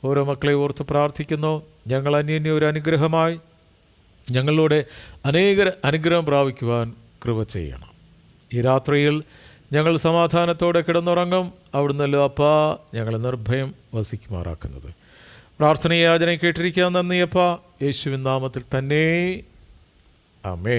ഓരോ മക്കളെ ഓർത്ത് പ്രാർത്ഥിക്കുന്നു. ഞങ്ങൾ അന്യോന്യം ഒരു അനുഗ്രഹമായി ഞങ്ങളിലൂടെ അനേക അനുഗ്രഹം പ്രാപിക്കുവാൻ കൃപ ചെയ്യണം. ഈ രാത്രിയിൽ ഞങ്ങൾ സമാധാനത്തോടെ കിടന്നുറങ്ങും. അവിടുന്നല്ലോ അപ്പാ ഞങ്ങളെ നിർഭയം വസിക്കുമാറാക്കുന്നത്. പ്രാർത്ഥനയാചന കേട്ടിരിക്കാൻ നന്ദിയപ്പാ, യേശുവിൻ നാമത്തിൽ തന്നെ. ആമേൻ.